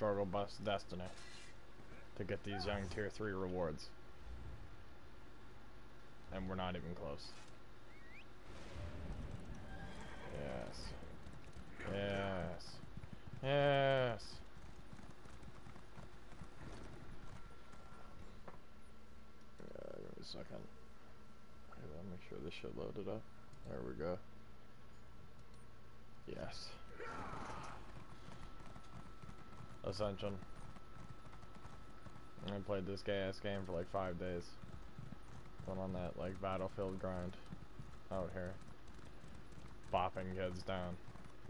struggle bus destiny to get these young tier 3 rewards. And we're not even close. Yes. Yes. Yes. Yeah, give me a second. Okay, let me make sure this shit loaded up. There we go. Yes. Ascension. I played this gay ass game for like 5 days. Went on that like battlefield grind out here. Bopping kids down.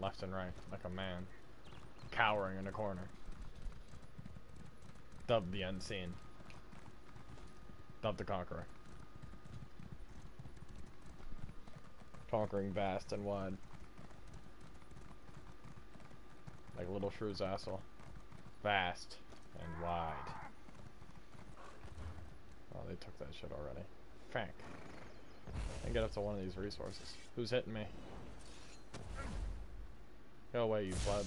Left and right. Like a man. Cowering in a corner. Dubbed the Unseen. Dubbed the Conqueror. Conquering vast and wide. Like little Shrew's asshole. Vast and wide. Oh, they took that shit already. Fank. I get up to one of these resources. Who's hitting me? Go away, you pleb.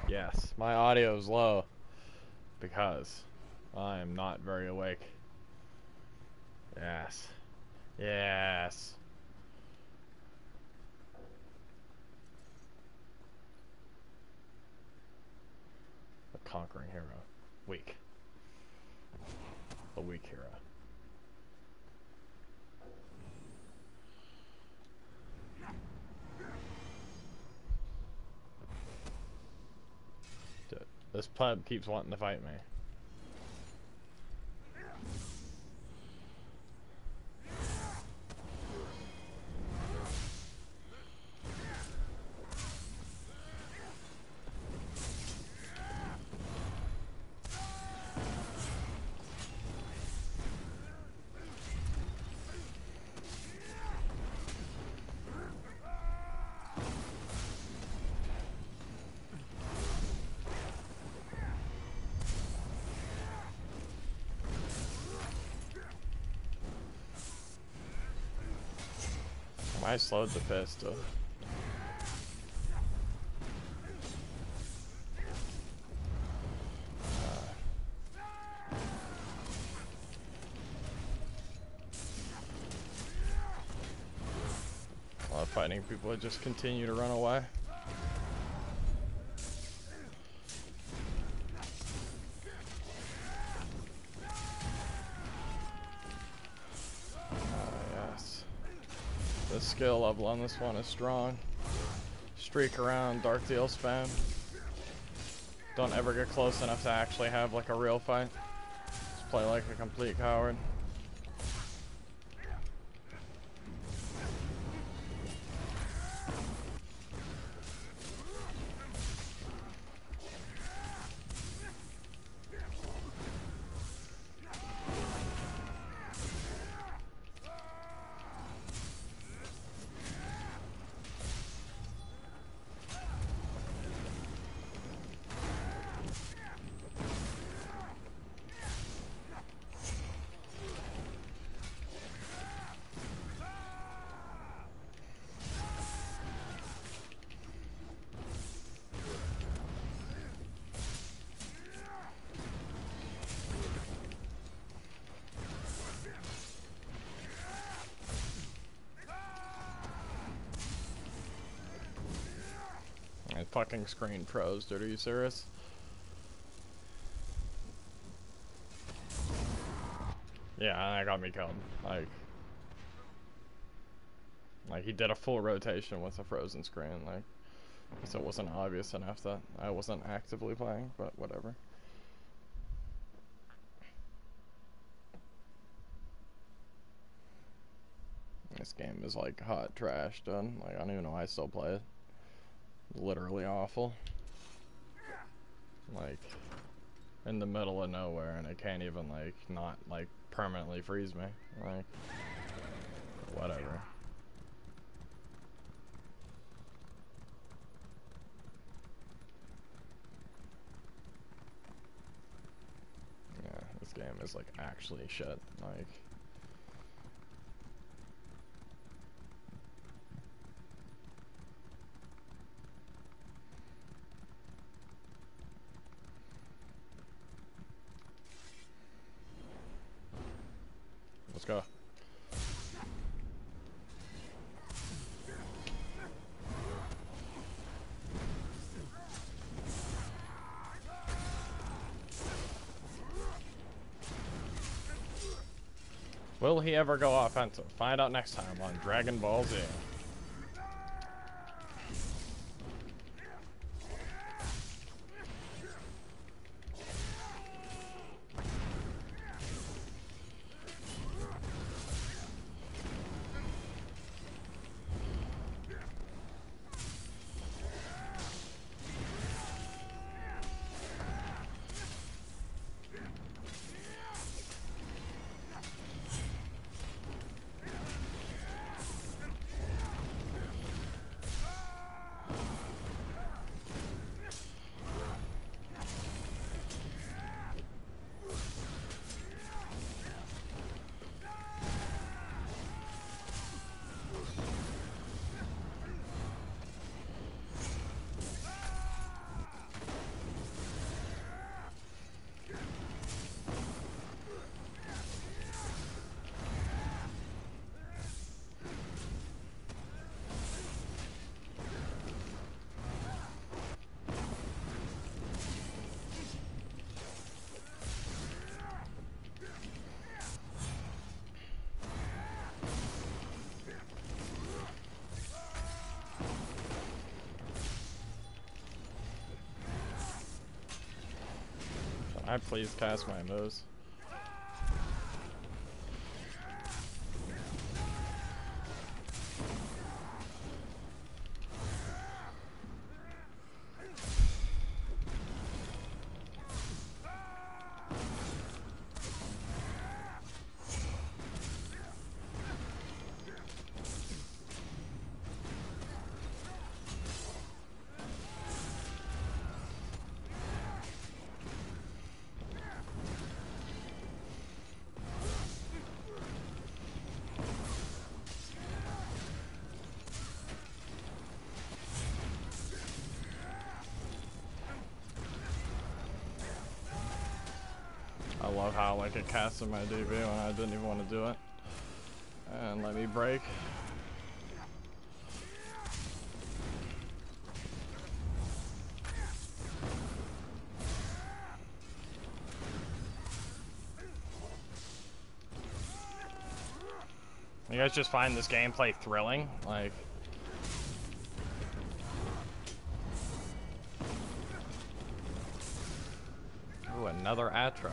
Yes, my audio is low because I am not very awake. Yes. Yes. The conquering hero. Weak. The weak hero. Dude, this pleb keeps wanting to fight me. I slowed the pistol. A lot of fighting people that just continue to run away. The skill level on this one is strong. Streak around, Dueling spam. Don't ever get close enough to actually have like a real fight. Just play like a complete coward. My fucking screen froze, dude. Are you serious? Yeah, that got me killed. Like he did a full rotation with a frozen screen. Like, so it wasn't obvious enough that I wasn't actively playing, but whatever. This game is like hot trash, dude. Like, I don't even know why I still play it. Literally awful. Like, in the middle of nowhere, and it can't even like not like permanently freeze me. Like, whatever. Yeah, this game is like actually shit. Like, Will he ever go offensive? Find out next time on Dragon Ball Z. I please cast my moves. I love how like it casted my DB when I didn't even want to do it. And let me break. You guys just find this gameplay thrilling? Like, ooh, another Atra.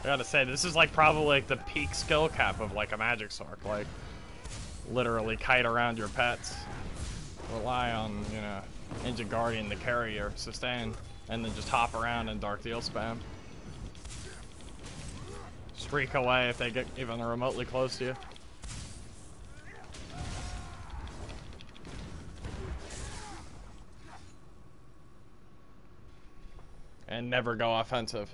I gotta say, this is like probably like the peak skill cap of like a magic sword. Like, literally kite around your pets. Rely on, you know, Ancient Guardian to carry your sustain. And then just hop around and Dark Deal spam. Streak away if they get even remotely close to you. And never go offensive.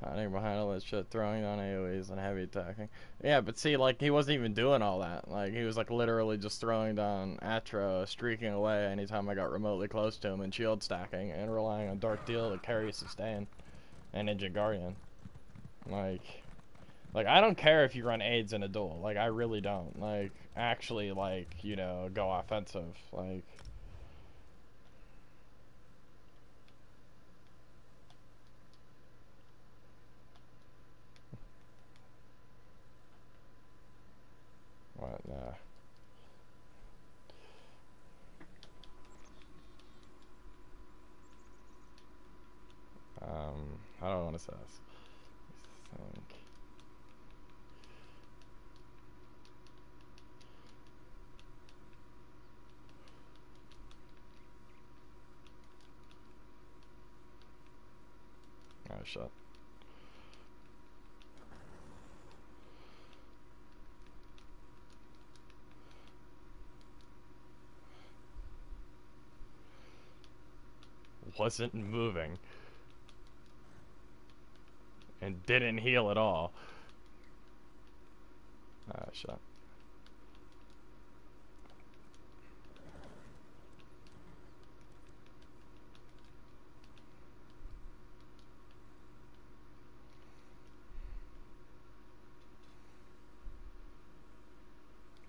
Hiding behind all that shit, throwing on AoEs and heavy attacking. Yeah, but see, like, he wasn't even doing all that. Like, he was, like, literally just throwing down Atra, streaking away anytime I got remotely close to him, and shield stacking, and relying on Dark Deal to carry sustain, and Ancient Guardian. Like, Like, I don't care if you run aids in a duel. Like, I really don't. Like, actually, like, you know, go offensive. Like... What? Nah. How do I want to say this? Think. Oh, shit. Wasn't moving. And didn't heal at all. Oh, shit.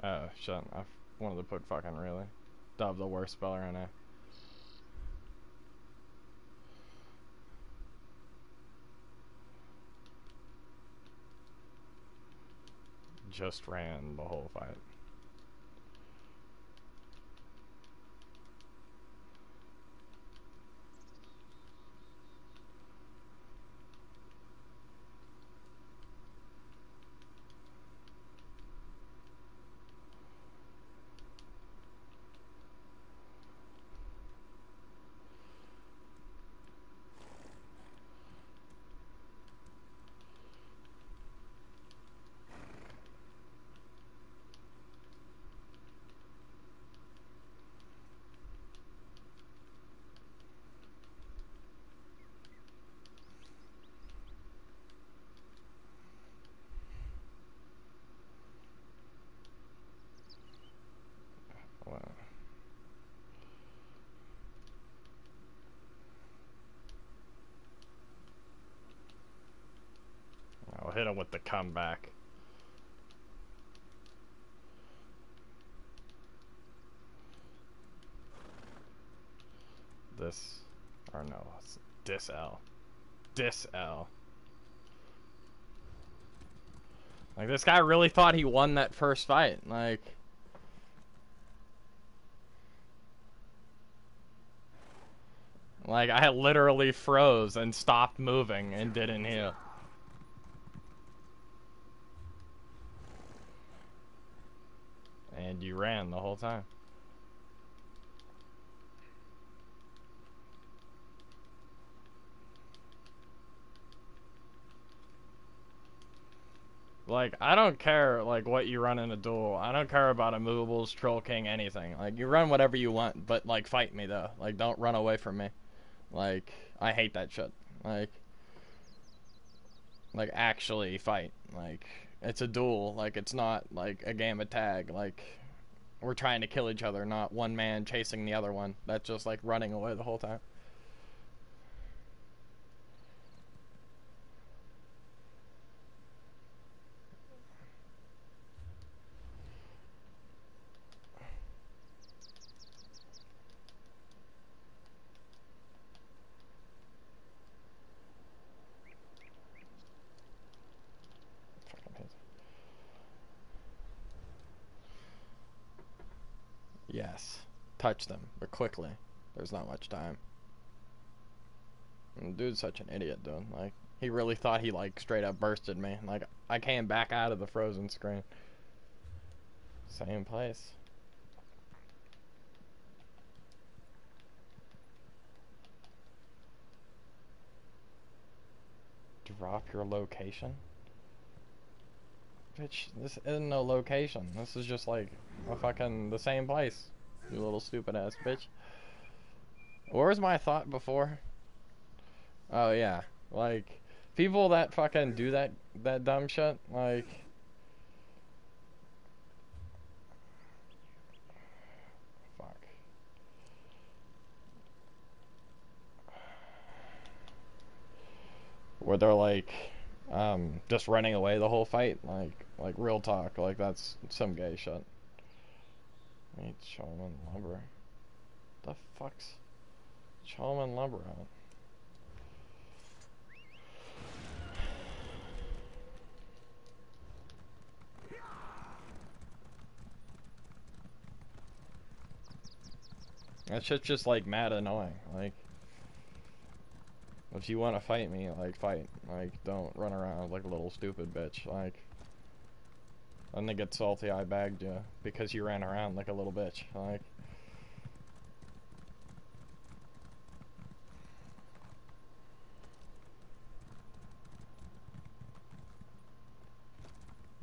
Oh, shit. I wanted to put fucking really. Dove, the worst speller I know. Just ran the whole fight. I'll hit him with the comeback. This, or no, it's dis L. Dis L. Like, this guy really thought he won that first fight. Like... Like, I literally froze and stopped moving and didn't heal. And you ran the whole time. Like, I don't care, like, what you run in a duel. I don't care about immovables, Troll King, anything. Like, you run whatever you want, but, like, fight me, though. Like, don't run away from me. Like, I hate that shit. Like, actually fight. Like, it's a duel. Like, it's not, like, a game of tag. Like, we're trying to kill each other, not one man chasing the other one. That's just, like, running away the whole time. Yes. Touch them, but quickly. There's not much time. And dude's such an idiot, dude. Like, he really thought he, like, straight up bursted me. Like, I came back out of the frozen screen. Same place. Drop your location? Bitch, this isn't no location. This is just, like, a fucking the same place. You little stupid ass bitch. Where was my thought before? Oh, yeah. Like, people that fucking do that dumb shit, like... Fuck. Where they're like, Just running away the whole fight, like real talk, like that's some gay shit. Wait, Cholman lumber. The fuck's Cholman lumber on? That shit's just like mad annoying. Like, if you want to fight me, like fight. Like, don't run around like a little stupid bitch. Like, then they get salty I bagged you because you ran around like a little bitch. Like,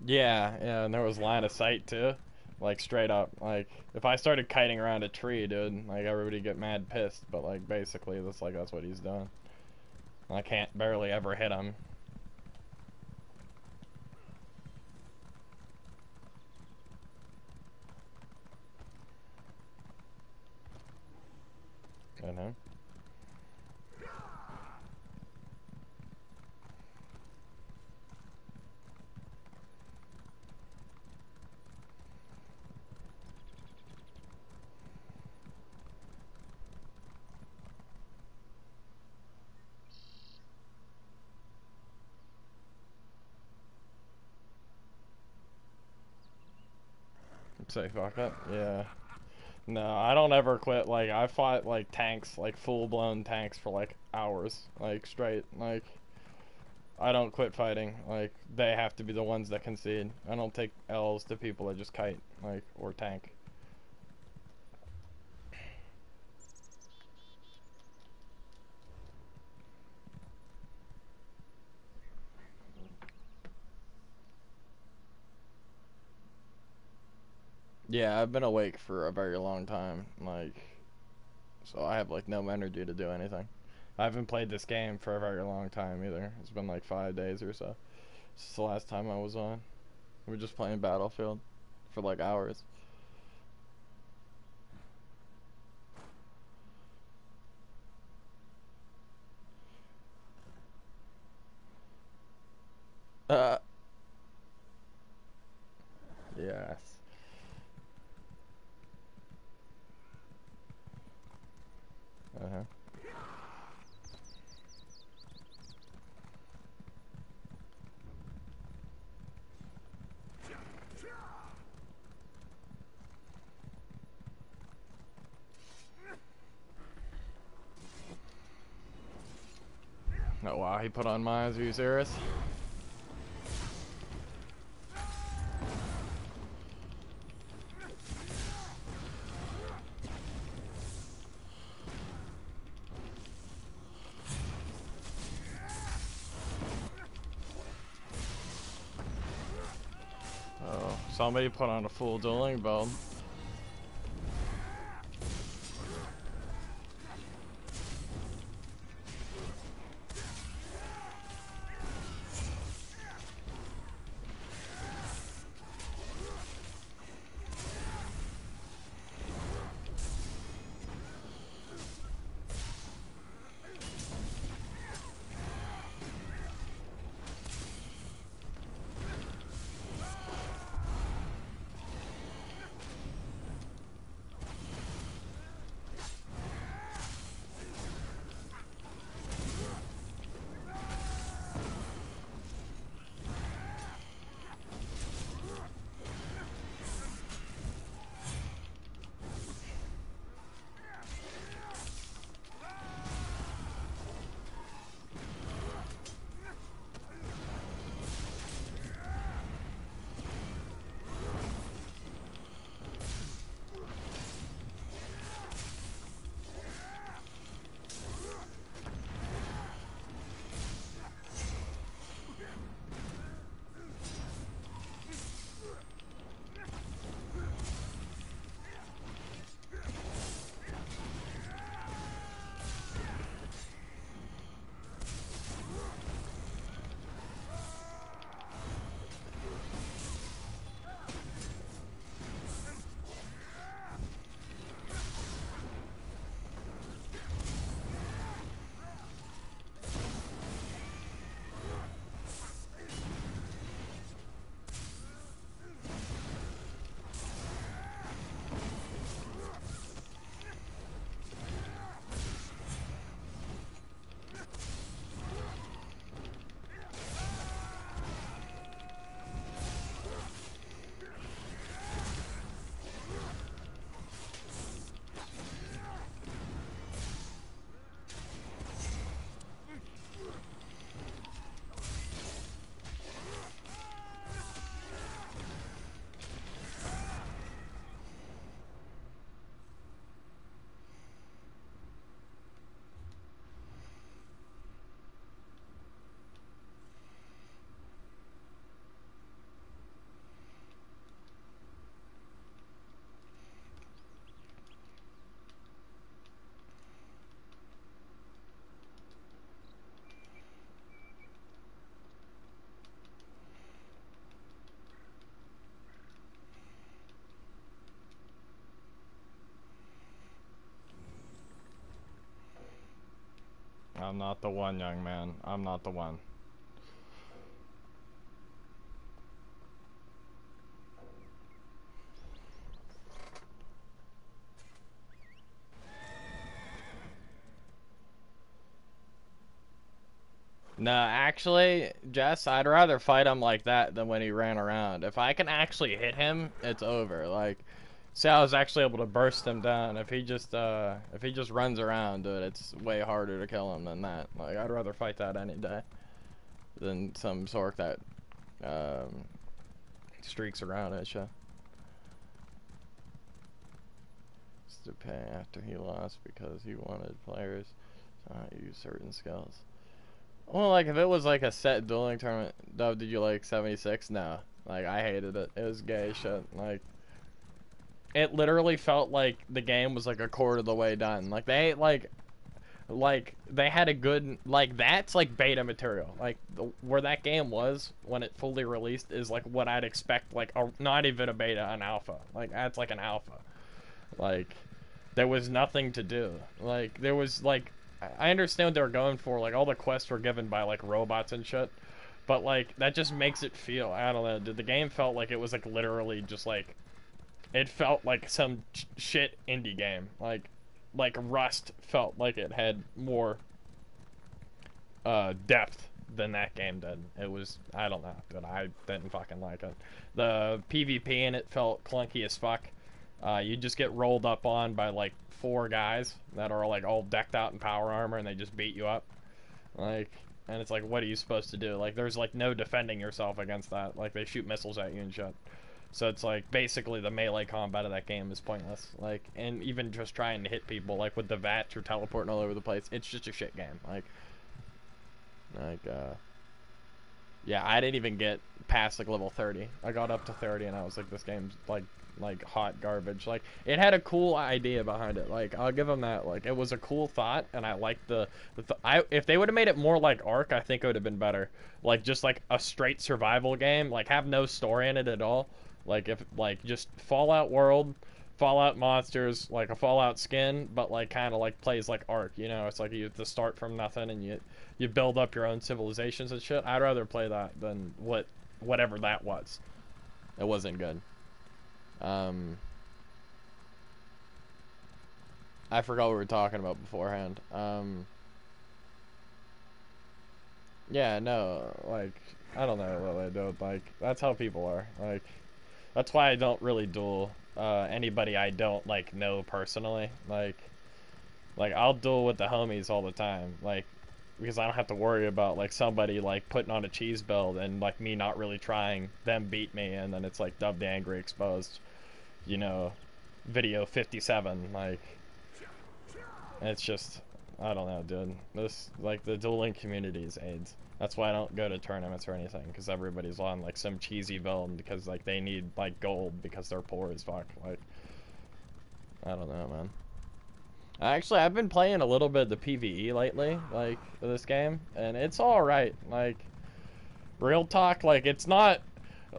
yeah, and there was line of sight too. Like, straight up. Like, if I started kiting around a tree, dude, like everybody get mad pissed. But like, basically, that's what he's doing. I can't barely ever hit him. And him. Say fuck up. Yeah. No, I don't ever quit. Like, I fought like tanks, like full-blown tanks for like hours, like straight. Like, I don't quit fighting. Like, they have to be the ones that concede. I don't take L's to people that just kite, like, or tank. Yeah, I've been awake for a very long time, like, so I have like no energy to do anything. I haven't played this game for a very long time either. It's been like 5 days or so since the last time I was on. We were just playing Battlefield for like hours. Uh, yes. Uh-huh. Oh wow, he put on Maya. Are you serious? Oh, somebody put on a full dueling build. I'm not the one, young man. I'm not the one. No, actually, Jess, I'd rather fight him like that than when he ran around. If I can actually hit him, it's over. Like, see, I was actually able to burst him down. If he just runs around, dude, it's way harder to kill him than that. Like, I'd rather fight that any day than some sork that streaks around at you. To pay after he lost because he wanted players to not use certain skills. Well, like, if it was like a set dueling tournament, Dove, did you like 76? No. Like, I hated it. It was gay shit. Like, it literally felt like the game was like a quarter of the way done. Like, they, like they had a good, like, that's like beta material. Like, where that game was when it fully released is like what I'd expect, like, not even a beta, an alpha. Like, that's like an alpha. Like, there was nothing to do. Like, there was, like, I understand what they were going for. Like, all the quests were given by, like, robots and shit. But, like, that just makes it feel, I don't know, dude, the game felt like it was, like, literally just, like, it felt like some shit indie game. Like, Rust felt like it had more, depth than that game did. It was, I don't know, dude, I didn't fucking like it. The PvP in it felt clunky as fuck. You just get rolled up on by like 4 guys that are like all decked out in power armor and they just beat you up. Like, and it's like, what are you supposed to do? Like, there's like no defending yourself against that. Like, they shoot missiles at you and shit. So it's like, basically the melee combat of that game is pointless. Like, and even just trying to hit people, like with the VATs or teleporting all over the place, it's just a shit game. Yeah, I didn't even get past like level 30. I got up to 30 and I was like, this game's like hot garbage. Like, it had a cool idea behind it. Like, I'll give them that. Like, it was a cool thought, and I liked if they would have made it more like Ark, I think it would have been better. Like, just like a straight survival game. Like, have no story in it at all. Like, if like just Fallout world, Fallout monsters, like a Fallout skin, but like kind of like plays like Ark. You know, it's like you have to start from nothing and you build up your own civilizations and shit. I'd rather play that than whatever that was. It wasn't good. I forgot what we were talking about beforehand. Yeah, no, like, I don't know what they do. Like, that's how people are. Like, that's why I don't really duel anybody I don't, like, know personally. Like, I'll duel with the homies all the time. Like, because I don't have to worry about, like, somebody, like, putting on a cheese build and, like, me not really trying, them beat me, and then it's, like, Dovetheangry exposed. You know, video 57, like, it's just, I don't know, dude. This, like, the dueling community is AIDS. That's why I don't go to tournaments or anything, because everybody's on, like, some cheesy build, because, like, they need, like, gold, because they're poor as fuck. Like, I don't know, man. Actually, I've been playing a little bit of the PvE lately, like, this game, and it's alright. Like, real talk, like, it's not,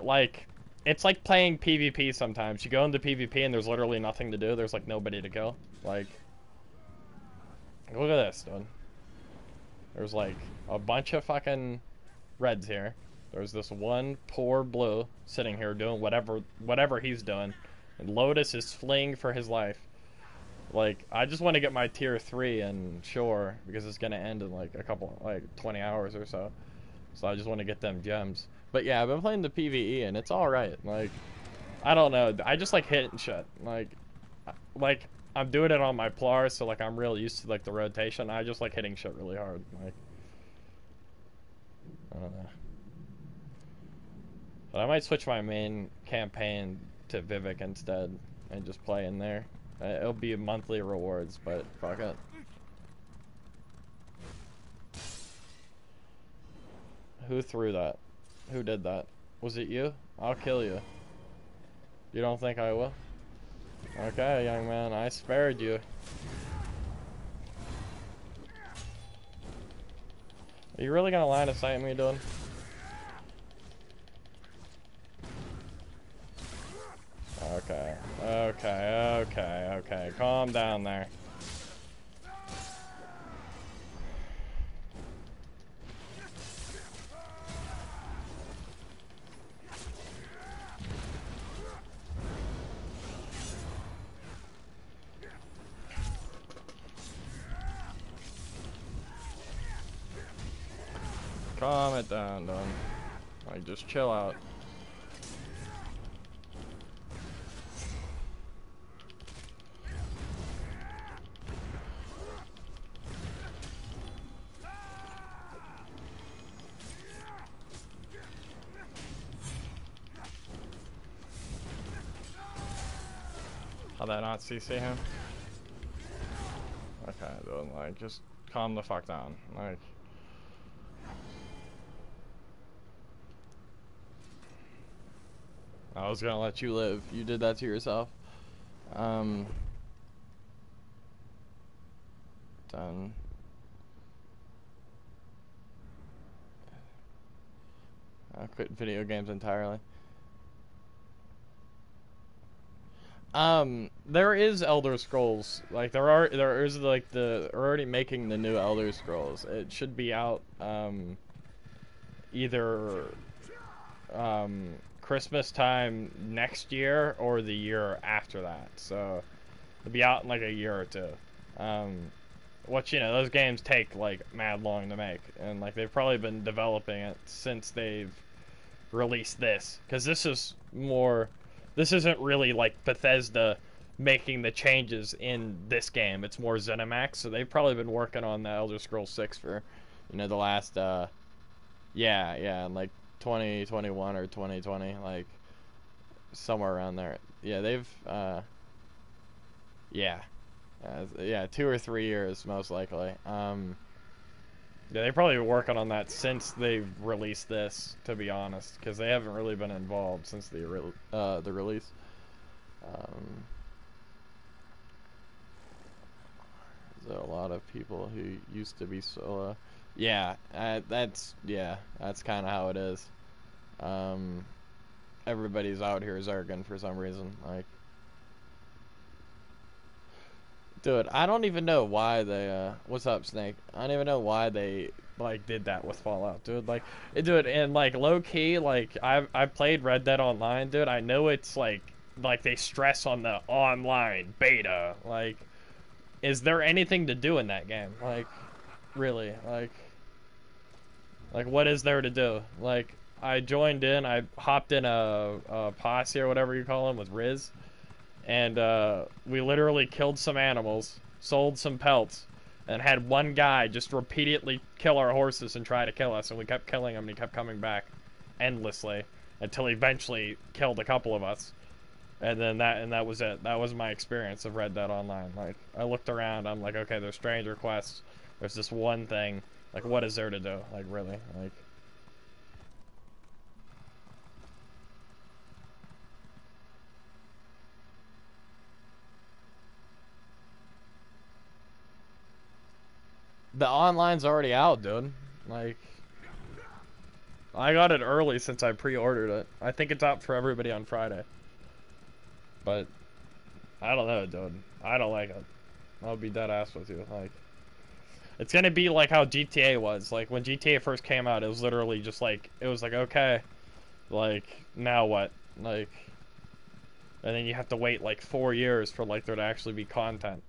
like, it's like playing PvP sometimes. You go into PvP and there's literally nothing to do. There's, like, nobody to kill. Like, look at this, dude. There's, like, a bunch of fucking reds here. There's this one poor blue sitting here doing whatever he's doing. And Lotus is fleeing for his life. Like, I just want to get my tier 3 and sure, because it's going to end in, like, a couple, like, 20 hours or so. So I just want to get them gems. But yeah, I've been playing the PvE and it's alright. Like, I don't know. I just like hitting shit. Like, I'm doing it on my plar, so like I'm real used to like the rotation. I just like hitting shit really hard. Like, I don't know. But I might switch my main campaign to Vivek instead and just play in there. It'll be monthly rewards, but fuck it. Who threw that? Who did that? Was it you? I'll kill you. You don't think I will? Okay, young man, I spared you. Are you really gonna line of sight me, dude? Okay, okay, okay, okay. Calm down there. Calm it down, dude. Like, just chill out. How'd that not CC him? Okay, dude, like, just calm the fuck down. Like, I was gonna let you live. You did that to yourself. Done. I quit video games entirely. There is Elder Scrolls. Like, there is like they're already making the new Elder Scrolls. It should be out, either, Christmas time next year or the year after that. So, it'll be out in like a year or two. Which, you know, those games take like mad long to make, and like they've probably been developing it since they've released this. Because this isn't really like Bethesda making the changes in this game. It's more ZeniMax, so they've probably been working on the Elder Scrolls 6 for, you know, the last, like 2021 or 2020, like somewhere around there. Yeah, they've, 2 or 3 years most likely. Yeah, they've probably been working on that since they've released this, to be honest, because they haven't really been involved since the release. There's a lot of people who used to be solo. Yeah, that's kind of how it is. Everybody's out here Zerging for some reason, like. Dude, I don't even know why they, what's up, Snake? I don't even know why they, like, did that with Fallout, dude. Like, dude, and, like, low-key, like, I've played Red Dead Online, dude. I know it's, like, they stress on the online beta. Like, is there anything to do in that game? Like, really? Like, what is there to do? Like, I joined in, I hopped in a posse or whatever you call them with Riz. And we literally killed some animals, sold some pelts, and had one guy just repeatedly kill our horses and try to kill us. And we kept killing him, and he kept coming back endlessly until he eventually killed a couple of us. And then that was it. That was my experience of Red Dead Online. Like, I looked around, I'm like, okay, there's stranger quests. There's this one thing. Like, what is there to do? Like, really? Like. The online's already out, dude. Like, I got it early since I pre-ordered it. I think it's out for everybody on Friday. But, I don't know, dude. I don't like it. I'll be dead ass with you. Like, it's gonna be like how GTA was. Like, when GTA first came out, it was literally just like, it was like, okay, like, now what? Like, and then you have to wait like 4 years for like there to actually be content.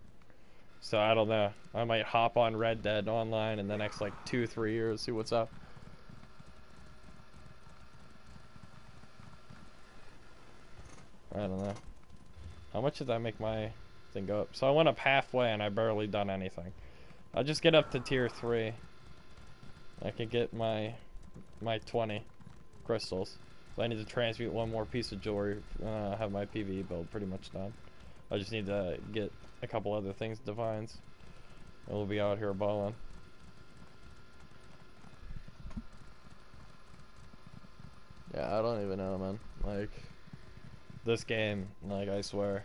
So I don't know. I might hop on Red Dead Online in the next like 2 or 3 years, see what's up. I don't know. How much did that make my thing go up? So I went up halfway and I barely done anything. I'll just get up to tier 3. I can get my 20 crystals. So I need to transmute one more piece of jewelry. Have my PvE build pretty much done. I just need to get a couple other things, divines, and we'll be out here balling. Yeah, I don't even know, man. Like, this game, like, I swear.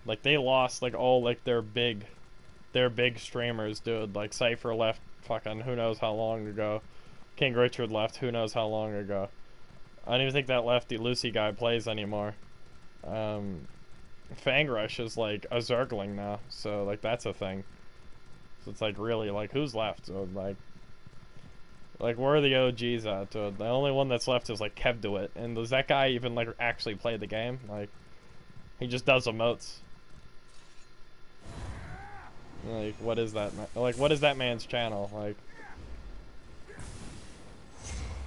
Like, they lost, like, all, like, their big streamers, dude. Like, Cypher left fucking who knows how long ago. King Richard left who knows how long ago. I don't even think that lefty Lucy guy plays anymore. Fangrush is like a Zergling now, so like that's a thing. So it's like really like who's left? So, like where are the OGs at? So the only one that's left is like Kevduit, and does that guy even like actually play the game? Like he just does emotes. Like, what is that? Like, what is that man's channel? Like,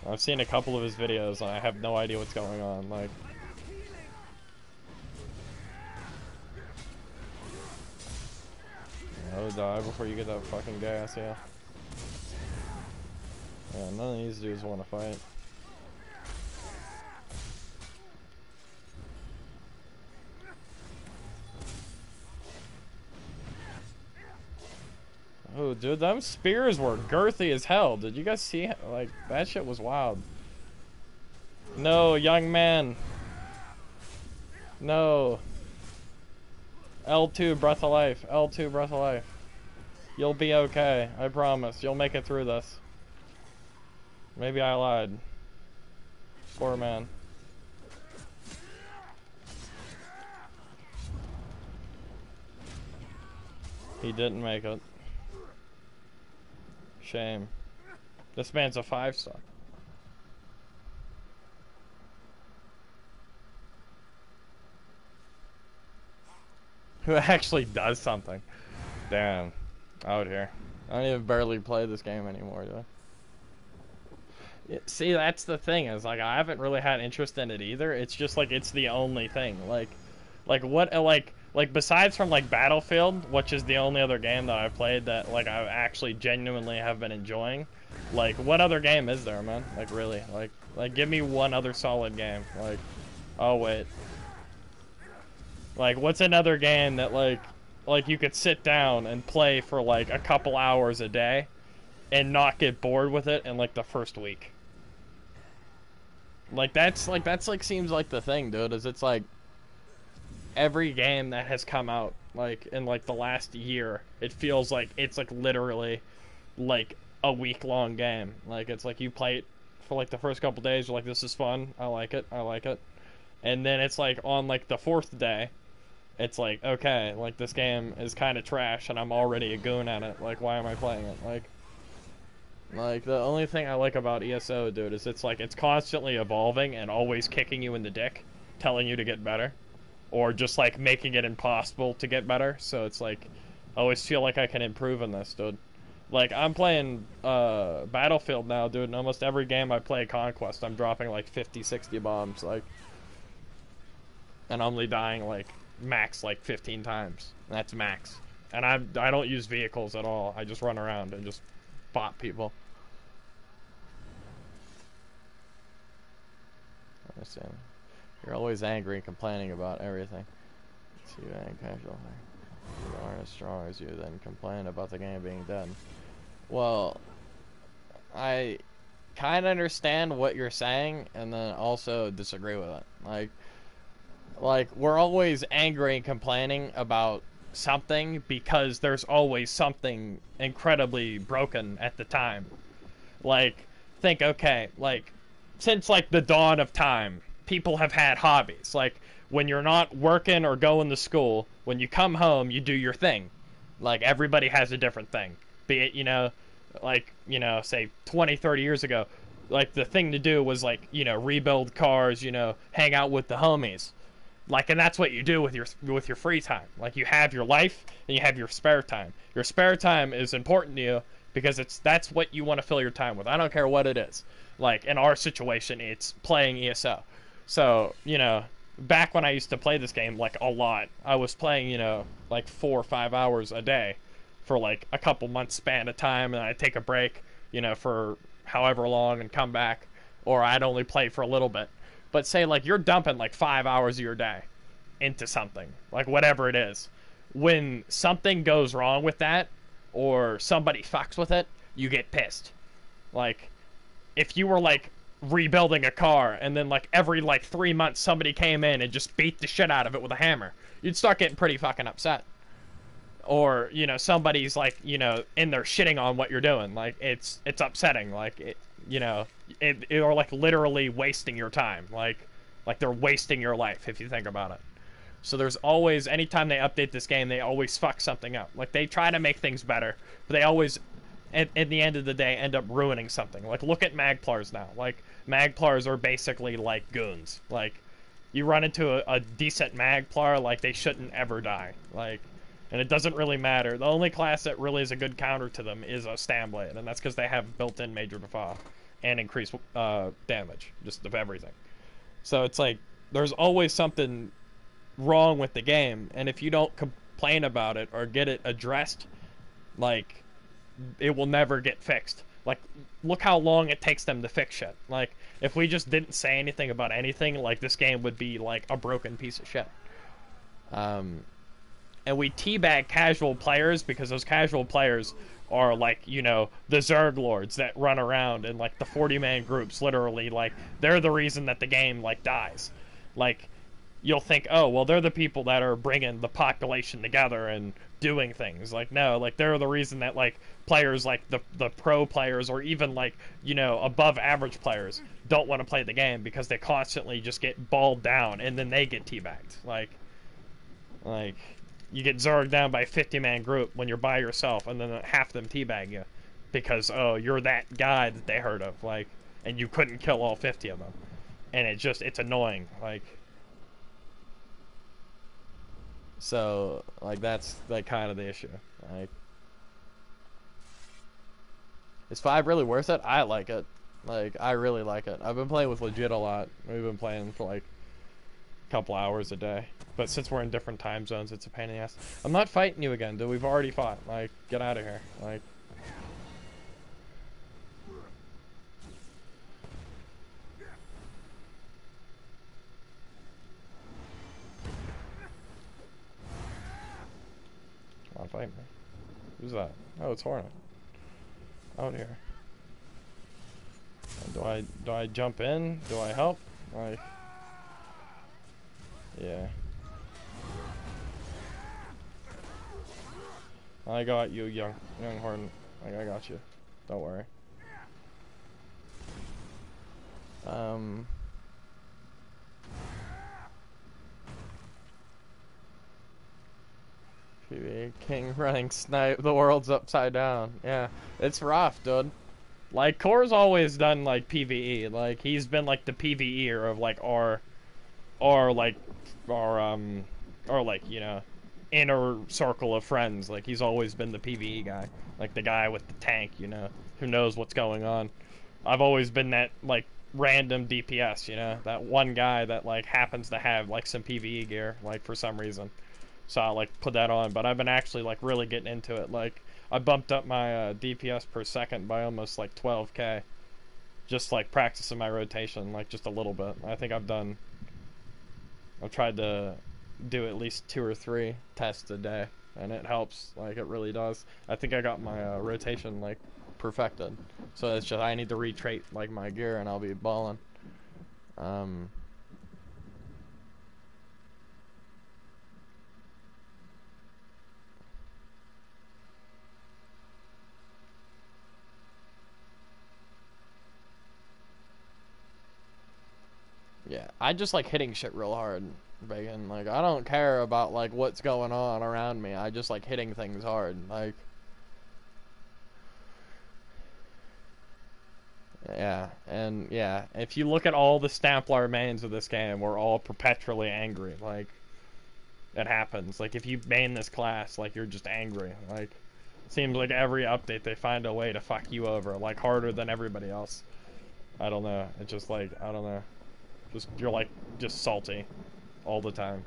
I've seen a couple of his videos and I have no idea what's going on. Like, oh, die before you get that fucking gas, yeah. Yeah, none of these dudes want to fight. Oh, dude, them spears were girthy as hell. Did you guys see? Like, that shit was wild. No, young man. No. L2, breath of life. L2, breath of life. You'll be okay. I promise. You'll make it through this. Maybe I lied. Poor man. He didn't make it. Shame. This man's a 5-star. Who actually does something. Damn. Out here. I don't even barely play this game anymore, do I? See, that's the thing, is like I haven't really had interest in it either. It's just like it's the only thing. Like what like besides from like Battlefield, which is the only other game that I've played that like I actually genuinely have been enjoying. Like, what other game is there, man? Like, really? Like give me one other solid game. Like, oh wait. Like, what's another game that like you could sit down and play for like a couple hours a day and not get bored with it in like the first week? Like that's seems like the thing, dude, is it's like every game that has come out like in like the last year, it feels like it's like literally like a week-long game. Like, it's like you play it for like the first couple days, you're like, this is fun, I like it, and then it's like on like the 4th day, it's like, okay, like this game is kind of trash and I'm already a goon at it, like why am I playing it? Like the only thing I like about ESO, dude, is it's like it's constantly evolving and always kicking you in the dick, telling you to get better, or just like making it impossible to get better. So it's like I always feel like I can improve in this, dude. Like, I'm playing Battlefield now, dude, and almost every game I play Conquest, I'm dropping like 50, 60 bombs, like, and I'm only dying like max like 15 times. That's max. And I don't use vehicles at all. I just run around and just bot people. I understand. You're always angry and complaining about everything. See, you ain't casual. You aren't as strong as you, then complain about the game being dead. Well, I kind of understand what you're saying, and then also disagree with it. Like we're always angry and complaining about something because there's always something incredibly broken at the time. Like, think, okay, like, since like the dawn of time, people have had hobbies. Like, when you're not working or going to school, when you come home, you do your thing. Like, everybody has a different thing. Be it, you know, like, you know, say 20, 30 years ago, like, the thing to do was, like, you know, rebuild cars, you know, hang out with the homies. Like, and that's what you do with your free time. Like, you have your life, and you have your spare time. Your spare time is important to you because that's what you want to fill your time with. I don't care what it is. Like, in our situation, it's playing ESO. So, you know, back when I used to play this game, like, a lot, I was playing, you know, like 4 or 5 hours a day for, like, a couple months span of time, and I'd take a break, you know, for however long and come back, or I'd only play for a little bit. But say, like, you're dumping, like, 5 hours of your day into something, like, whatever it is. When something goes wrong with that, or somebody fucks with it, you get pissed. Like, if you were, like, rebuilding a car, and then, like, every, like, 3 months somebody came in and just beat the shit out of it with a hammer, you'd start getting pretty fucking upset. Or, you know, somebody's, like, you know, in there shitting on what you're doing. Like, it's upsetting. Like, it, you know, or, like, literally wasting your time. Like they're wasting your life, if you think about it. So there's always, anytime they update this game, they always fuck something up. Like, they try to make things better, but they always, at the end of the day, end up ruining something. Like, look at magplars now. Like, magplars are basically like goons. Like, you run into a decent magplar, like, they shouldn't ever die. Like, And it doesn't really matter. The only class that really is a good counter to them is a Stamblade, and that's because they have built-in major defa and increased damage, just of everything. So it's like, there's always something wrong with the game, and if you don't complain about it or get it addressed, like, it will never get fixed. Like, look how long it takes them to fix shit. Like, if we just didn't say anything about anything, like, this game would be, like, a broken piece of shit. And we teabag casual players because those casual players are, like, you know, the Zerg lords that run around in, like, the 40-man groups, literally. Like, they're the reason that the game, like, dies. Like, you'll think, oh, well, they're the people that are bringing the population together and doing things. Like, no, like, they're the reason that, like, players like the pro players or even, like, you know, above average players don't want to play the game because they constantly just get balled down and then they get teabagged. Like, you get Zerged down by a 50-man group when you're by yourself, and then half them teabag you because, oh, you're that guy that they heard of, like, and you couldn't kill all 50 of them. And it's annoying, like. So, like, that's, like, kind of the issue. Like, is 5 really worth it? I like it. Like, I really like it. I've been playing with Legit a lot. We've been playing for, like, a couple hours a day. But since we're in different time zones, it's a pain in the ass. I'm not fighting you again, dude. We've already fought. Like, get out of here. Like... Come on, fight me. Who's that? Oh, it's Hornet. Out here. Do I jump in? Do I help? Like... Yeah. I got you, young Hornet. Like, I got you. Don't worry. PvE King running snipe. The world's upside down. Yeah, it's rough, dude. Like, Core's always done, like, PvE. Like, he's been, like, the PvEer of, like, our like, you know, inner circle of friends. Like, he's always been the PvE guy. Like, the guy with the tank, you know, who knows what's going on. I've always been that, like, random DPS, you know, that one guy that, like, happens to have, like, some PvE gear, like, for some reason. So I'll, like, put that on. But I've been actually, like, really getting into it. Like, I bumped up my DPS per second by almost, like, 12k. Just, like, practicing my rotation, like, just a little bit. I think I've tried to do at least 2 or 3 tests a day, and it helps. Like, it really does. I think I got my rotation, like, perfected. So it's just I need to retrait, like, my gear, and I'll be balling. Yeah, I just like hitting shit real hard, Bacon. Like, I don't care about, like, what's going on around me. I just like hitting things hard. Like, yeah, and yeah, if you look at all the stamplar mains of this game, we're all perpetually angry. Like, it happens. Like, if you main this class, like, you're just angry. Like, it seems like every update they find a way to fuck you over, like, harder than everybody else. I don't know. It's just like, I don't know. Just, you're like, just salty all the time.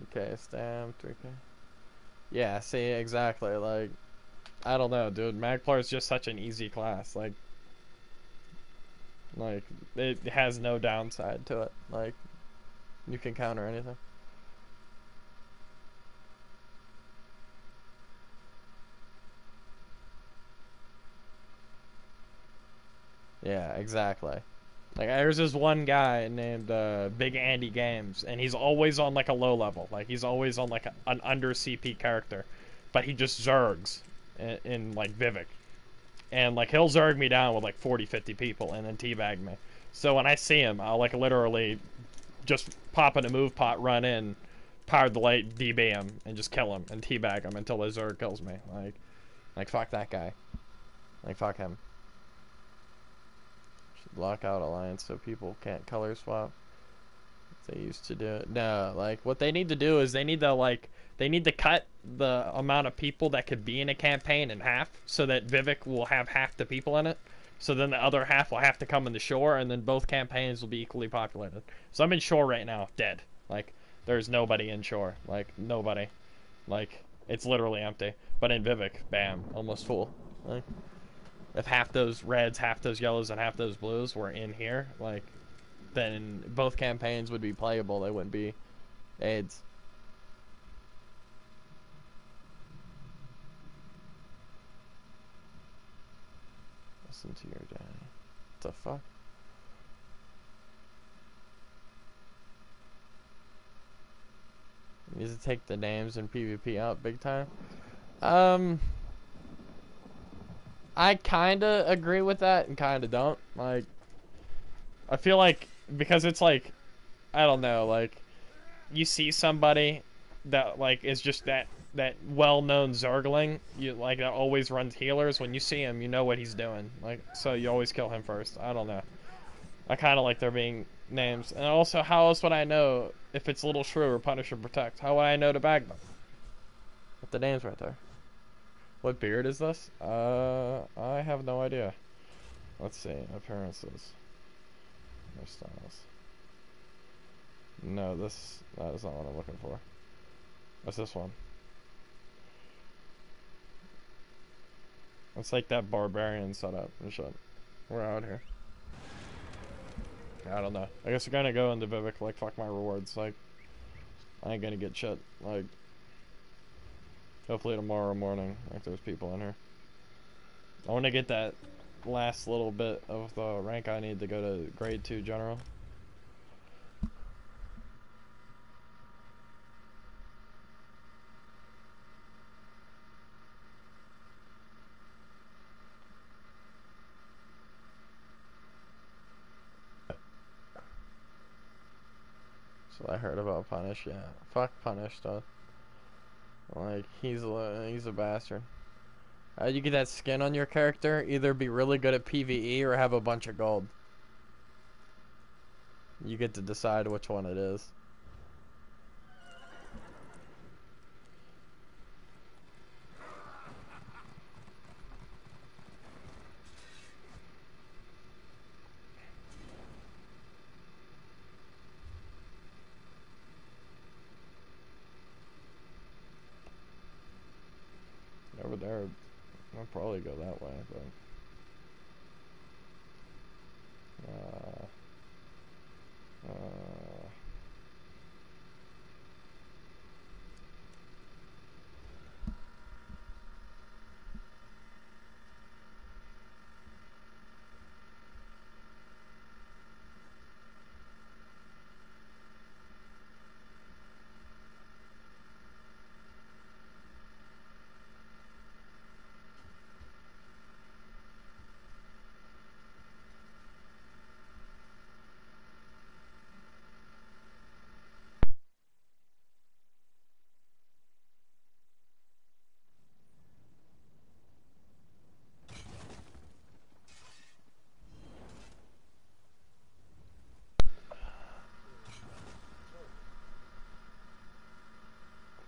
Okay, stamped. Okay. Yeah, see, exactly. Like, I don't know, dude. Magplar is just such an easy class. Like, it has no downside to it. Like, you can counter anything. Yeah, exactly. Like, there's this one guy named Big Andy Games, and he's always on, like, a low level. Like, he's always on, like, an under CP character. But he just zergs in like, Vivek. And, like, he'll zerg me down with, like, 40, 50 people and then teabag me. So when I see him, I'll, like, literally just pop in a move pot, run in, power the light, DB him, and just kill him and teabag him until the zerg kills me. Like, fuck that guy. Like, fuck him. Lock out alliance so people can't color swap. They used to do it. No, like what they need to do is they need to cut the amount of people that could be in a campaign in half, so that Vivek will have half the people in it. So then the other half will have to come into shore, and then both campaigns will be equally populated. So I'm in shore right now, dead. Like there's nobody in shore. Like nobody. Like it's literally empty. But in Vivek, bam, almost full. Like if half those reds, half those yellows, and half those blues were in here, like then both campaigns would be playable. They wouldn't be AIDS. Listen to your daddy. What the fuck? You need to take the names and PvP out big time. I kinda agree with that and kinda don't. Like, I feel like because it's like, I don't know, like you see somebody that like is just that well-known Zergling, you like that always runs healers. When you see him, you know what he's doing. Like, so you always kill him first. I don't know. I kind of like there being names, and also, how else would I know if it's Little Shrew or Punish or Protect? How would I know to bag them? With the names right there. What beard is this? I have no idea. Let's see. Appearances. Hairstyles. No, that is not what I'm looking for. What's this one? It's like that barbarian setup and shit. We're out here. I don't know. I guess we're gonna go into Vivek, like, fuck my rewards. Like, I ain't gonna get shit. Like, hopefully tomorrow morning, like, there's people in here. I want to get that last little bit of the rank I need to go to grade 2 general. So I heard about Punish, yeah. Fuck Punish, though. Like, he's a bastard. How'd you get that skin on your character? Either be really good at PvE or have a bunch of gold. You get to decide which one it is. Over there, I'll probably go that way, but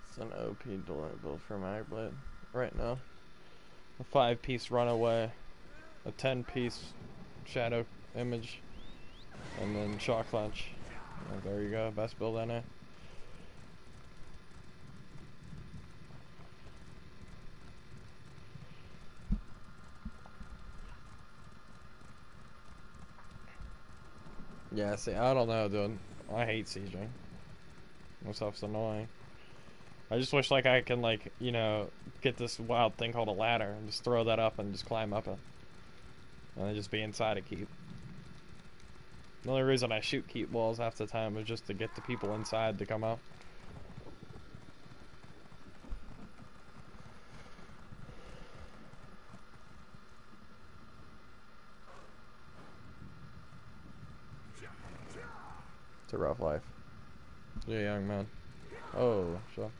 it's an OP build for Magblade right now. A 5-piece runaway, a 10-piece shadow image, and then shock lunch. And there you go, best build I know. Yeah, see, I don't know, dude. I hate sieging. This stuff's annoying. I just wish, like, I can, like, you know, get this wild thing called a ladder and just throw that up and just climb up it. And then just be inside a keep. The only reason I shoot keep walls half the time is just to get the people inside to come out. It's a rough life. Yeah, young man. Oh, sure.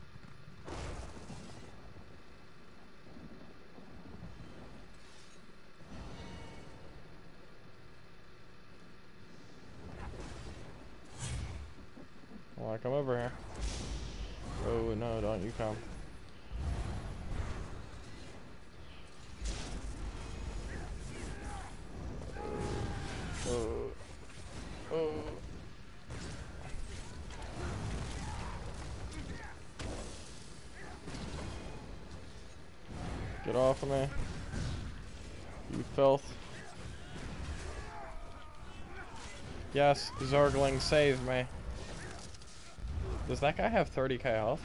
come over here. Oh no, don't you come. Oh. Get off of me. You filth. Yes, Zergling, save me. Does that guy have 30k health?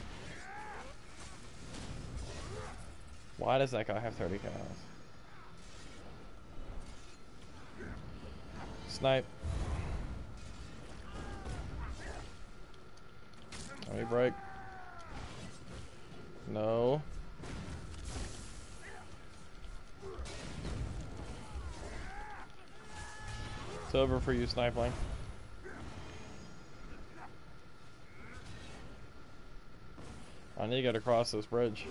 Why does that guy have 30k health? Snipe. Let me break. No. It's over for you, Snipling. I need to get across this bridge.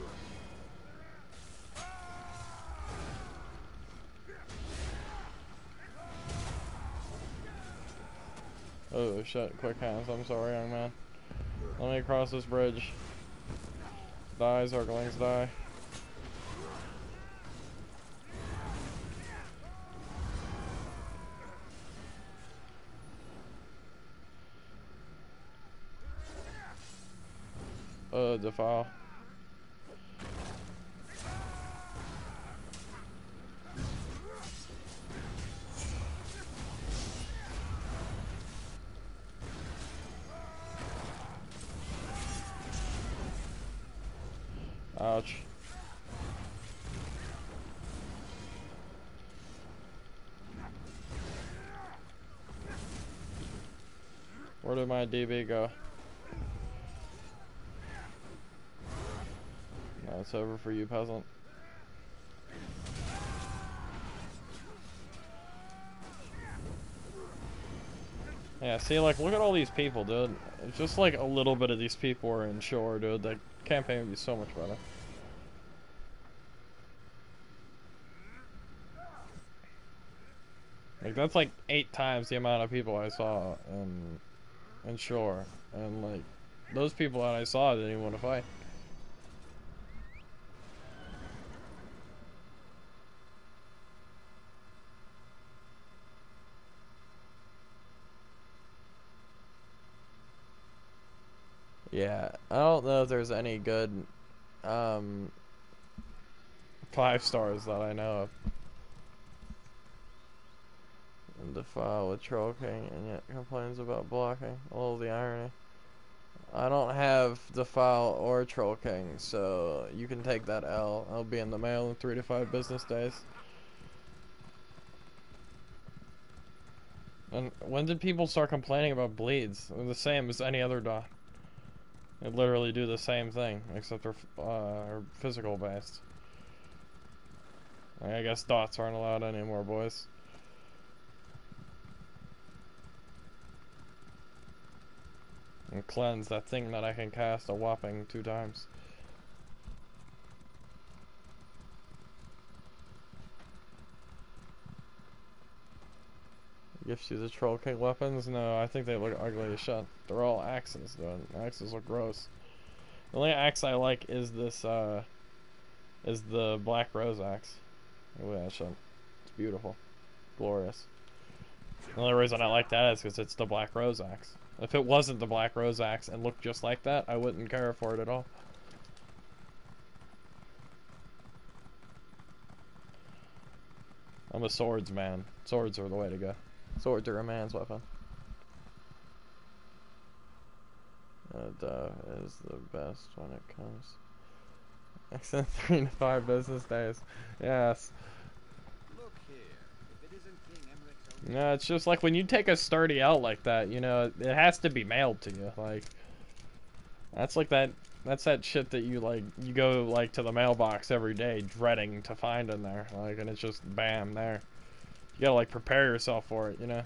Oh shit, quick hands. I'm sorry, young man. Let me cross this bridge. Die, Zerglings, die. Defile. Ouch. Where did my DB go? No, it's over for you, peasant. Yeah, see, like, look at all these people, dude. It's just like a little bit of these people are in shore, dude. The campaign would be so much better. Like, that's like 8 times the amount of people I saw in shore. And, like, those people that I saw didn't even want to fight. Yeah, I don't know if there's any good 5 stars that I know of. And Defile with Troll King and yet complains about blocking. Oh, the irony. I don't have Defile or Troll King, so you can take that L. I'll be in the mail in 3 to 5 business days. And when did people start complaining about bleeds? They're the same as any other dot. They literally do the same thing, except they're physical based. I guess dots aren't allowed anymore, boys. And cleanse, that thing that I can cast a whopping 2 times. Gifts you the Troll King weapons? No, I think they look ugly as shit. They're all axes, dude. Axes look gross. The only axe I like is this, is the Black Rose axe. Look at that shit. It's beautiful. Glorious. The only reason I like that is because it's the Black Rose axe. If it wasn't the Black Rose axe and looked just like that, I wouldn't care for it at all. I'm a swords man. Swords are the way to go. Swords are a man's weapon. Dove is the best when it comes. Excellent 3 to 5 business days. Yes. Look here. If it isn't King Emmerich's own... No, it's just like when you take a sturdy out like that, you know, it has to be mailed to you. Like, that's like that. That's that shit that you like. You go like to the mailbox every day, dreading to find in there. Like, and it's just bam there. You gotta like prepare yourself for it, you know.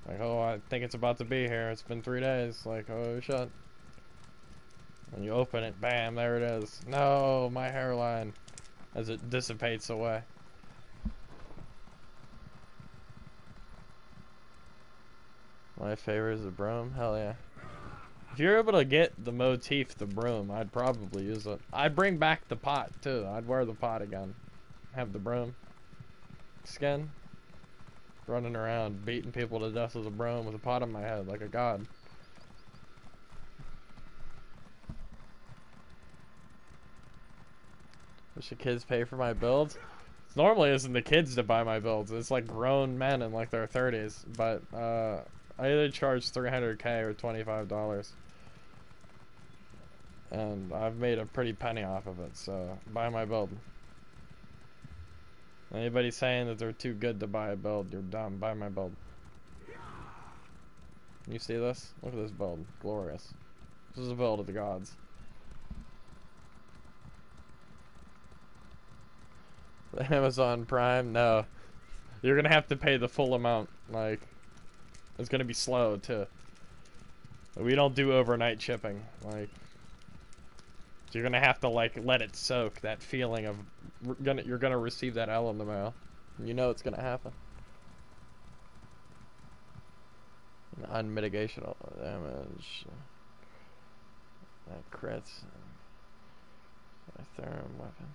Like, oh, I think it's about to be here. It's been 3 days. Like, oh shit. When you open it, bam, there it is. No, my hairline, as it dissipates away. My favorite is the broom. Hell yeah. If you're able to get the motif, the broom, I'd probably use it. I'd bring back the pot, too. I'd wear the pot again. Have the broom skin. Running around, beating people to death with a broom with a pot on my head like a god. Should kids pay for my builds? It normally isn't the kids that buy my builds. It's like grown men in like their 30s. But I either charge $300K or $25. And I've made a pretty penny off of it, so buy my build. Anybody saying that they're too good to buy a build, you're dumb. Buy my build. You see this? Look at this build. Glorious. This is a build of the gods. Amazon Prime? No. You're gonna have to pay the full amount. Like, it's gonna be slow, too. We don't do overnight shipping. Like, so you're gonna have to, like, let it soak. That feeling of you're gonna receive that L in the mail. You know it's gonna happen. Unmitigation damage. That crits. My therm weapon.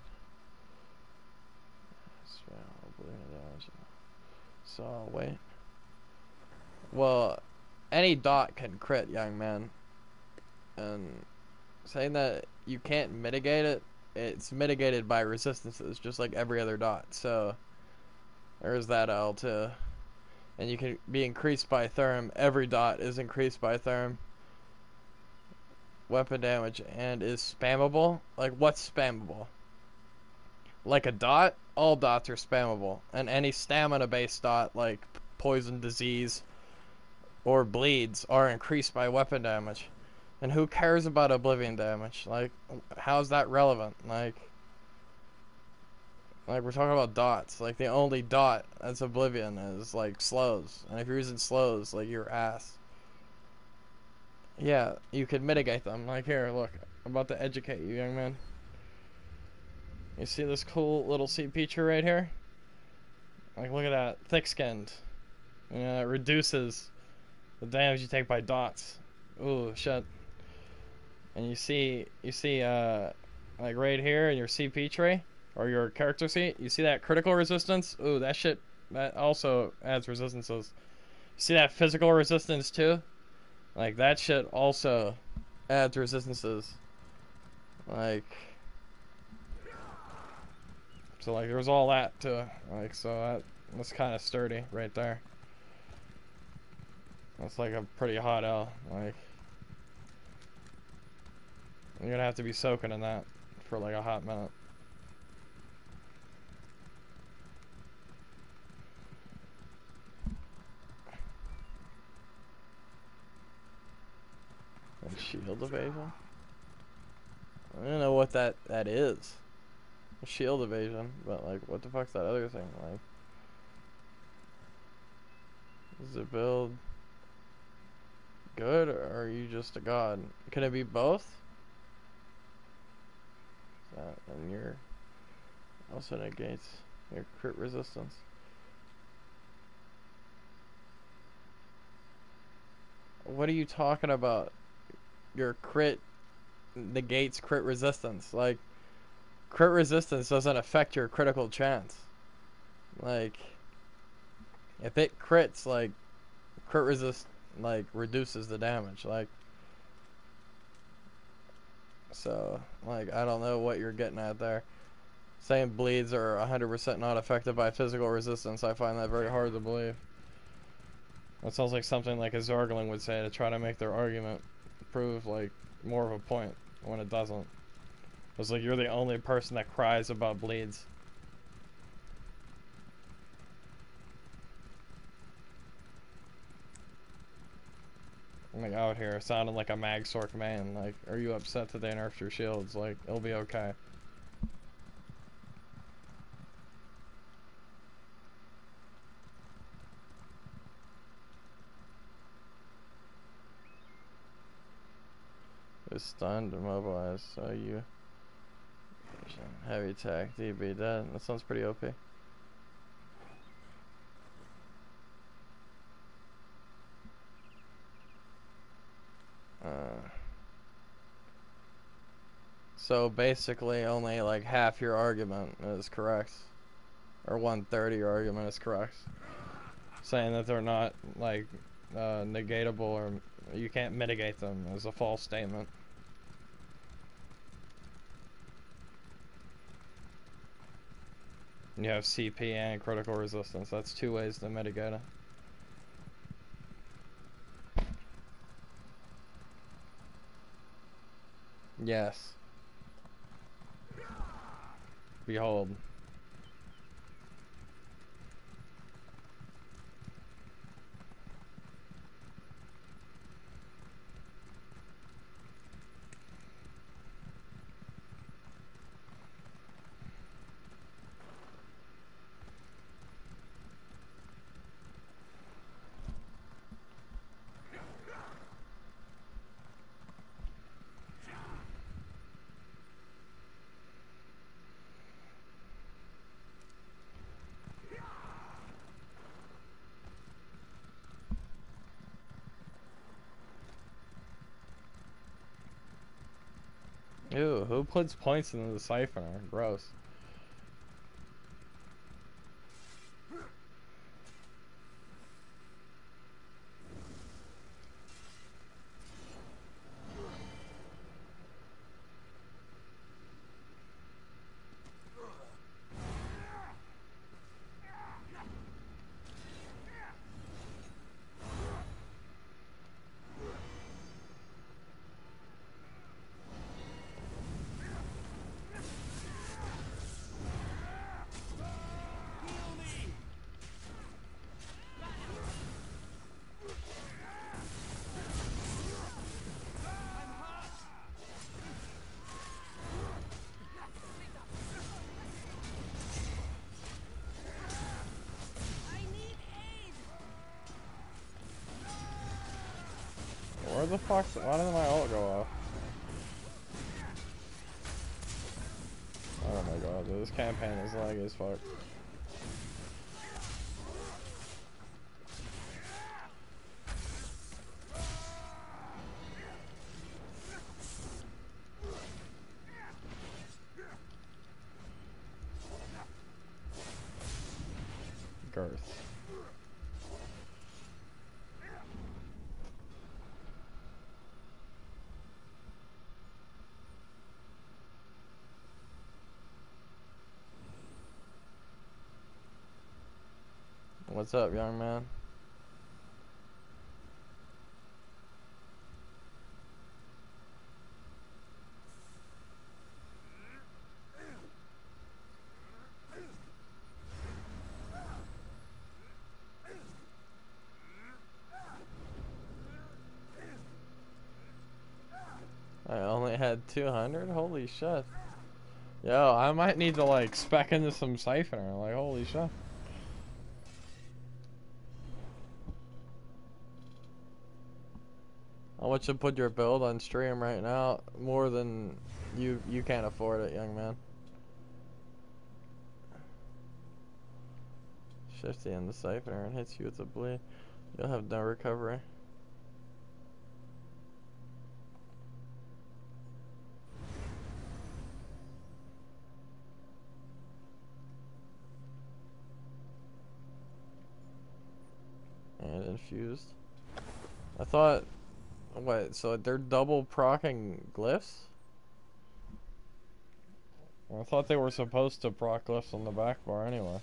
So wait. Well, any dot can crit, young man. And saying that you can't mitigate it, it's mitigated by resistances, just like every other dot. So there's that L too. And you can be increased by therm. Every dot is increased by therm. Weapon damage and is spammable. Like, what's spammable? Like a dot? All dots are spammable. And any stamina based dot, like poison, disease, or bleeds, are increased by weapon damage. And who cares about oblivion damage? Like, how's that relevant? Like we're talking about dots. Like, the only dot that's oblivion is, like, slows. And if you're using slows, like, you're ass. Yeah, you could mitigate them. Like, here, look. I'm about to educate you, young man. You see this cool little sea feature right here? Like, look at that. Thick-skinned. You know, it reduces the damage you take by dots. Ooh, shit. And you see, like, right here in your CP tray, or your character sheet, you see that critical resistance? Ooh, that shit, that also adds resistances. You see that physical resistance too? Like, that shit also adds resistances. Like, so, like, there's all that too. Like, so that's kind of sturdy right there. That's like a pretty hot L. Like, you're gonna have to be soaking in that for like a hot minute. And shield evasion? I don't know what that is. Shield evasion, but like, what the fuck's that other thing? Like, is the build good, or are you just a god? Can it be both? And your also negates your crit resistance. What are you talking about? Your crit negates crit resistance. Like, crit resistance doesn't affect your critical chance. Like, if it crits, like, crit resist, like, reduces the damage. Like, so, like, I don't know what you're getting at there. Saying bleeds are 100% not affected by physical resistance, I find that very hard to believe. That sounds like something like a Zorgling would say to try to make their argument prove, like, more of a point when it doesn't. It's like you're the only person that cries about bleeds. I'm like out here sounding like a Magsork man. Like, are you upset that they nerfed your shields? Like, it'll be okay. It's stunned, immobilized, so you heavy attack, DB dead. That sounds pretty OP. So basically only like half your argument is correct. Or 1/3 of your argument is correct. Saying that they're not like negatable or you can't mitigate them is a false statement. You have CP and critical resistance. That's 2 ways to mitigate it. Yes. Behold. Ew, who puts points into the siphoner? Gross. Where the fuck? Why did my ult go off? Oh my god, dude, this campaign is laggy as fuck. Girth. What's up, young man? I only had 200? Holy shit. Yo, I might need to like spec into some siphoner, like holy shit. I want you to put your build on stream right now, more than you can't afford it, young man. Shifty in the siphoner and hits you with a bleed. You'll have no recovery. And infused. I thought, wait, so they're double procking glyphs? I thought they were supposed to proc glyphs on the back bar anyway.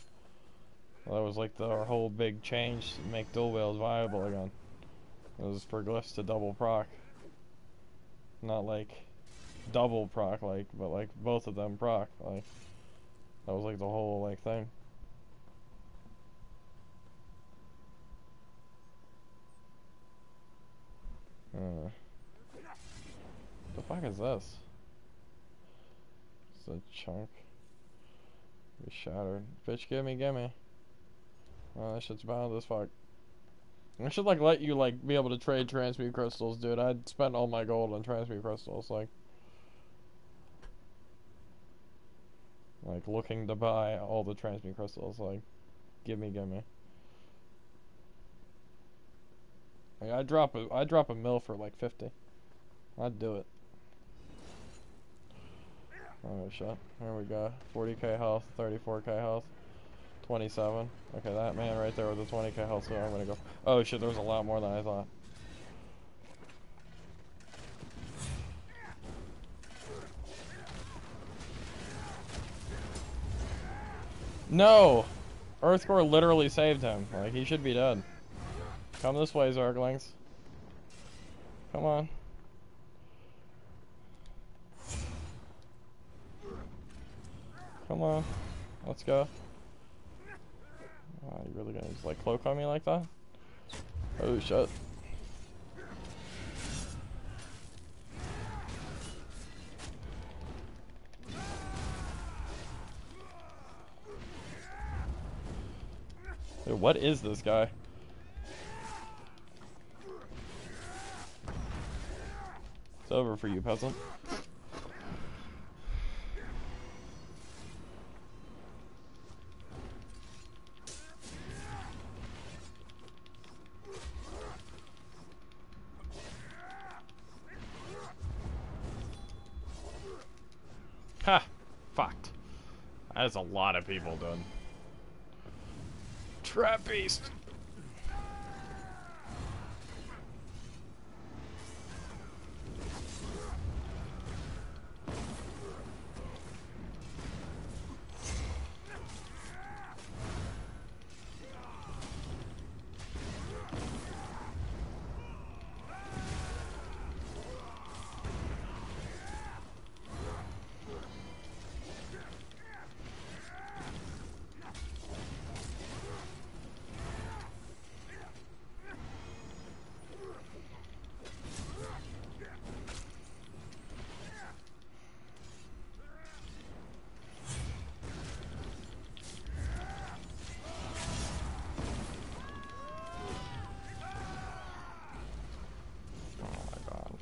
Well, that was like the whole big change to make dual wheels viable again. It was for glyphs to double proc. Not like double proc, like, but like both of them proc. Like, that was like the whole like thing. The fuck is this? It's a chunk. Be shattered. Bitch, gimme. Oh, that shit's bound as fuck. I should like let you like be able to trade transmute crystals, dude. I'd spent all my gold on transmute crystals, like looking to buy all the transmute crystals, like gimme. Like, I'd drop a mill for like 50. I'd do it. Oh shit. Here we go. 40k health, 34k health, 27. Okay, that man right there with the 20k health, so I'm gonna go. Oh shit, there was a lot more than I thought. No! Earthcore literally saved him. Like, he should be dead. Come this way, Zerglings. Come on. Come on. Let's go. Wow, you really gonna just like cloak on me like that? Oh shit. Dude, what is this guy? It's over for you, peasant. Ha! Fucked. That is a lot of people, dude. Trap beast!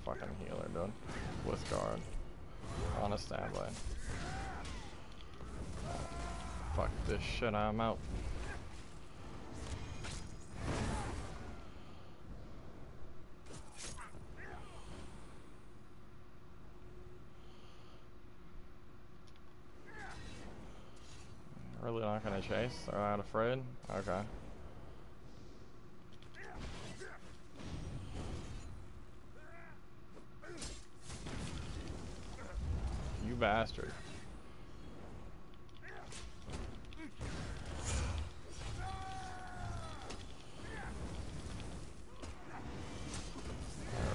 Fucking healer, dude. With guard. On a standby. Fuck this shit, I'm out. Really not gonna chase? They're not afraid? Okay. You bastard. There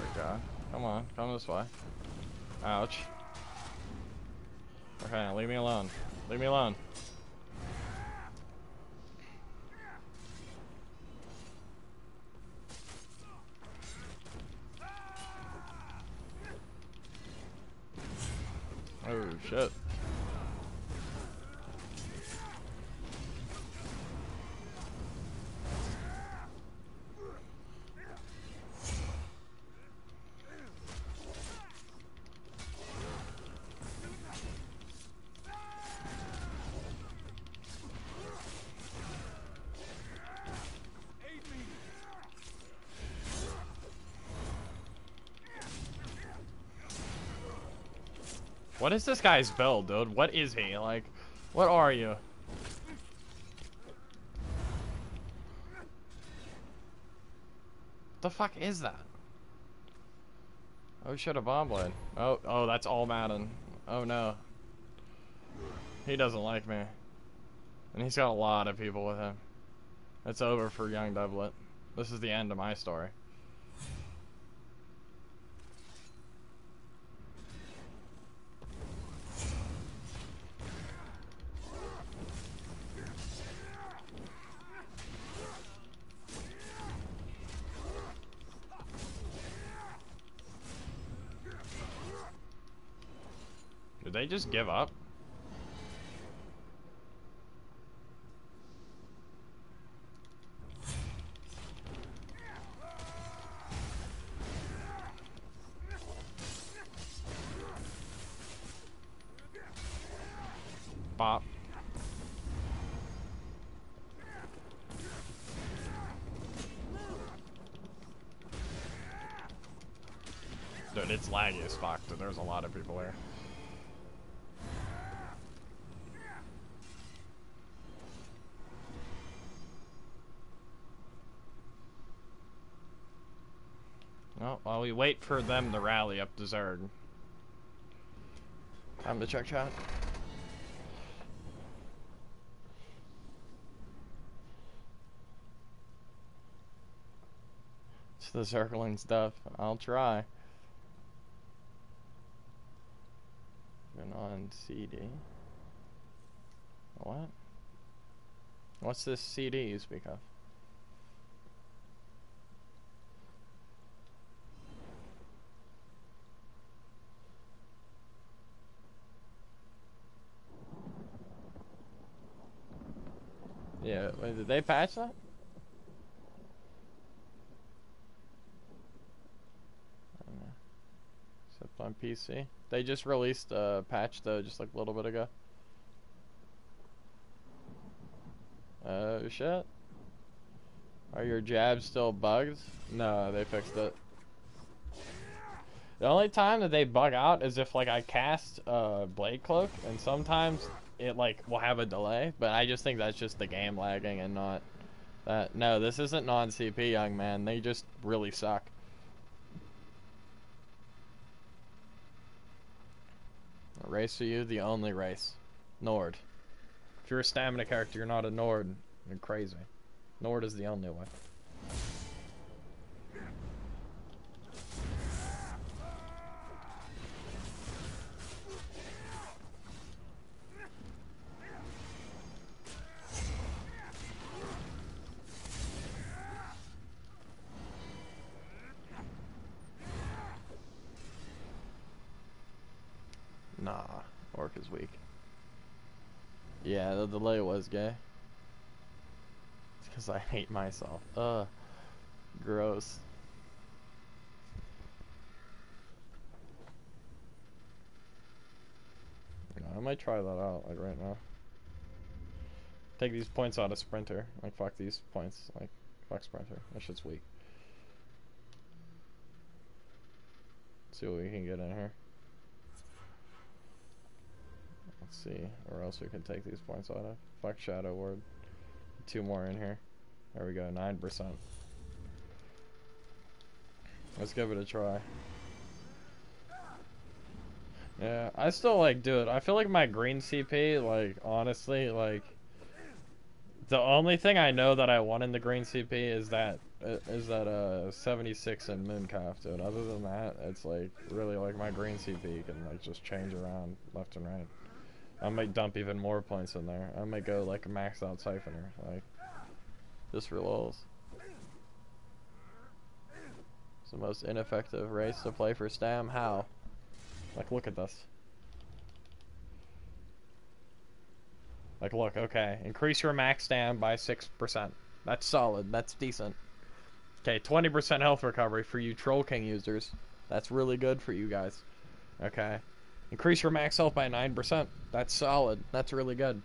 we go. Come on, come this way. Ouch. Okay, now leave me alone. Leave me alone. Oh shit. What is this guy's build, dude? What is he? Like, what are you? The fuck is that? Oh shit, a bomb blade. Oh, that's all Madden. Oh no. He doesn't like me. And he's got a lot of people with him. It's over for young Doublet. This is the end of my story. Did they just give up? Bop. Dude, it's laggy as fuck, dude. There's a lot of people here. Oh, while we wait for them to rally up to Zerd. Time to check chat. It's the circling stuff. I'll try. Been on CD. What? What's this CD you speak of? Yeah, wait, did they patch that? I don't know. Except on PC. They just released a patch though, just like a little bit ago. Oh shit. Are your jabs still bugged? No, they fixed it. The only time that they bug out is if like I cast Blade Cloak, and sometimes it like will have a delay, but I just think that's just the game lagging and not that. No, this isn't non-CP, young man. They just really suck. A race for you, the only race. Nord. If you're a stamina character, you're not a Nord. You're crazy. Nord is the only way. Nah, Orc is weak. Yeah, the delay was gay. It's because I hate myself. Ugh. Gross. I might try that out, like right now. Take these points out of Sprinter. Like, fuck these points. Like, fuck Sprinter. That shit's weak. Let's see what we can get in here. Let's see where else we can take these points out of. Fuck Shadow Ward. 2 more in here. There we go, 9%. Let's give it a try. Yeah, I still like do it. I feel like my green CP, like, honestly, like, the only thing I know that I want in the green CP is that 76 in Mooncalf, dude. Other than that, it's like really like my green CP can like just change around left and right. I might dump even more points in there. I might go like a maxed out Siphoner, like just for lulz. It's the most ineffective race to play for Stam. How? Like, look at this. Like, look, okay. Increase your max Stam by 6%. That's solid. That's decent. Okay, 20% health recovery for you Troll King users. That's really good for you guys. Okay. Increase your max health by 9%. That's solid. That's really good.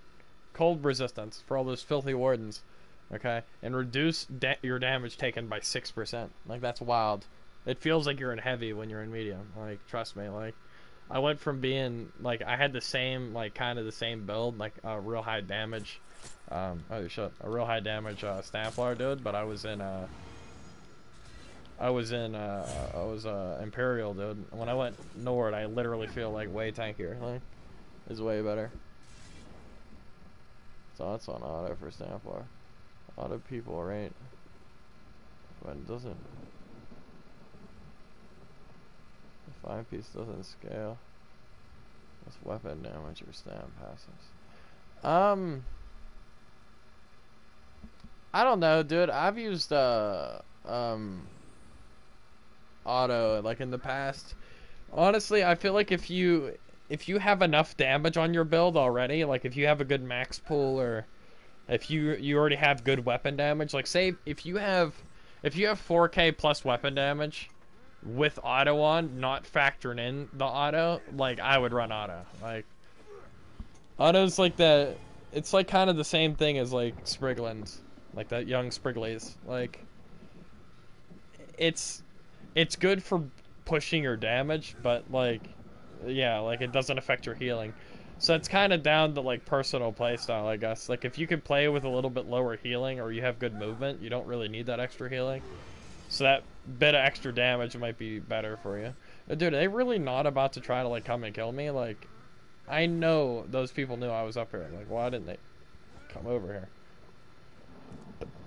Cold resistance for all those filthy wardens. Okay. And reduce your damage taken by 6%. Like, that's wild. It feels like you're in heavy when you're in medium. Like, trust me. Like, I went from being, like, I had the same, like, kind of the same build, like, a real high damage, oh shit, a real high damage, stamplar dude, but I was Imperial dude. When I went Nord, I literally feel, like, way tankier, like, it's way better. So that's on auto for stamplar. Auto people, right? But it doesn't. The 5-piece doesn't scale. What's weapon damage or stamp passes? I don't know, dude. I've used auto like in the past. Honestly, I feel like if you have enough damage on your build already, like if you have a good max pool, or if you already have good weapon damage, like say if you have 4K plus weapon damage with auto on, not factoring in the auto, like I would run auto. Like auto's like the, it's like kind of the same thing as like Spriglins, like that young Spriglies. Like it's good for pushing your damage, but like yeah, like it doesn't affect your healing. So it's kind of down to like personal playstyle, I guess. Like if you could play with a little bit lower healing or you have good movement, you don't really need that extra healing. So that bit of extra damage might be better for you. Dude, are they really not about to try to, like, come and kill me? Like, I know those people knew I was up here. Like, why didn't they come over here?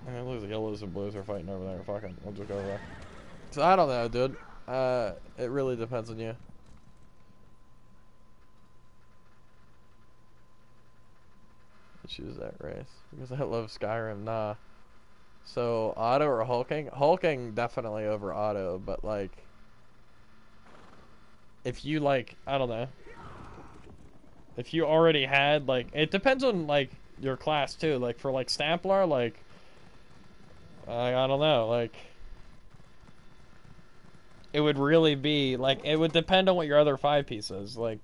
And it looks like yellows and blues are fighting over there. Fuck it. We'll just go over there. So, I don't know, dude. It really depends on you. Choose that race. Because I love Skyrim. Nah. So, auto or hulking? Hulking definitely over auto, but, like... If you, like, I don't know. If you already had, like... It depends on, like, your class, too. Like, for, like, stamplar, like... I don't know, like... It would really be, like... It would depend on what your other 5-piece is. Like,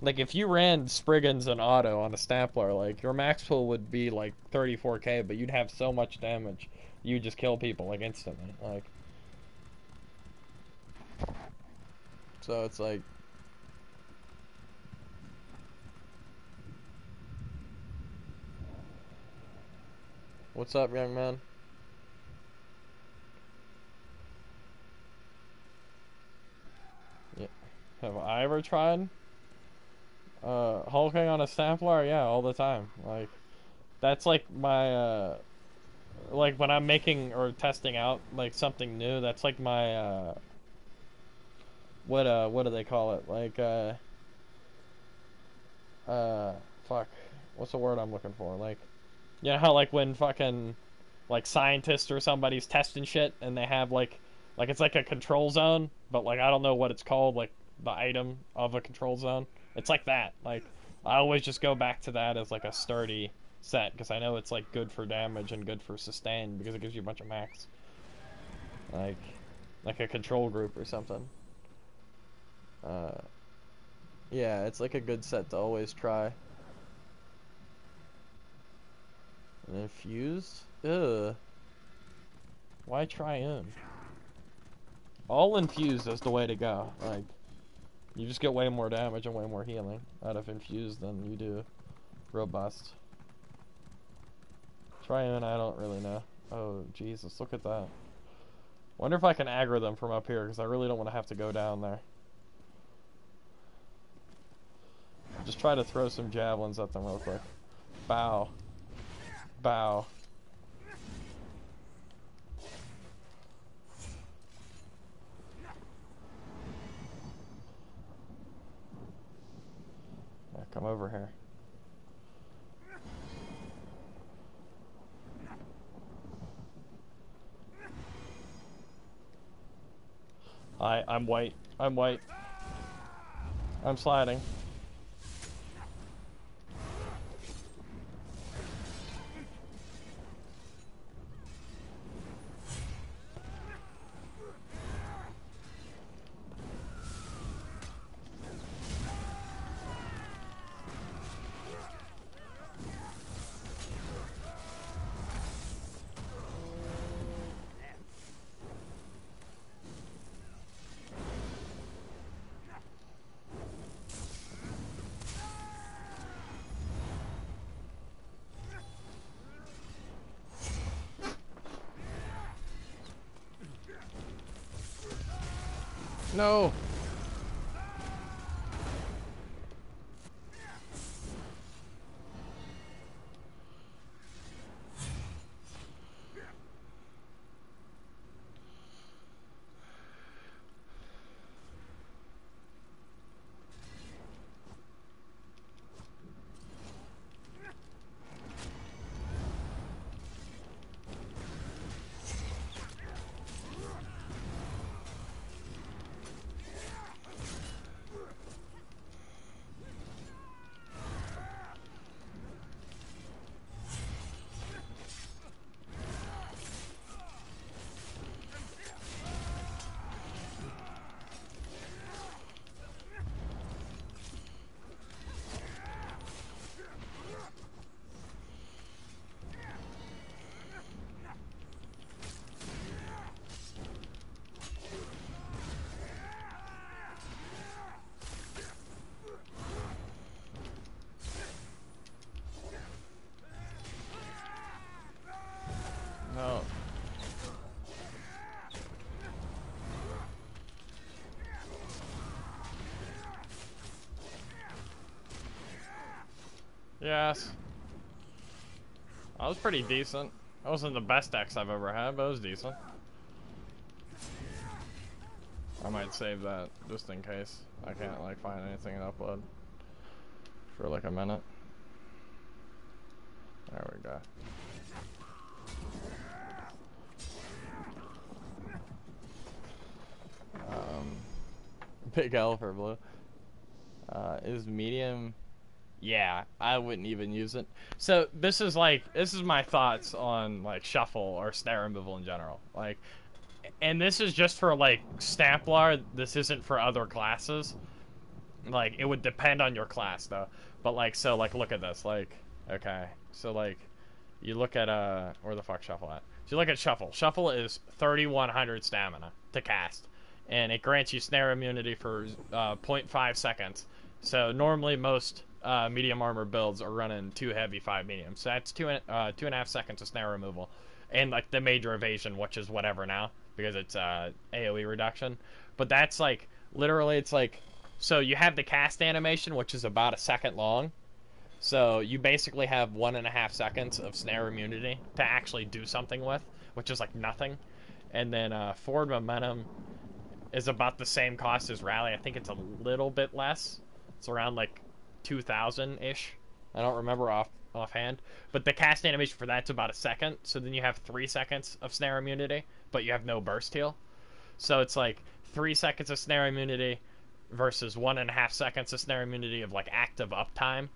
if you ran Spriggans and auto on a stamplar, like, your max pull would be, like, 34k, but you'd have so much damage. You'd just kill people, like, instantly. Like... So it's like... What's up, young man? Yeah. Have I ever tried? Hulking on a stamplar? Yeah, all the time. Like, that's like my, like when I'm making or testing out, like, something new, that's like my, what do they call it? Like, fuck. What's the word I'm looking for? Like, you know how, like, when fucking, like, scientists or somebody's testing shit and they have, like, it's like a control zone, but, like, I don't know what it's called, like, the item of a control zone. It's like that. Like, I always just go back to that as, like, a sturdy set, because I know it's, like, good for damage and good for sustain, because it gives you a bunch of max. Like a control group or something. Yeah, it's, like, a good set to always try. And infused? Ugh. Why try in? All infused is the way to go. Like, you just get way more damage and way more healing out of infused than you do robust. Try in, I don't really know. Oh, Jesus, look at that. Wonder if I can aggro them from up here, because I really don't want to have to go down there. Just try to throw some javelins at them real quick. Bow. Bow. Yeah, come over here. I'm white. I'm white. I'm sliding. No! Yes. That was pretty decent. That wasn't the best dex I've ever had, but it was decent. I might save that just in case I can't like find anything in upload for like a minute. There we go. Big L for blue. Is medium? Yeah, I wouldn't even use it. So this is my thoughts on like shuffle or snare removal in general. Like, and this is just for like stamplar. This isn't for other classes. Like, it would depend on your class though. But like, so like, look at this. Like, okay, so like, you look at where the fuck shuffle at? So you look at shuffle. Shuffle is 3,100 stamina to cast, and it grants you snare immunity for 0.5 seconds. So normally most medium armor builds are running 2 heavy, 5 medium. So that's 2.5 seconds of snare removal, and like the major evasion, which is whatever now because it's AOE reduction. But that's like literally, it's like, so you have the cast animation, which is about a second long. So you basically have 1.5 seconds of snare immunity to actually do something with, which is like nothing. And then forward momentum is about the same cost as rally. I think it's a little bit less. It's around like 2,000-ish. I don't remember offhand. But the cast animation for that's about a second. So then you have 3 seconds of snare immunity, but you have no burst heal. So it's like 3 seconds of snare immunity versus 1.5 seconds of snare immunity of like active uptime.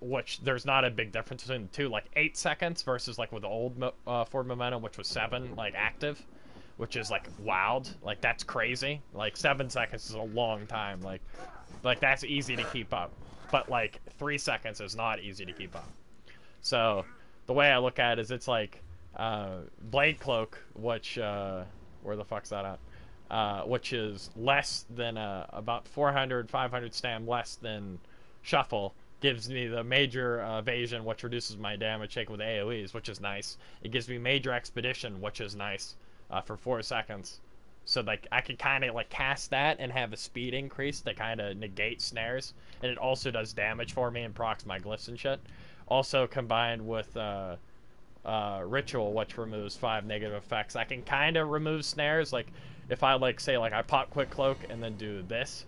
Which there's not a big difference between the two. Like 8 seconds versus like with the old forward momentum, which was 7 like active, which is like wild. Like that's crazy. Like 7 seconds is a long time. Like that's easy to keep up, but like 3 seconds is not easy to keep up. So the way I look at it is it's like Blade Cloak, which where the fuck's that at? Which is less than about 400, 500 stam less than Shuffle. Gives me the major evasion, which reduces my damage taken with AoEs, which is nice. It gives me major expedition, which is nice, for 4 seconds. So like I could kind of like cast that and have a speed increase to kind of negate snares, and it also does damage for me and procs my glyphs and shit. Also combined with Ritual, which removes 5 negative effects, I can kind of remove snares. Like if I like say like I pop Quick Cloak and then do this.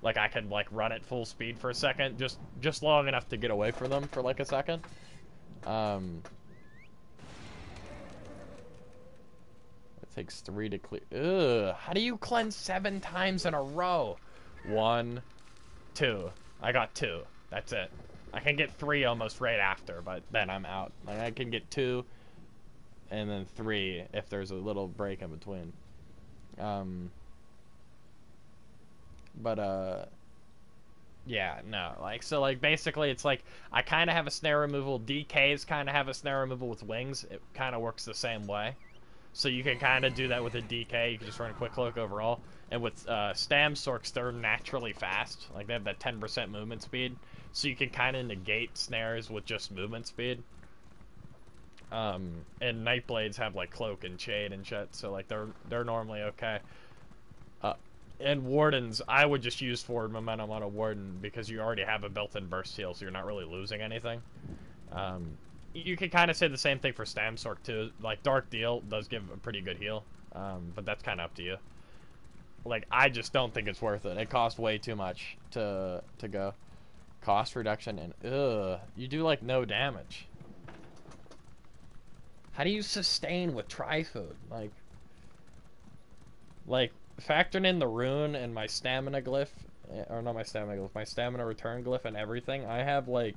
Like, I can, like, run at full speed for a second, just long enough to get away from them for, like, a second. It takes 3 to clear. Ugh, how do you cleanse 7 times in a row? 1, 2. I got 2. That's it. I can get 3 almost right after, but then I'm out. Like, I can get 2, and then 3 if there's a little break in between. But yeah, no, like, so like basically it's like I kind of have a snare removal. DKs kind of have a snare removal with wings. It kind of works the same way, so you can kind of do that with a DK. You can just run a Quick Cloak overall, and with Stam Sorks, they're naturally fast. Like they have that 10% movement speed, so you can kind of negate snares with just movement speed. And Nightblades have like Cloak and Shade and shit, so like they're normally okay. And Wardens, I would just use forward momentum on a Warden because you already have a built-in burst heal, so you're not really losing anything. You can kind of say the same thing for Stam Sork too. Like Dark Deal does give a pretty good heal, but that's kind of up to you. Like I just don't think it's worth it. It costs way too much to go. Cost reduction and you do like no damage. How do you sustain with Tri-Food? Like factoring in the rune and my stamina glyph, or not my stamina glyph, my stamina return glyph and everything, I have like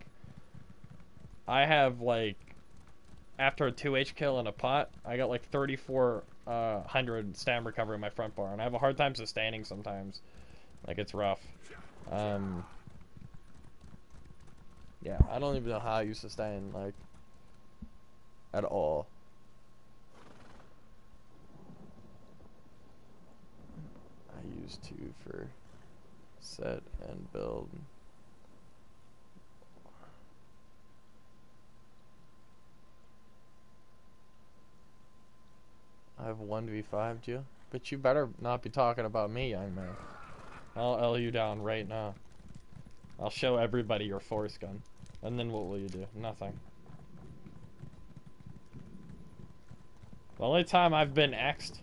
after a 2H kill in a pot, I got like 3,400 stam recovery in my front bar, and I have a hard time sustaining sometimes. Like it's rough. Yeah, I don't even know how you sustain like at all. Use 2 for set and build. I have 1v5 you, but you better not be talking about me, young man. I'll L you down right now. I'll show everybody your force gun. And then what will you do? Nothing. The only time I've been X'd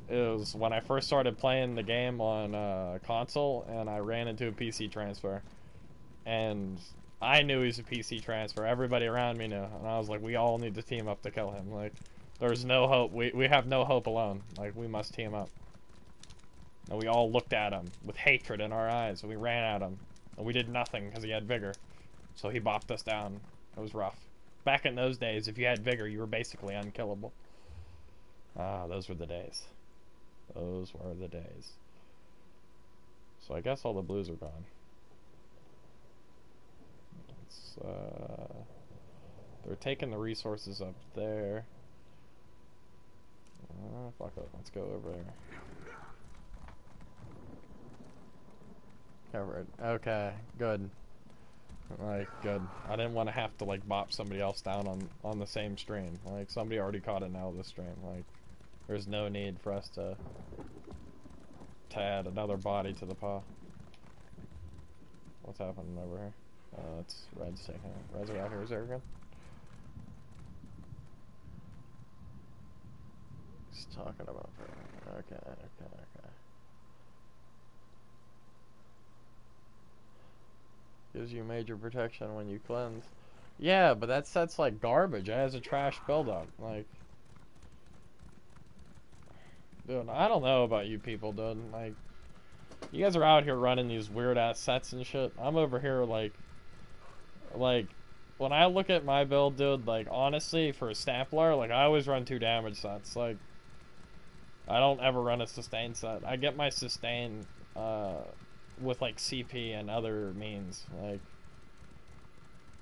is when I first started playing the game on console and I ran into a PC transfer. And I knew he was a PC transfer. Everybody around me knew. And I was like, we all need to team up to kill him. Like, there's no hope. We have no hope alone. Like, we must team up. And we all looked at him with hatred in our eyes. And we ran at him. And we did nothing because he had vigor. So he bopped us down. It was rough. Back in those days, if you had vigor, you were basically unkillable. Ah, those were the days. Those were the days. So I guess all the blues are gone. Let's, they're taking the resources up there. Fuck it. Let's go over there. Covered. Okay, good. Like, good. I didn't want to have to, like, bop somebody else down on the same stream. Like, somebody already caught it now this stream. Like, there's no need for us to add another body to the paw. What's happening over here? It's Red's taking it. Red's out here. Is there again? He's talking about her. Okay. Gives you major protection when you cleanse. Yeah, but that set's like garbage. It has a trash buildup. Like, dude, I don't know about you people, dude. Like, you guys are out here running these weird ass sets and shit. I'm over here like, when I look at my build, dude, like, honestly, for a stamplar, like, I always run 2 damage sets. Like, I don't ever run a sustain set. I get my sustain, with like CP and other means. Like,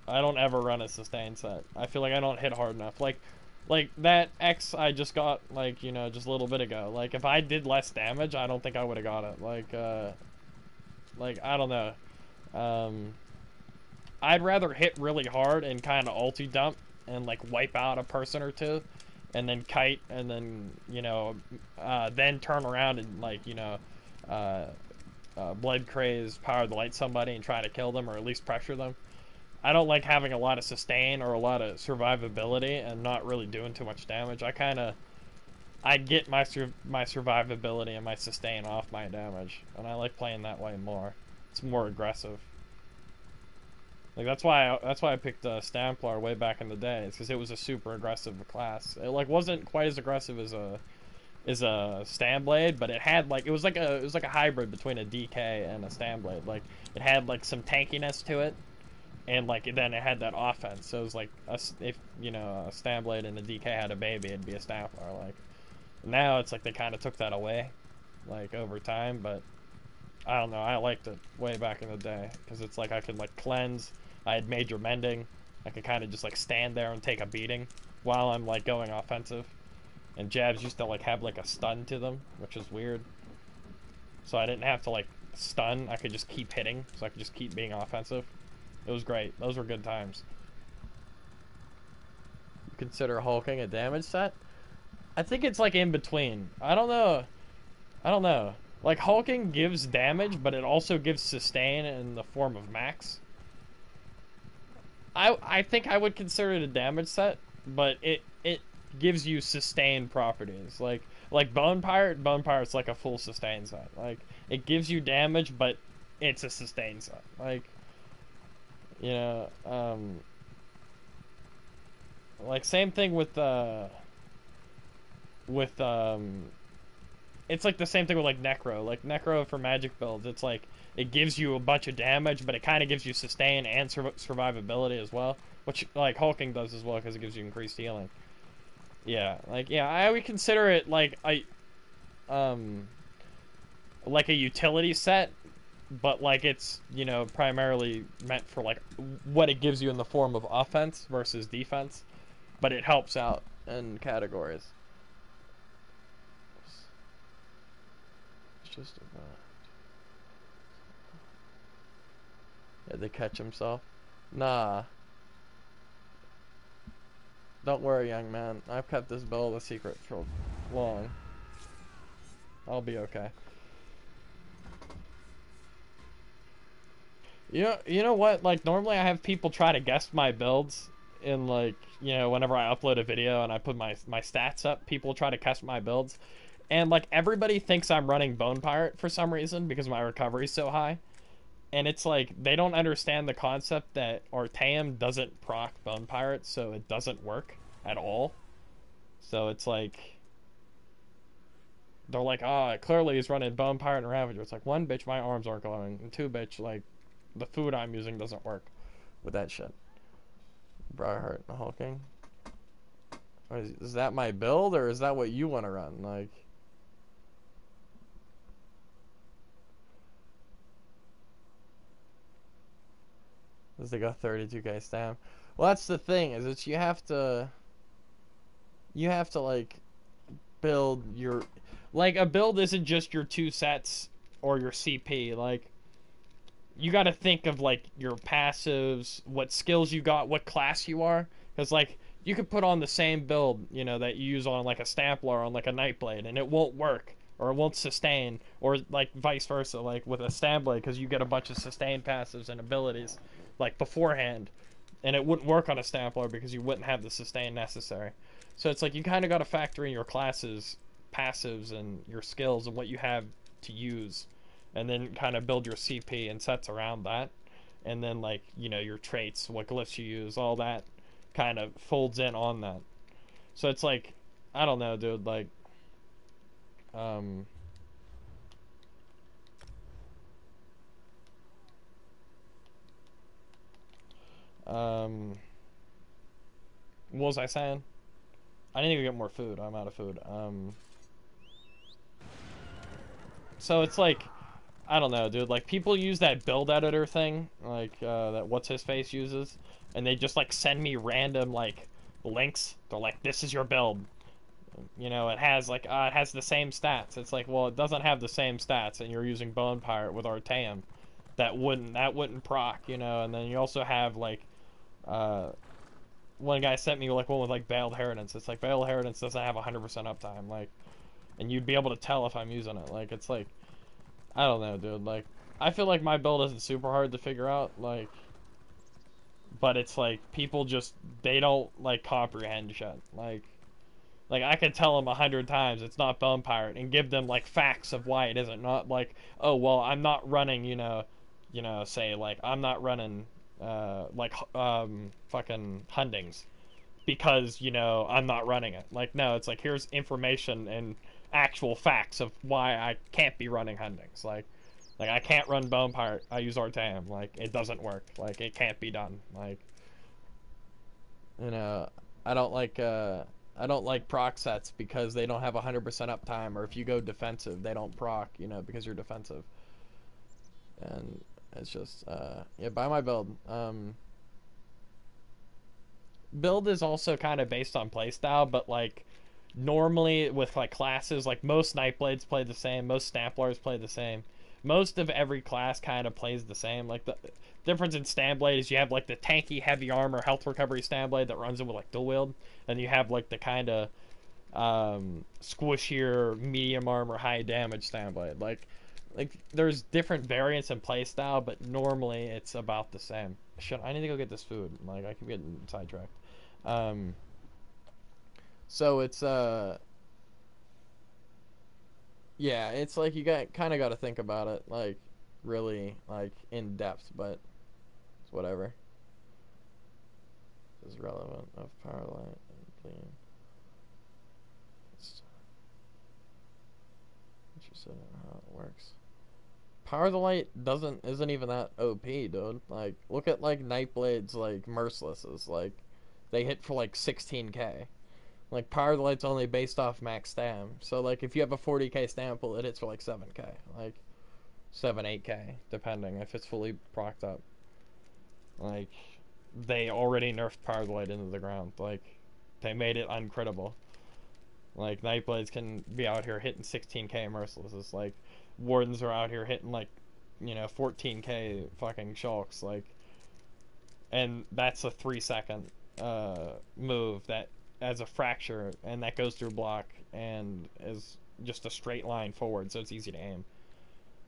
I don't ever run a sustain set. I feel like I don't hit hard enough. Like that X I just got, like, you know, just a little bit ago. Like, if I did less damage, I don't think I would have got it. Like, I don't know. I'd rather hit really hard and kind of ulti dump and like wipe out a person or two, and then kite, and then, you know, then turn around and, like, you know, blood craze, power the light somebody and try to kill them or at least pressure them. I don't like having a lot of sustain or a lot of survivability and not really doing too much damage. I get my survivability and my sustain off my damage, and I like playing that way more. It's more aggressive. Like, that's why I picked Stamplar way back in the day. It's because it was a super aggressive class. It, like, wasn't quite as aggressive as a Stanblade, but it had, like, it was like a hybrid between a DK and a Stanblade. Like, it had, like, some tankiness to it, and, like, then it had that offense. So it was like, if, you know, a Stanblade and a DK had a baby, it'd be a Stamplar. Like, now it's like they kind of took that away, like, over time. But I don't know, I liked it way back in the day because it's like I could, like, cleanse. I had major mending. I could kind of just, like, stand there and take a beating while I'm, like, going offensive. And jabs used to, like, have, like, a stun to them, which is weird. So I didn't have to, like, stun. I could just keep hitting, so I could just keep being offensive. It was great. Those were good times. You consider hulking a damage set? I think it's, like, in between. I don't know. Like, hulking gives damage, but it also gives sustain in the form of max. I think I would consider it a damage set, but it gives you sustain properties. Like Bone Pirate's like a full sustain set. Like, it gives you damage, but it's a sustain set. Like, you know, like, same thing with it's like the same thing with, like, Necro. Like, Necro for magic builds, it's like, it gives you a bunch of damage, but it kind of gives you sustain and survivability as well. Which, like, hulking does as well, because it gives you increased healing. Yeah, like, yeah, I would consider it, like, like a utility set, but, like, it's, you know, primarily meant for, like, what it gives you in the form of offense versus defense. But it helps out in categories. It's just about... Did they catch himself? Nah. Don't worry, young man. I've kept this build a secret for long. I'll be okay. You know what? Like, normally I have people try to guess my builds in, like, you know, whenever I upload a video and I put my stats up, people try to guess my builds. And, like, everybody thinks I'm running Bone Pirate for some reason because my recovery's so high. And it's like, they don't understand the concept that Artaeum doesn't proc Bone Pirate, so it doesn't work at all. So it's like, they're like, oh, clearly he's running Bone Pirate and Ravager. It's like, one, bitch, my arms aren't glowing. And two, bitch, like, the food I'm using doesn't work with that shit. Briarheart and Hulking. Is that my build, or is that what you want to run? Like, does they got 32k stamp? Well, that's the thing, is that you have to like build your, like, a build isn't just your 2 sets or your CP. Like, you got to think of, like, your passives, what skills you got, what class you are, because, like, you could put on the same build, you know, that you use on, like, a stamplar, on, like, a Nightblade, and it won't work, or it won't sustain, or, like, vice versa, like, with a Stamblade, because you get a bunch of sustained passives and abilities, like, beforehand, and it wouldn't work on a stamplar because you wouldn't have the sustain necessary. So it's like, you kind of got to factor in your classes, passives, and your skills, and what you have to use, and then kind of build your CP and sets around that, and then, like, you know, your traits, what glyphs you use, all that kind of folds in on that. So it's like, I don't know, dude, like, what was I saying? I need to go get more food. I'm out of food. So it's like, I don't know, dude. Like, people use that build editor thing, like, that what's-his-face uses, and they just, like, send me random, like, links. They're like, this is your build. You know, it has, like, it has the same stats. It's like, well, it doesn't have the same stats, and you're using Bone Pirate with Artaeum. That wouldn't proc, you know, and then you also have, like, one guy sent me, like, one with, like, Veiled Inheritance. It's like, Veiled Inheritance doesn't have 100% uptime, like, and you'd be able to tell if I'm using it. Like, it's like, I don't know, dude. Like, I feel like my build isn't super hard to figure out, like, but it's like, people just, they don't, like, comprehend shit. Like, I could tell them 100 times it's not Bone Pirate and give them, like, facts of why it isn't. Not like, oh, well, I'm not running, you know, say, like, I'm not running, like, fucking Hundings because, you know, I'm not running it. Like, no, it's like, here's information and actual facts of why I can't be running Hundings. Like, I can't run Bone Pirate. I use Artaeum. Like, it doesn't work. Like, it can't be done. Like, you know, I don't like proc sets because they don't have 100% uptime, or if you go defensive, they don't proc, you know, because you're defensive. And it's just, yeah, buy my build. Build is also kind of based on playstyle, but, like, normally with, like, classes, like, most Nightblades play the same, most Stamplars play the same. Most of every class kind of plays the same. Like, the difference in Stamblade is you have, like, the tanky, heavy armor, health recovery Stamblade that runs in with, like, dual wield, and you have, like, the kind of squishier, medium armor, high damage Stamblade. Like, there's different variants in playstyle, but normally it's about the same. Shit, I need to go get this food. Like, I keep getting sidetracked. So it's yeah, it's like, you kind of got to think about it, like, really, like, in depth, but it's whatever. This is relevant of Powerlight and Clean. Interested in how it works. Power the Light isn't even that OP, dude. Like, look at, like, Nightblade's, like, Mercilesses. Like, they hit for, like, 16k. Like, Power the Light's only based off max stam. So, like, if you have a 40k stample, it hits for, like, 7k. Like, 7, 8k, depending if it's fully procced up. Like, they already nerfed Power the Light into the ground. Like, they made it uncrittable. Like, Nightblades can be out here hitting 16k Mercilesses. Like, Wardens are out here hitting, like, you know, 14k fucking Shulks. Like, and that's a 3-second move that as a fracture, and that goes through block and is just a straight line forward, so it's easy to aim.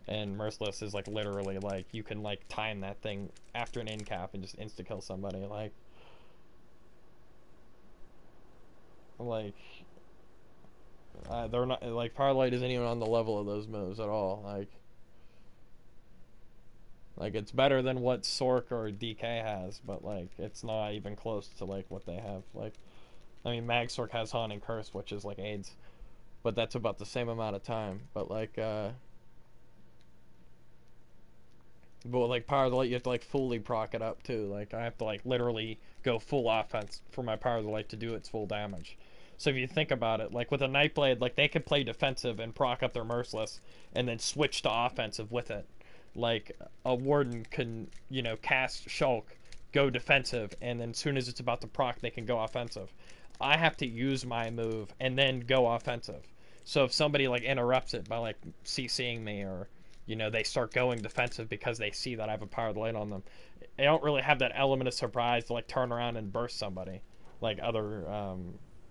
And Merciless is like literally like you can like time that thing after an end cap and just insta kill somebody. Like they're not like Parlate isn't even on the level of those moves at all. Like it's better than what Sork or DK has, but like it's not even close to like what they have. Like I mean, Mag Sork has Haunting Curse, which is like AIDS, but that's about the same amount of time. But like Power of the Light, you have to like fully proc it up too. Like I have to like literally go full offense for my Power of the Light to do its full damage. So if you think about it, like with a Nightblade, like they could play defensive and proc up their Merciless and then switch to offensive with it. Like a Warden can, you know, cast Shulk, go defensive, and then as soon as it's about to proc, they can go offensive. I have to use my move and then go offensive. So if somebody like interrupts it by like CCing me, or you know they start going defensive because they see that I have a Power of the Light on them, they don't really have that element of surprise to like turn around and burst somebody like other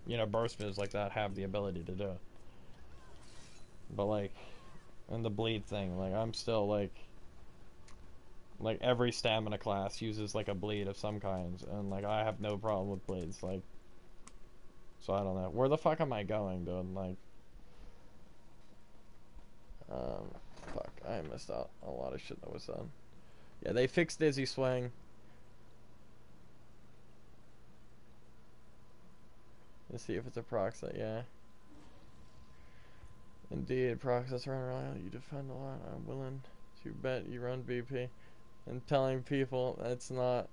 you know, burst moves like that have the ability to do. But like, and the bleed thing, like I'm still like every stamina class uses like a bleed of some kinds, and like I have no problem with bleeds. Like, so I don't know where the fuck am I going, dude. Like, fuck, I missed out a lot of shit that was done. Yeah, they fixed Dizzy Swing. Let's see if it's a proxy. Yeah. Indeed, proxies run around. You defend a lot. I'm willing to bet you run BP. And telling people it's not.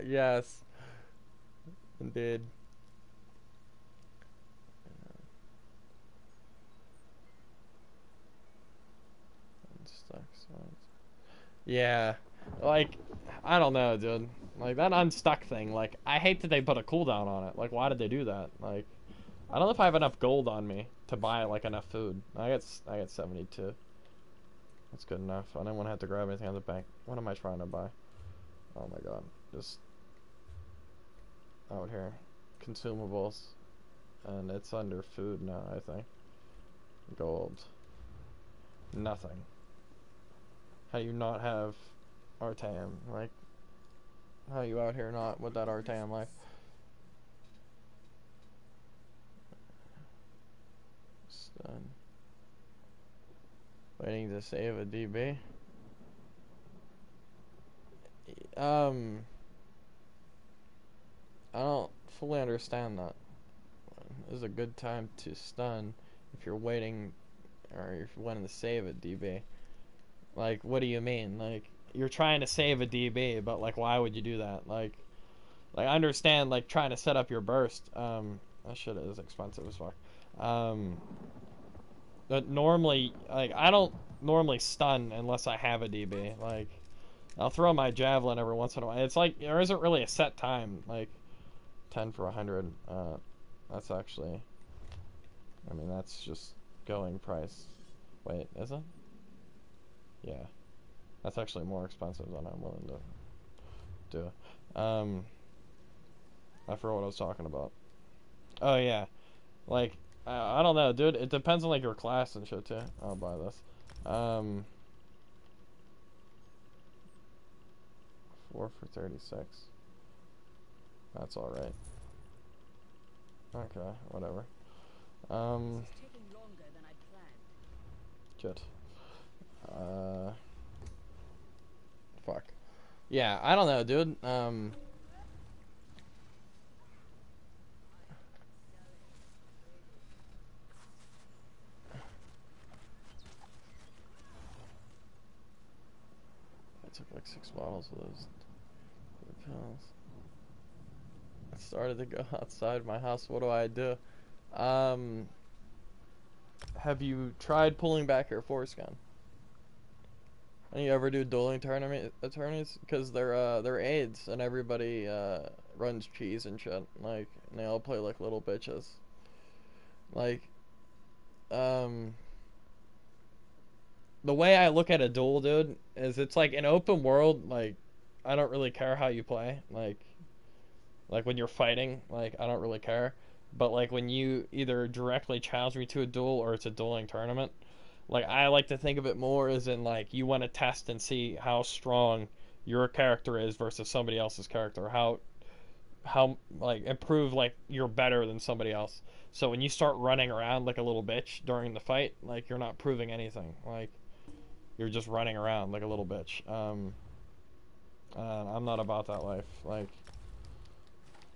Yes. Indeed. Unstuck. Yeah. Like, I don't know, dude. Like, that unstuck thing, like, I hate that they put a cooldown on it. Like, why did they do that? Like, I don't know if I have enough gold on me to buy, like, got food. I got 72. That's good enough. I don't want to have to grab anything out of the bank. What am I trying to buy? Oh my god. Just out here. Consumables. And it's under food now, I think. Gold. Nothing. How do you not have Artam? Like, how are you out here not with that Artam life? Stun. Waiting to save a DB. I don't fully understand that. This is a good time to stun if you're waiting, or if you want to save a DB. Like, what do you mean? Like, you're trying to save a DB, but like, why would you do that? Like I understand like trying to set up your burst. That shit is expensive as fuck. But normally, like, I don't normally stun unless I have a DB. Like, I'll throw my javelin every once in a while. It's like there isn't really a set time. Like 10 for 100. That's actually, I mean, that's just going price. Wait, is it? Yeah, that's actually more expensive than I'm willing to do. I forgot what I was talking about. Oh yeah, like I don't know, dude. It depends on like your class and shit too. I'll buy this. 4 for 36. That's all right. Okay, whatever. Shit. Fuck. Yeah, I don't know, dude. I took like 6 bottles of those pills. I started to go outside my house. What do I do? Have you tried pulling back your force gun? And you ever do dueling attorneys? Because they're aides and everybody runs cheese and shit. Like, and they all play like little bitches. Like, the way I look at a duel, dude, is it's like an open world. Like, I don't really care how you play. Like when you're fighting, like I don't really care. But like when you either directly challenge me to a duel or it's a dueling tournament, Like, I like to think of it more as in, like, you want to test and see how strong your character is versus somebody else's character. How like improve like you're better than somebody else. So when you start running around like a little bitch during the fight, like you're not proving anything. Like you're just running around like a little bitch. I'm not about that life. Like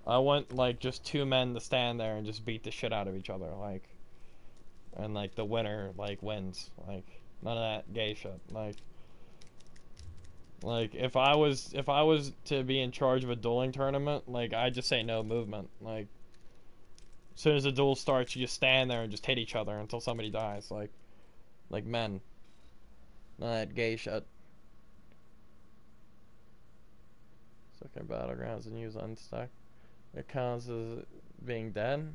I want like just two men to stand there and just beat the shit out of each other. Like and like the winner like wins. Like none of that gay shit. Like if I was to be in charge of a dueling tournament, like I'd just say no movement. Like as soon as the duel starts, you just stand there and just hit each other until somebody dies. Like men. None of that gay shit. Second battlegrounds and use unstuck. It counts as being dead.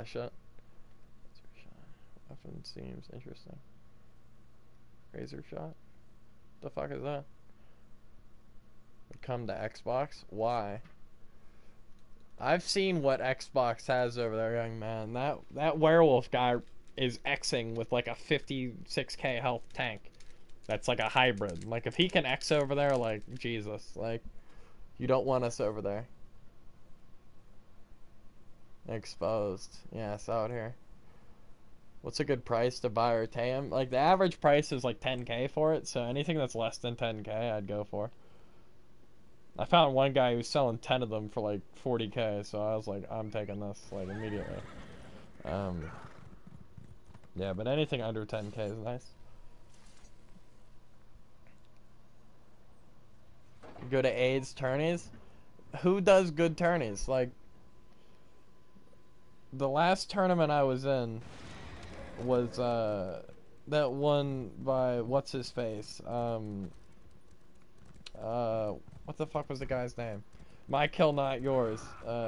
Shit. Weapon seems interesting. Razor shot. The fuck is that? Come to Xbox? Why? I've seen what Xbox has over there, young man. That werewolf guy is Xing with like a 56k health tank. That's like a hybrid. Like if he can X over there, like Jesus, like you don't want us over there. Exposed. Yes, out here. What's a good price to buy or tame? Like the average price is like 10k for it, so anything that's less than 10k I'd go for. I found one guy who was selling 10 of them for like 40k, so I was like, I'm taking this like immediately. Yeah, but anything under 10k is nice. Go to AIDS tourneys? Who does good tourneys? Like, the last tournament I was in was that one by what's his face? What the fuck was the guy's name? My Kill Not Yours,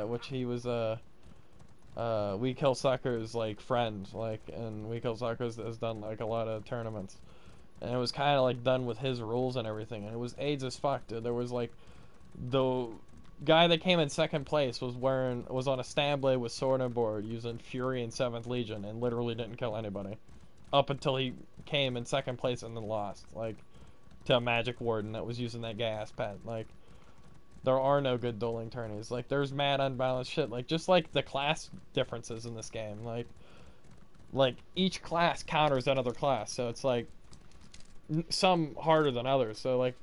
which he was We Kill Suckers like friend, like, and We Kill Suckers has done like a lot of tournaments, and it was kind of like done with his rules and everything, and it was AIDS as fuck, dude. There was like the guy that came in second place was on a stand blade with sword and board using Fury and 7th Legion and literally didn't kill anybody up until he came in second place and then lost like to a Magic Warden that was using that gay ass pet. Like there are no good dueling tourneys. Like there's mad unbalanced shit. Like just like the class differences in this game. Like each class counters another class, so it's like some harder than others. So like,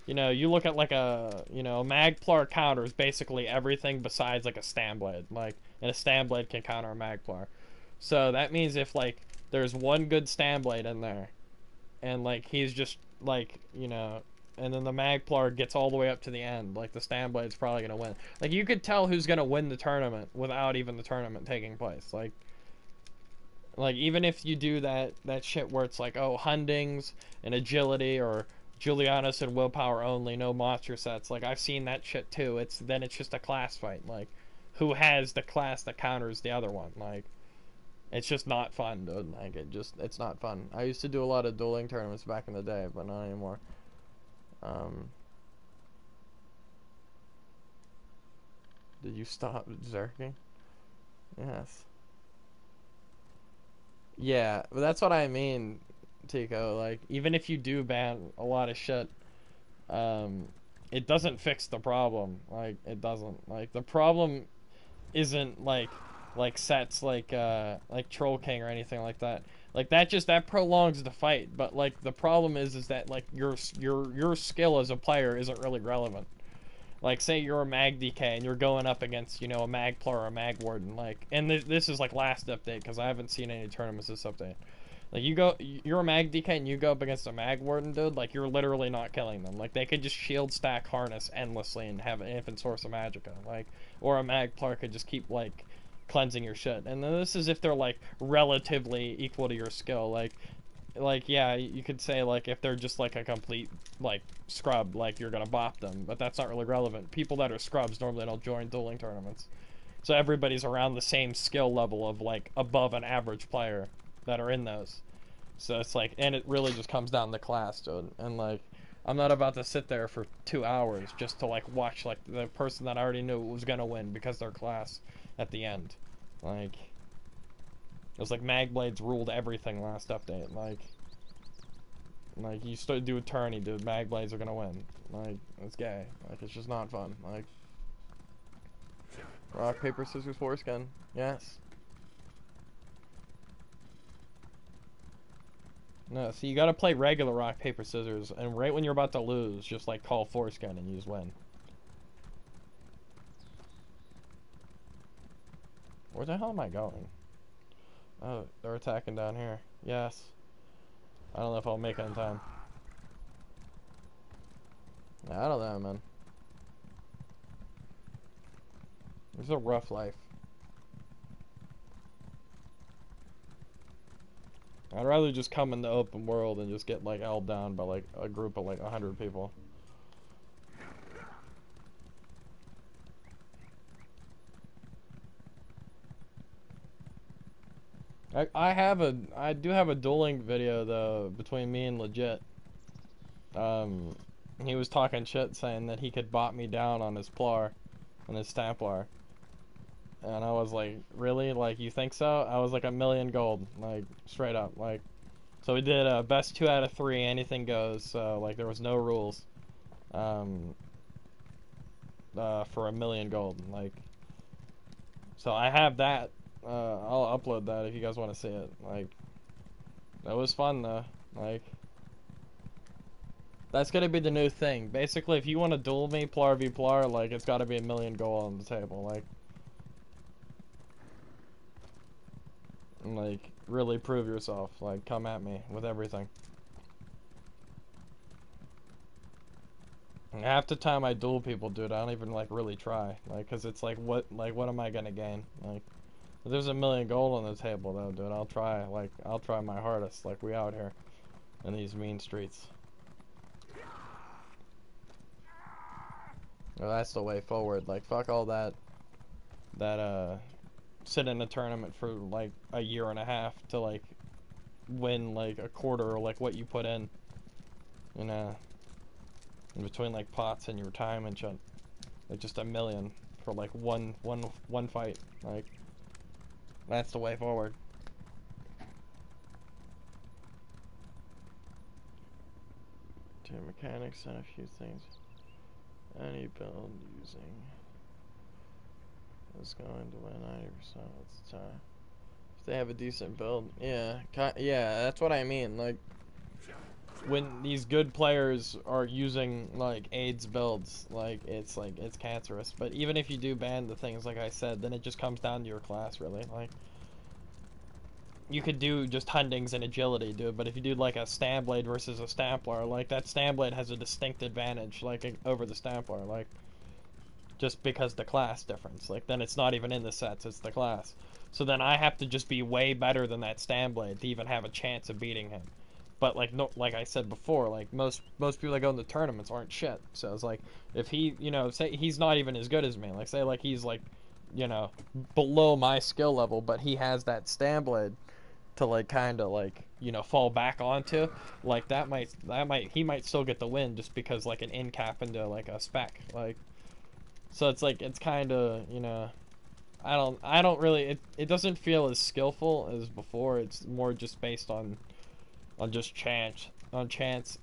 you know, you look at like a Magplar counters basically everything besides like a Stamblade. Like, and a Stamblade can counter a Magplar. So that means if like there's one good Stamblade in there, and like he's just like, you know, and then the Magplar gets all the way up to the end, like the Stamblade's probably gonna win. Like you could tell who's gonna win the tournament without even the tournament taking place. Like even if you do that shit where it's like, oh, Hundings and agility or Julianus and willpower only, no monster sets. Like I've seen that shit too. It's just a class fight. Like who has the class that counters the other one? Like it's just not fun, dude. Like it's not fun. I used to do a lot of dueling tournaments back in the day, but not anymore. Did you stop zerking? Yes. Yeah, but that's what I mean, Tico. Like, even if you do ban a lot of shit, it doesn't fix the problem. Like, it doesn't. Like, the problem isn't like sets like Troll King or anything like that. Like that prolongs the fight. But like the problem is that like your skill as a player isn't really relevant. Like, say you're a Mag DK and you're going up against, you know, a Magplar or a Mag Warden, like, and this is like last update because I haven't seen any tournaments this update. Like, you're a Mag DK and you go up against a Mag Warden, dude, like, you're literally not killing them. Like, they could just shield stack Harness endlessly and have an infinite source of Magicka, like, or a Magplar could just keep, like, cleansing your shit. And then this is if they're, like, relatively equal to your skill, like, yeah, you could say, like, if they're just, like, a complete, like, scrub, like, you're gonna bop them, but that's not really relevant. People that are scrubs normally don't join dueling tournaments. So everybody's around the same skill level of, like, above an average player that are in those. So it's, like, and it really just comes down to class, dude. And, like, I'm not about to sit there for 2 hours just to, like, watch, like, the person that I already knew was gonna win because their class at the end. Like... It was like mag blades ruled everything last update. Like you do a tourney, dude. Mag blades are gonna win. Like it's gay. Like it's just not fun. Like rock paper scissors foreskin. Yes. No, see, you gotta play regular rock paper scissors, and right when you're about to lose, just like call foreskin and you just win. Where the hell am I going? Oh, they're attacking down here. Yes. I don't know if I'll make it in time. I don't know, man. It's a rough life. I'd rather just come in the open world and just get like held down by like a group of like 100 people. I do have a dueling video though between me and Legit. He was talking shit saying that he could bot me down on his plar, on his stamplar. And I was like, really? Like, you think so? I was like 1,000,000 gold, like straight up, like. So we did best 2 out of 3, anything goes. So like there was no rules. For 1,000,000 gold, like. So I have that. I'll upload that if you guys want to see it. Like, that was fun though. Like, that's gonna be the new thing. Basically, if you want to duel me, plar v plar, like, it's got to be 1,000,000 gold on the table. Like, really prove yourself. Like, come at me with everything. And half the time I duel people, dude, I don't even like really try. Like, cause it's like, what am I gonna gain? Like. If there's 1,000,000 gold on the table though, dude, I'll try my hardest, like we out here in these mean streets. Well, that's the way forward. Like, fuck all that sit in a tournament for like a year and a half to like win like a quarter or like what you put in between like pots and your time and shit. Like just 1,000,000 for like one fight. Like, that's the way forward. Two mechanics and a few things. Any build using is going to win 90% of the time. If they have a decent build, yeah, that's what I mean. Like, when these good players are using like AIDS builds, like it's cancerous. But even if you do ban the things like I said, then it just comes down to your class, really. Like, you could do just hundings and agility, dude, but if you do like a stamblade versus a stamplar, like that stamblade has a distinct advantage, like over the stamplar, like just because the class difference. Like, then it's not even in the sets, it's the class. So then I have to just be way better than that stamblade to even have a chance of beating him. But like, no, like I said before, like most people that go in the tournaments aren't shit. So it's like, if he, say he's not even as good as me, like say like he's like, below my skill level, but he has that stamblade to like kind of like fall back onto, like he might still get the win just because like an in cap into like a spec, like. So it's like, it's kind of, I don't really, it doesn't feel as skillful as before. It's more just based on just chance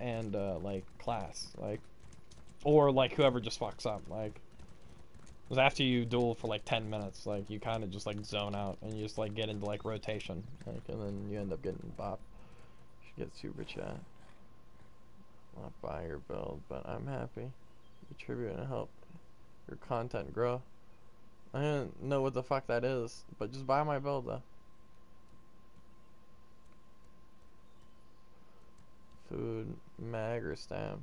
and like class, like, or like whoever just fucks up, like. Because after you duel for like 10 minutes, like you kind of just like zone out and you just like get into like rotation, like, and then you end up getting bopped. You should get super chat. Not buy your build, but I'm happy. You tribute and help your content grow. I don't know what the fuck that is, but just buy my build though. Food, mag, or stamp.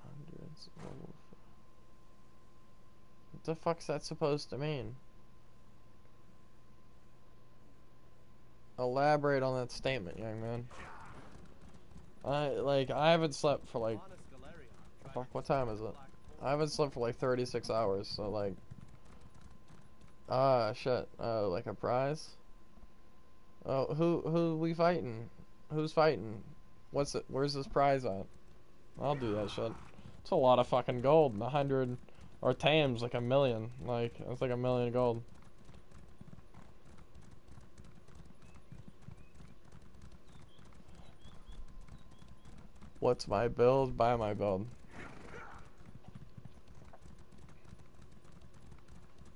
Hundreds. What the fuck's that supposed to mean? Elaborate on that statement, young man. I haven't slept for like, fuck, what time is it? I haven't slept for like 36 hours, so like, shit, like a prize? Oh, who we fighting? Who's fighting? What's it? Where's this prize at? I'll do that shit. It's a lot of fucking gold. 100 Or Thames, like 1,000,000. Like, it's like 1,000,000 gold. What's my build? Buy my build.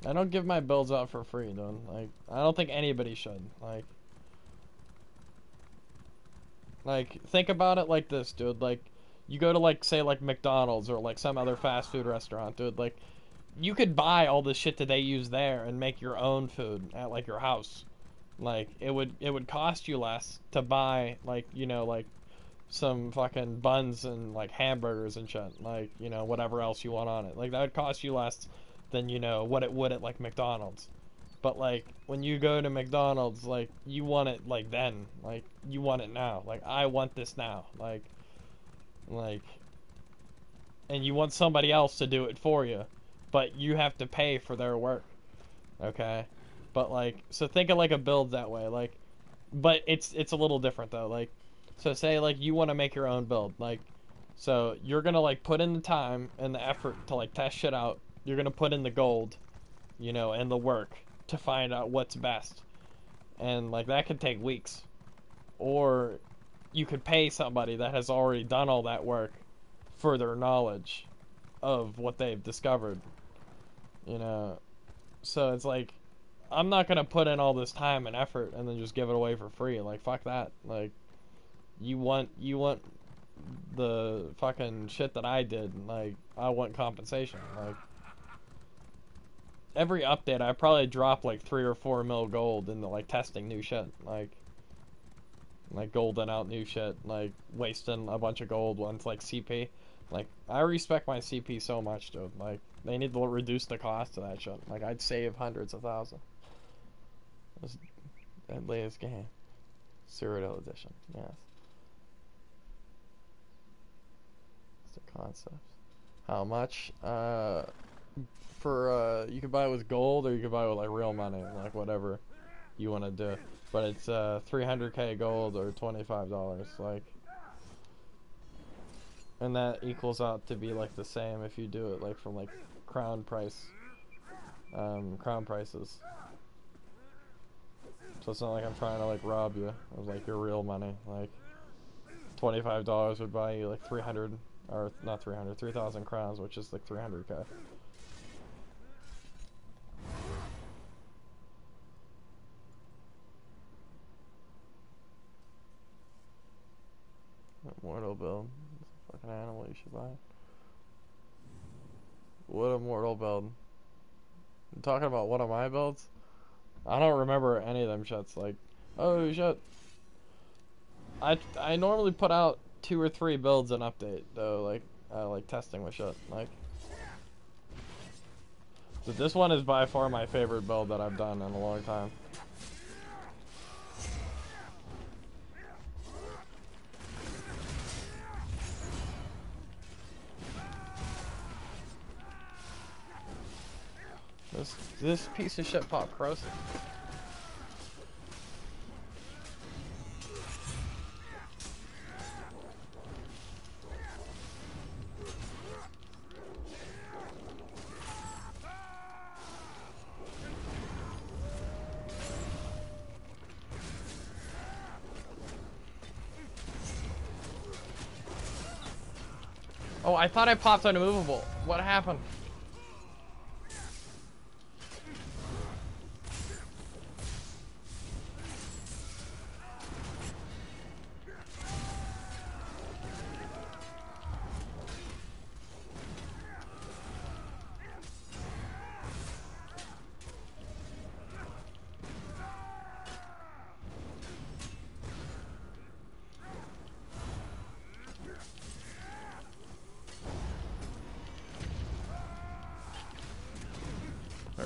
I don't give my builds out for free, dude. Like, I don't think anybody should. Like, think about it like this, dude. Like, you go to, like, say, like, McDonald's or, like, some other fast food restaurant, dude. Like, you could buy all the shit that they use there and make your own food at, like, your house. Like, it would cost you less to buy, like, you know, like, some fucking buns and, like, hamburgers and shit. Like, you know, whatever else you want on it. Like, that would cost you less than, you know, what it would at, like, McDonald's. But, like, when you go to McDonald's, like, you want it, like, then. Like, you want it now. Like, I want this now. Like, and you want somebody else to do it for you. But you have to pay for their work. Okay? But, like, so think of, like, a build that way. Like, but it's a little different, though. Like, so say, like, you want to make your own build. Like, so you're going to, like, put in the time and the effort to, like, test shit out. You're going to put in the gold, you know, and the work to find out what's best. And, like, that could take weeks. Or you could pay somebody that has already done all that work for their knowledge of what they've discovered. You know, so it's like, I'm not going to put in all this time and effort and then just give it away for free. Like, fuck that. Like, you want the fucking shit that I did. Like, I want compensation. Like, every update, I probably drop like 3 or 4 mil gold into like testing new shit, like golding out new shit, like wasting a bunch of gold once like CP. Like, I respect my CP so much, dude. Like, they need to reduce the cost of that shit. Like, I'd save hundreds of thousands. That latest game, Cyrodiil edition, yes. It's the concept. How much? For you can buy it with gold or you can buy it with like real money, like whatever you want to do. But it's 300k gold or $25, like, and that equals out to be like the same if you do it like from like crown prices. So it's not like I'm trying to like rob you of like your real money. Like, $25 would buy you like 300, or not 300, 3,000 crowns, which is like 300k. Mortal build. It's a fucking animal, you should buy it. What a mortal build. I'm talking about one of my builds? I don't remember any of them shits. Like, oh shit. I normally put out 2 or 3 builds an update though, like testing with shit. Like, so this one is by far my favorite build that I've done in a long time. This piece of shit popped corrosive. Oh, I thought I popped unmovable. What happened?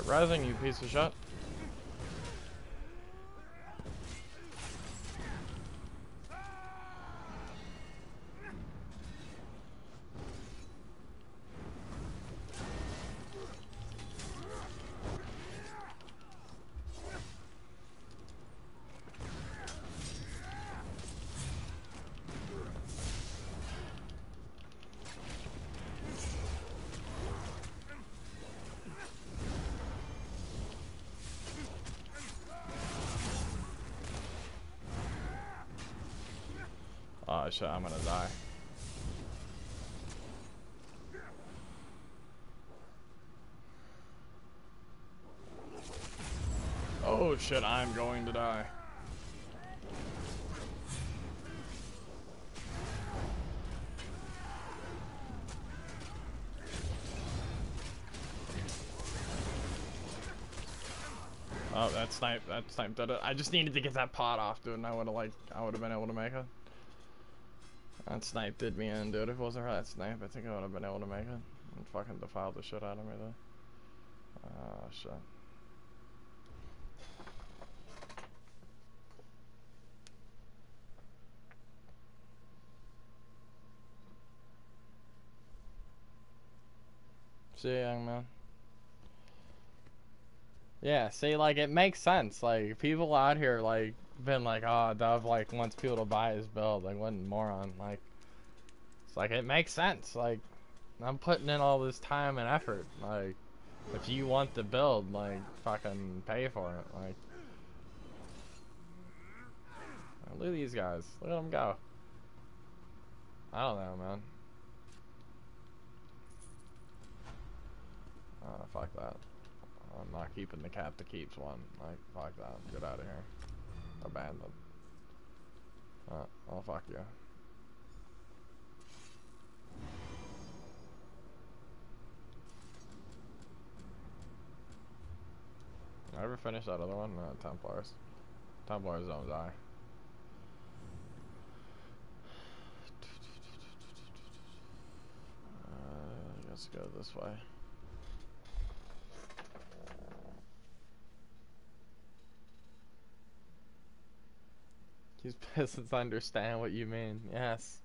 Rising, you piece of shit. Oh shit, I'm gonna die. Oh shit, I'm going to die. Oh, that snipe did it. I just needed to get that pot off, dude, and I would have been able to make it. That snipe did me in, dude. If it wasn't for that snipe, I think I would have been able to make it. And fucking defiled the shit out of me, though. Oh, shit. See, young man. Yeah, see, like, it makes sense. Like, people out here, like, been like, oh, Dove, like, wants people to buy his build. Like, what a moron. Like, it's like, it makes sense. Like, I'm putting in all this time and effort. Like, if you want the build, like, fucking pay for it. Like, look at these guys. Look at them go. I don't know, man. Oh, fuck that. I'm not keeping the cap to keeps one. Like, fuck that. Get out of here. Abandoned. Oh, fuck you. Did I ever finish that other one? No, Templars. Templars don't die. Let's go this way. These peasants understand what you mean. Yes.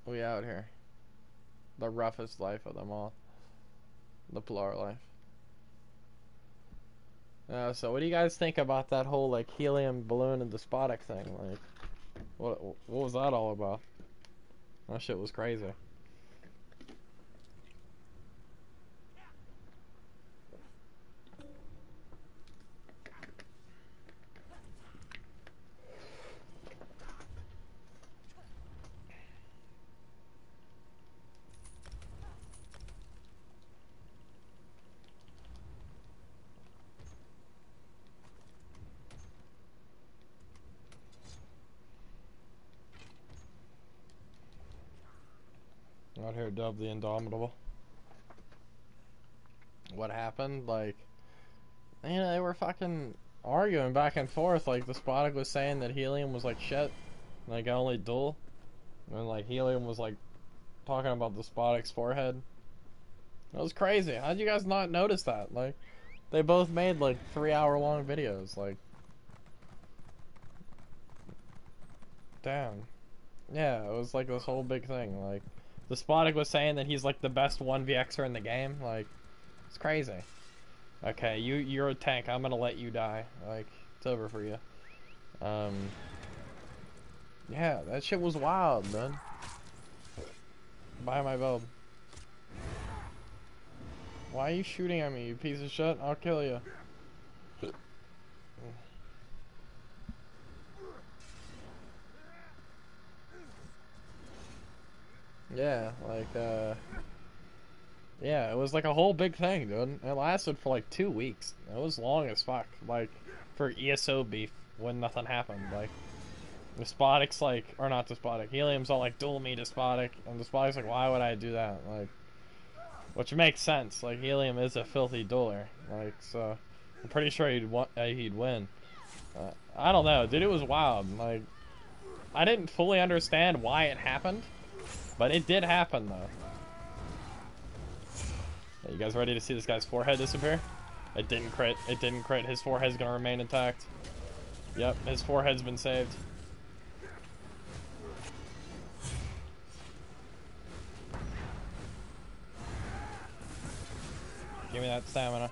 We out here. The roughest life of them all. The plar life. So what do you guys think about that whole like helium balloon and despotic thing? Like, what was that all about? That shit was crazy. Out here, Dove the Indomitable. What happened? Like, you know, they were fucking arguing back and forth. Like, Despotic was saying that helium was like shit, like only dual, and like helium was like talking about Despotic's forehead. It was crazy. How'd you guys not notice that? Like, they both made like 3-hour-long videos. Like, damn. Yeah, it was like this whole big thing. Like, Despotic was saying that he's like the best 1vxer in the game. Like, it's crazy. Okay, you're a tank. I'm gonna let you die. Like, it's over for you. Yeah, that shit was wild, man. Buy my build. Why are you shooting at me, you piece of shit? I'll kill you. Yeah, like, yeah, it was like a whole big thing, dude. It lasted for like 2 weeks. It was long as fuck. Like, for ESO beef when nothing happened. Like, Despotic's like, or not Despotic, Helium's all like, duel me, Despotic. And Despotic's like, why would I do that? Like, which makes sense. Like, Helium is a filthy dueler. Like, so, I'm pretty sure he'd win. I don't know, dude, it was wild. Like, I didn't fully understand why it happened, but it did happen, though. Hey, you guys ready to see this guy's forehead disappear? It didn't crit. It didn't crit. His forehead's gonna remain intact. Yep, his forehead's been saved. Give me that stamina.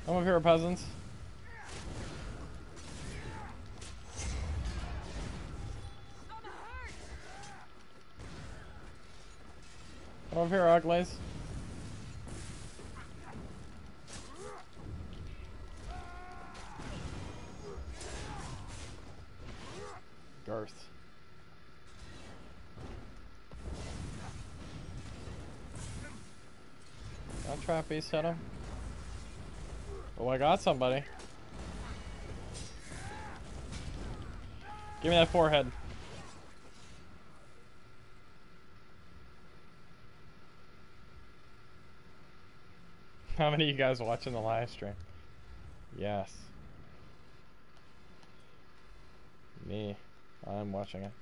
Come over here, peasants. Come over here, uglies. Girth. That trap beast hit him. Oh, I got somebody. Give me that forehead. How many of you guys watching the live stream? Yes. Me. I'm watching it.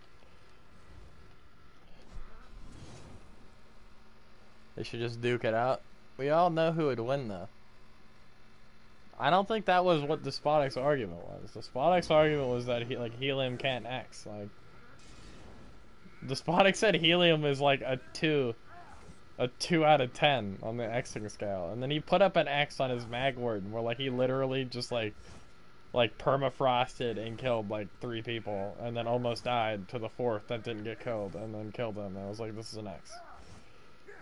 They should just duke it out. We all know who would win, though. I don't think that was what Despotic's argument was. Despotic's argument was that helium can't X. Like, Despotic said helium is like a 2 out of 10 on the Xing scale, and then he put up an X on his mag word where like he literally just like permafrosted and killed like 3 people, and then almost died to the 4th that didn't get killed, and then killed them. And I was like, this is an X.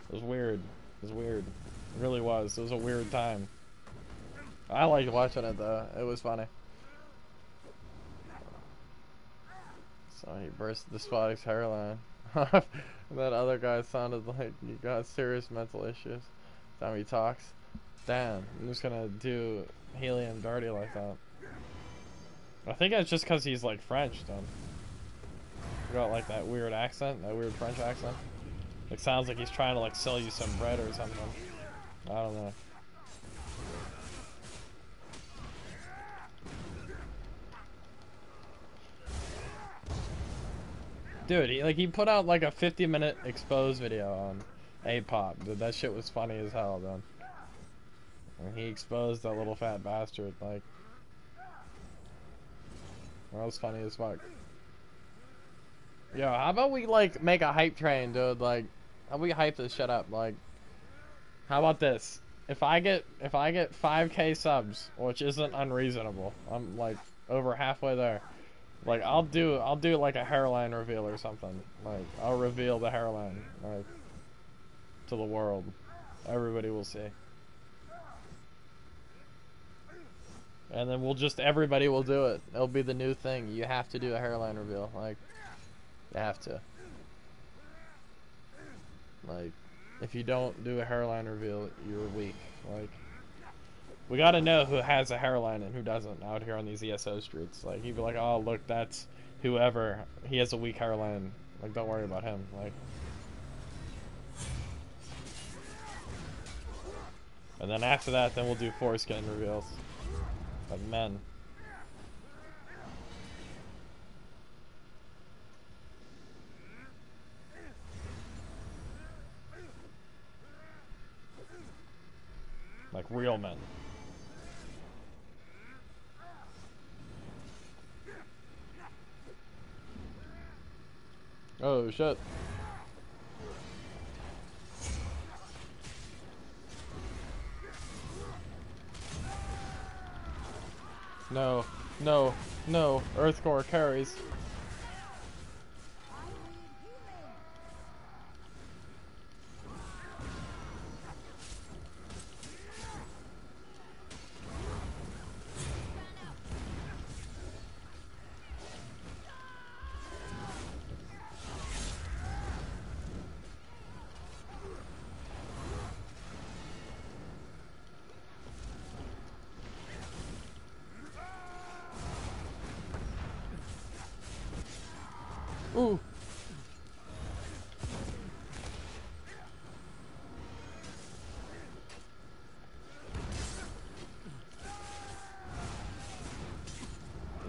It was weird. It was weird. It really was. It was a weird time. I liked watching it though. It was funny. So he burst Despotic's hairline. That other guy sounded like he got serious mental issues. Time he talks. Damn, I'm just gonna do helium dirty like that. I think it's just because he's like French, then. Got like that weird accent, that weird French accent. It sounds like he's trying to like sell you some bread or something. I don't know. Dude, he put out like a 50-minute expose video on A-pop. Dude, that shit was funny as hell, dude. And he exposed that little fat bastard, like. That was funny as fuck. Yo, how about we like make a hype train, dude? Like, how about we hype this shit up? Like, how about this? If I get 5K subs, which isn't unreasonable, I'm like over halfway there. Like, I'll do like a hairline reveal or something. Like, I'll reveal the hairline, like, to the world. Everybody will see. And then everybody will do it. It'll be the new thing. You have to do a hairline reveal. Like, you have to. Like, if you don't do a hairline reveal, you're weak. Like, we gotta know who has a hairline and who doesn't out here on these ESO streets. Like, you'd be like, oh, look, that's whoever. He has a weak hairline. Like, don't worry about him. Like, and then after that, then we'll do foreskin reveals. Like men. Like real men. Oh shit. No, no, no. Earthcore carries. Ooh.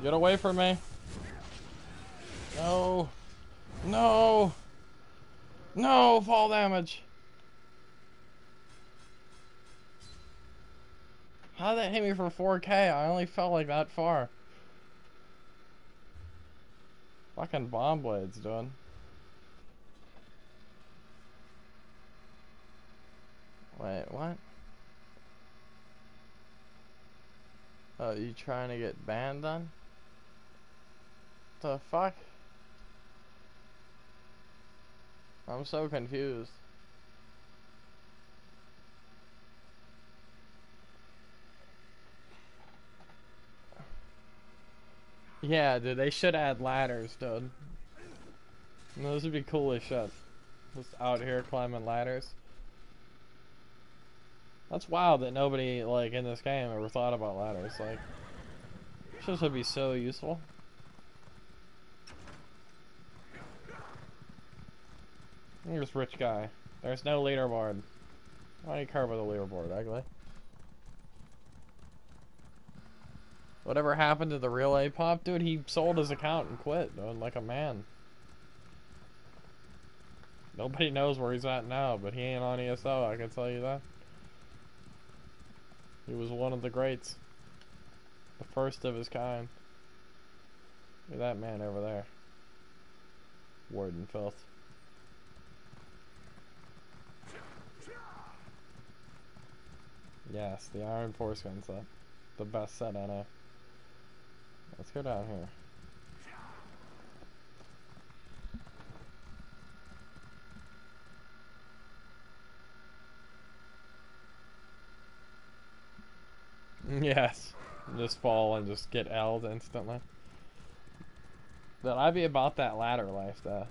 Get away from me. No. No. No, fall damage. How did that hit me for 4K? I only fell like that far. Fucking bomb blades, dude. Wait, what? Oh, you trying to get banned then? The fuck? I'm so confused. Yeah, dude, they should add ladders, dude. Those would be cool as shit. Just out here climbing ladders. That's wild that nobody, like, in this game ever thought about ladders. Like, this would be so useful. Here's rich guy. There's no leaderboard. Why do you care about the leaderboard, ugly? Whatever happened to the real A-Pop? Dude, he sold his account and quit, dude, like a man. Nobody knows where he's at now, but he ain't on ESO, I can tell you that. He was one of the greats. The first of his kind. Look at that man over there. Warden filth. Yes, the Iron Foreskin set. The best set I know. Let's go down here. Yes. Just fall and just get L'd instantly. But I'd be about that ladder life though.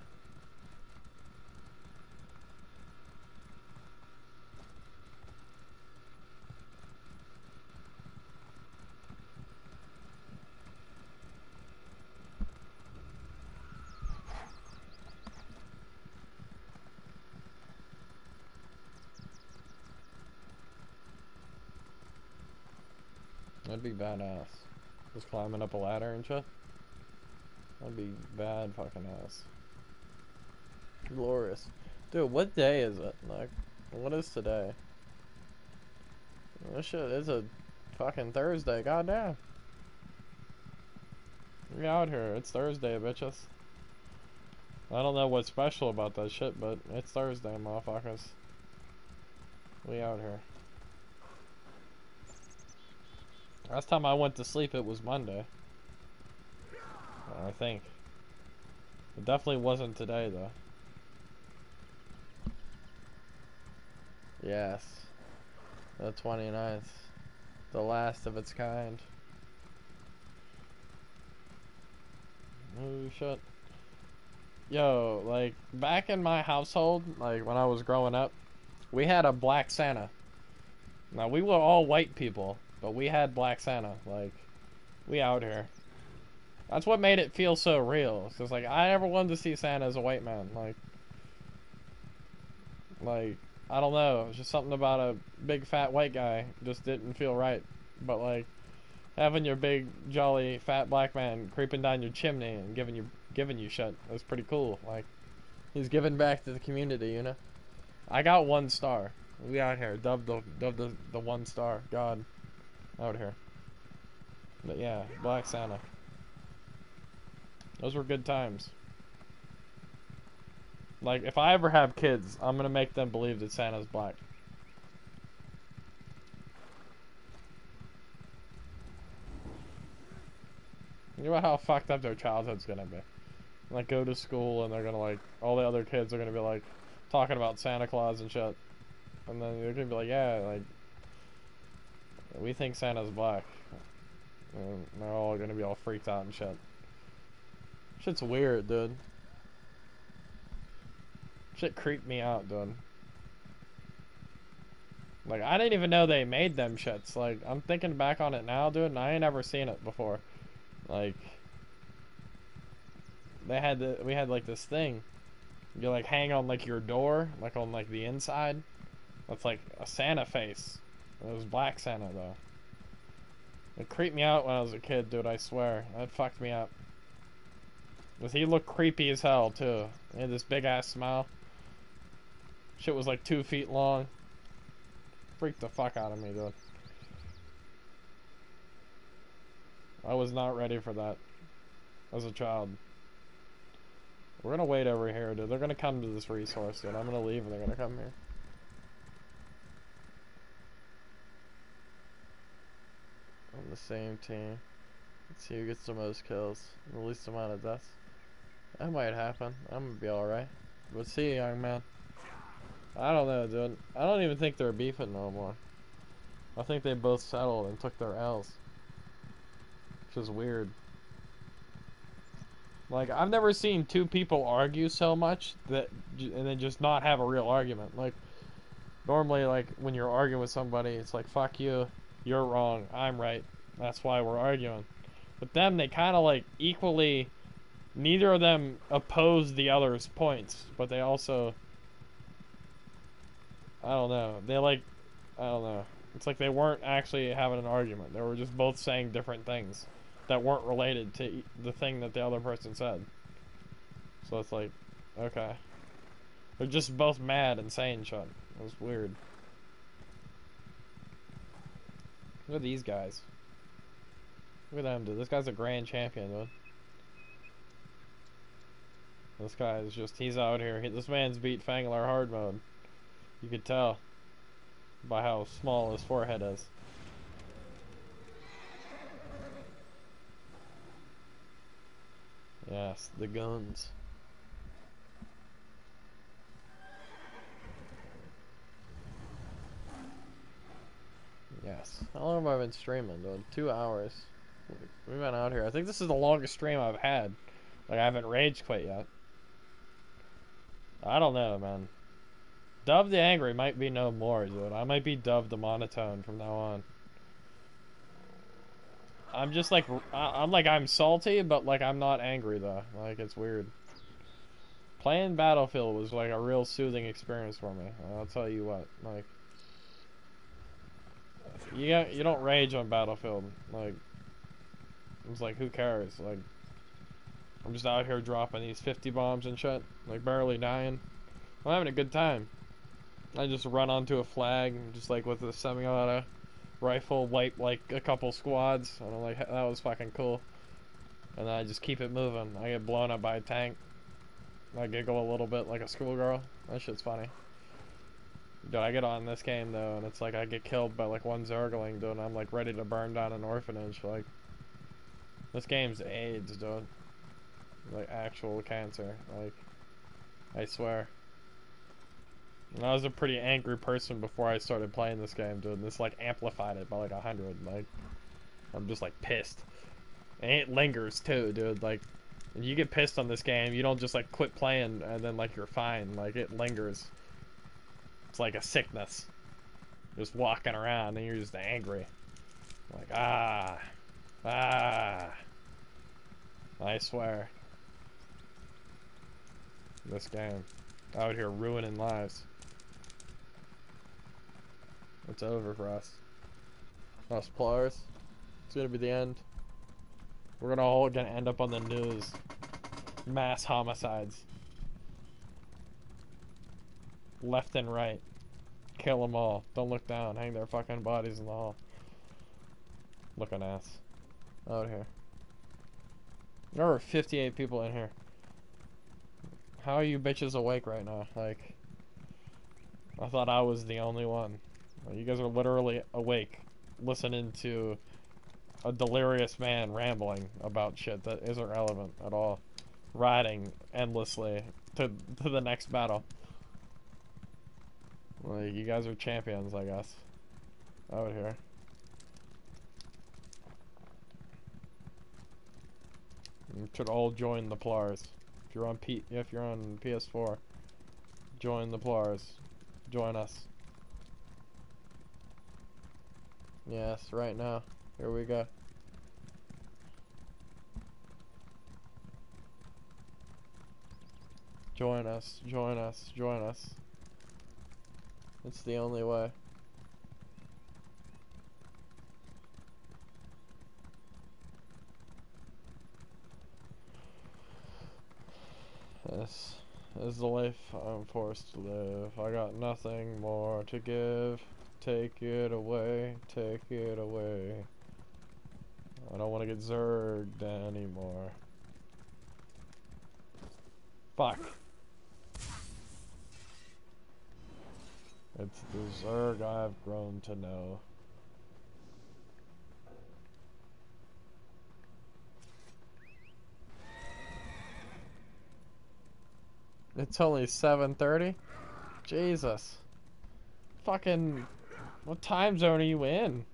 That'd be badass. Just climbing up a ladder and shit. That'd be bad fucking ass. Glorious. Dude, what day is it? Like, what is today? This shit is a fucking Thursday, goddamn. We out here, it's Thursday, bitches. I don't know what's special about that shit, but it's Thursday, motherfuckers. We out here. Last time I went to sleep, it was Monday. I think. It definitely wasn't today, though. Yes. The 29th. The last of its kind. Oh, shit. Yo, like, back in my household, like, when I was growing up, we had a Black Santa. Now, we were all white people, but we had Black Santa. Like, we out here. That's what made it feel so real. Cause like I never wanted to see Santa as a white man. Like I don't know. It was just something about a big fat white guy just didn't feel right. But like having your big jolly fat black man creeping down your chimney and giving you shit was pretty cool. Like he's giving back to the community, you know. I got 1 star. We out here. Dub the 1 star. God out here. But yeah, Black Santa. Those were good times. Like, if I ever have kids, I'm gonna make them believe that Santa's black. You know how fucked up their childhood's gonna be. Like, go to school and they're gonna, like, all the other kids are gonna be, like, talking about Santa Claus and shit. And then they're gonna be like, yeah, like, we think Santa's black. And they're all gonna be all freaked out and shit. Shit's weird, dude. Shit creeped me out, dude. Like, I didn't even know they made them shits. Like, I'm thinking back on it now, dude, and I ain't ever seen it before. Like, we had, like, this thing. You, like, hang on, like, your door, like, on, like, the inside. That's, like, a Santa face. It was Black Santa, though. It creeped me out when I was a kid, dude, I swear. That fucked me up. Because he looked creepy as hell, too. He had this big-ass smile. Shit was, like, 2 feet long. Freaked the fuck out of me, dude. I was not ready for that as a child. We're gonna wait over here, dude. They're gonna come to this resource, dude. I'm gonna leave and they're gonna come here. On the same team. Let's see who gets the most kills. The least amount of deaths. That might happen. I'm gonna be alright. But see you, young man. I don't know, dude. I don't even think they're beefing no more. I think they both settled and took their L's. Which is weird. Like, I've never seen two people argue so much and then just not have a real argument. Like, normally, like, when you're arguing with somebody, it's like, fuck you, you're wrong, I'm right. That's why we're arguing. But them, they kind of, like, equally... Neither of them oppose the other's points, but they also... I don't know. They, like... I don't know. It's like they weren't actually having an argument. They were just both saying different things that weren't related to the thing that the other person said. So it's like, okay. They're just both mad and saying shit. It was weird. Look at these guys. Look at them, dude. This guy's a grand champion, dude. This guy is just, he's out here. This man's beat Fangler hard mode. You could tell by how small his forehead is. Yes, the guns. Yes. How long have I been streaming, dude? 2 hours. We've been out here. I think this is the longest stream I've had. Like, I haven't rage quit yet. I don't know, man. Dovetheangry might be no more, dude. I might be Dove the monotone from now on. I'm just like, I'm salty, but like I'm not angry though. Like, it's weird. Playing Battlefield was like a real soothing experience for me. I'll tell you what. Like, you don't rage on Battlefield. Like, it's like, who cares? Like, I'm just out here dropping these 50 bombs and shit, like barely dying. I'm having a good time. I just run onto a flag, just like with a semi-auto rifle, wipe like a couple squads. And I'm like, that was fucking cool. And then I just keep it moving. I get blown up by a tank. I giggle a little bit like a schoolgirl. That shit's funny. Dude, I get on this game though, and it's like I get killed by like one Zergling, dude, and I'm like ready to burn down an orphanage. Like, this game's AIDS, dude. Like, actual cancer. Like, I swear. And I was a pretty angry person before I started playing this game, dude. And this like amplified it by like 100. Like, I'm just like pissed. And it lingers too, dude. Like, if you get pissed on this game, you don't just like quit playing and then like you're fine. Like, it lingers. It's like a sickness. Just walking around and you're just angry. Like, ah. I swear. This game. Out here ruining lives. It's over for us. Us plars. It's gonna be the end. We're all gonna end up on the news. Mass homicides. Left and right. Kill them all. Don't look down. Hang their fucking bodies in the hall. Looking ass. Out here. There are 58 people in here. How are you bitches awake right now? Like, I thought I was the only one. You guys are literally awake, listening to a delirious man rambling about shit that isn't relevant at all. Riding endlessly to the next battle. Like, you guys are champions, I guess. Out here. You should all join the plars. If you're on PS4, join the plars. Join us. Yes, right now. Here we go. Join us, join us, join us. It's the only way. This is the life I'm forced to live. I got nothing more to give. Take it away, take it away. I don't want to get zerged anymore. Fuck. It's the zerg I've grown to know. It's only 7:30? Jesus. Fucking... What time zone are you in?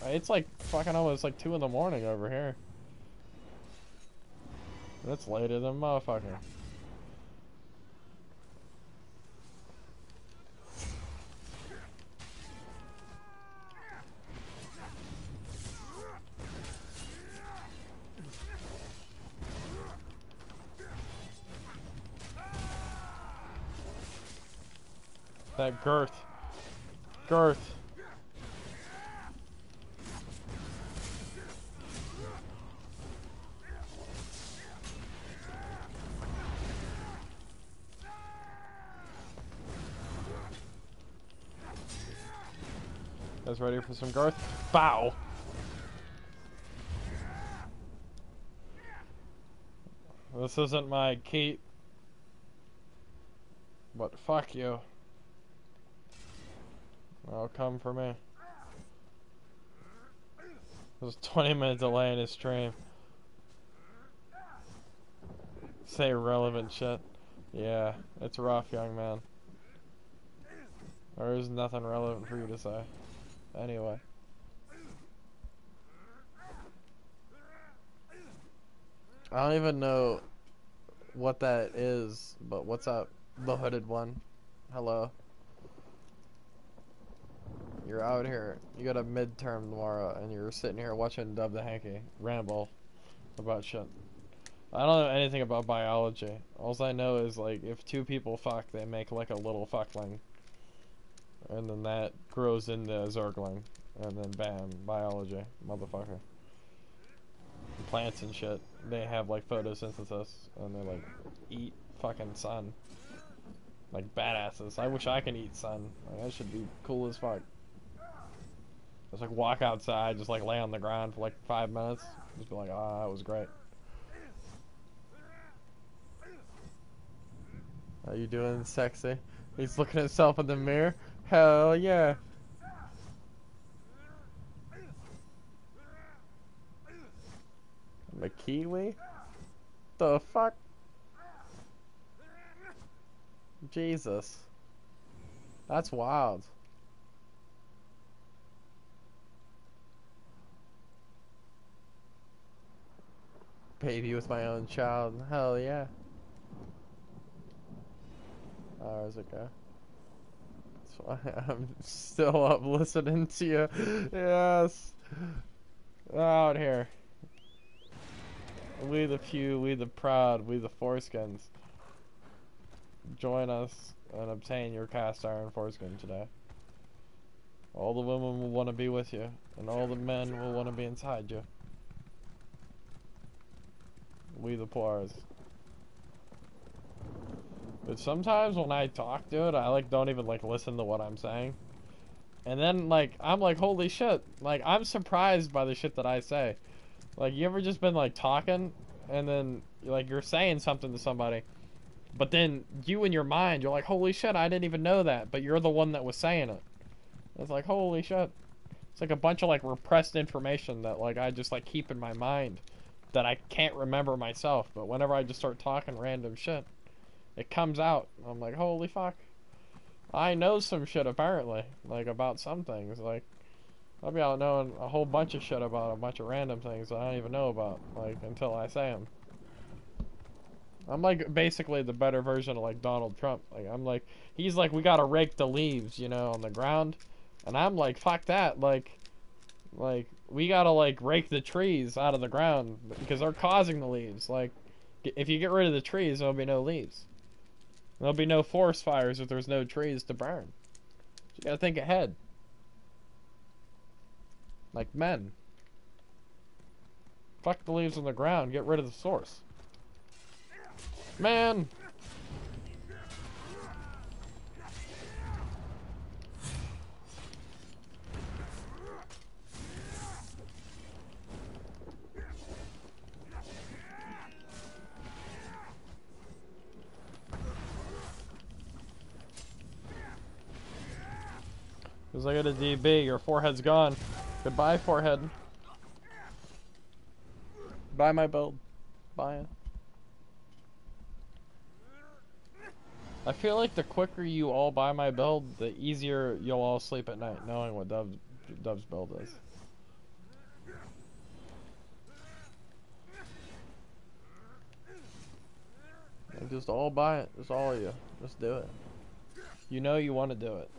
It's like fucking almost like 2 in the morning over here. That's later than motherfucker. That girth. Girth. Guys ready for some girth? Bow! This isn't my keep. But fuck you. I'll come for me. There's a 20-minute delay in his stream. Say relevant shit. Yeah, it's rough, young man. There is nothing relevant for you to say. Anyway. I don't even know what that is, but what's up, the hooded one? Hello. You're out here, you got a midterm tomorrow, and you're sitting here watching Dovetheangry ramble about shit. I don't know anything about biology. All I know is, like, if 2 people fuck, they make, like, a little fuckling. And then that grows into a zergling. And then bam, biology, motherfucker. Plants and shit, they have, like, photosynthesis, and they, like, eat fucking sun. Like, badasses. I wish I could eat sun. Like, that should be cool as fuck. Just, like, walk outside, just, like, lay on the ground for, like, 5 minutes. Just be like, ah, that was great. How you doing, sexy? He's looking at himself in the mirror. Hell yeah. I'm a kiwi? The fuck? Jesus. That's wild. Baby with my own child. Hell yeah. Oh, where's it go? That's why I'm still up listening to you. Yes. Out here. We the few, we the proud, we the foreskins. Join us and obtain your cast iron foreskin today. All the women will want to be with you, and all the men will want to be inside you. We the plars. But sometimes when I talk, dude, I like don't even like listen to what I'm saying. And then like I'm like, holy shit. Like I'm surprised by the shit that I say. Like you ever just been like talking and then like you're saying something to somebody, but then you in your mind you're like, holy shit, I didn't even know that, but you're the one that was saying it. It's like, holy shit. It's like a bunch of like repressed information that like I just like keep in my mind that I can't remember myself, but whenever I just start talking random shit, it comes out. I'm like, holy fuck. I know some shit apparently, like about some things. Like I'll be out knowing a whole bunch of shit about a bunch of random things that I don't even know about, like until I say them. I'm like basically the better version of like Donald Trump. Like I'm like, he's like, we gotta rake the leaves, you know, on the ground, and I'm like, fuck that. Like we gotta like rake the trees out of the ground because they're causing the leaves. Like if you get rid of the trees, there'll be no leaves. There'll be no forest fires if there's no trees to burn. So you gotta think ahead. Like men. Fuck the leaves on the ground, get rid of the source. Man! Cause I got a DB, your forehead's gone. Goodbye, forehead. Buy my build. Buy it. I feel like the quicker you all buy my build, the easier you'll all sleep at night, knowing what Dove's build is. Like, just all buy it. Just all of you. Just do it. You know you want to do it.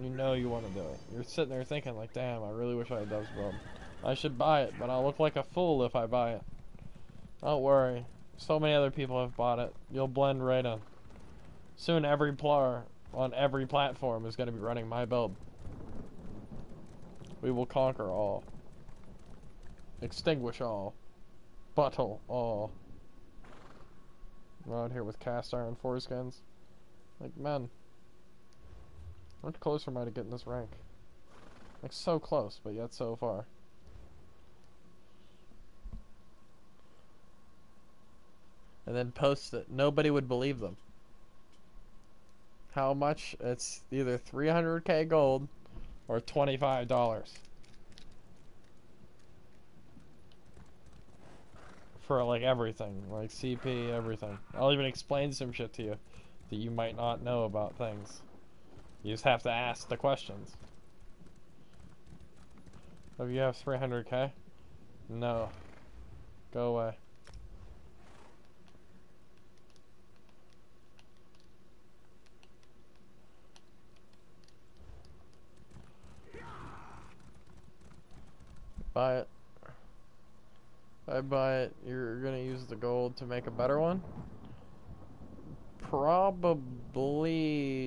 You know you want to do it. You're sitting there thinking like, damn, I really wish I had Dove's build. I should buy it, but I'll look like a fool if I buy it. Don't worry. So many other people have bought it. You'll blend right in. Soon every plar on every platform is going to be running my build. We will conquer all. Extinguish all. Buttle all. I'm out here with cast iron foreskins. Like, man. How much closer am I to getting this rank? Like, so close, but yet so far. And then post it. Nobody would believe them. How much? It's either 300k gold or $25. For, like, everything. Like, CP, everything. I'll even explain some shit to you that you might not know about things. You just have to ask the questions. Oh, you have 300k? No. Go away. Buy it. If I buy it, you're gonna use the gold to make a better one? Probably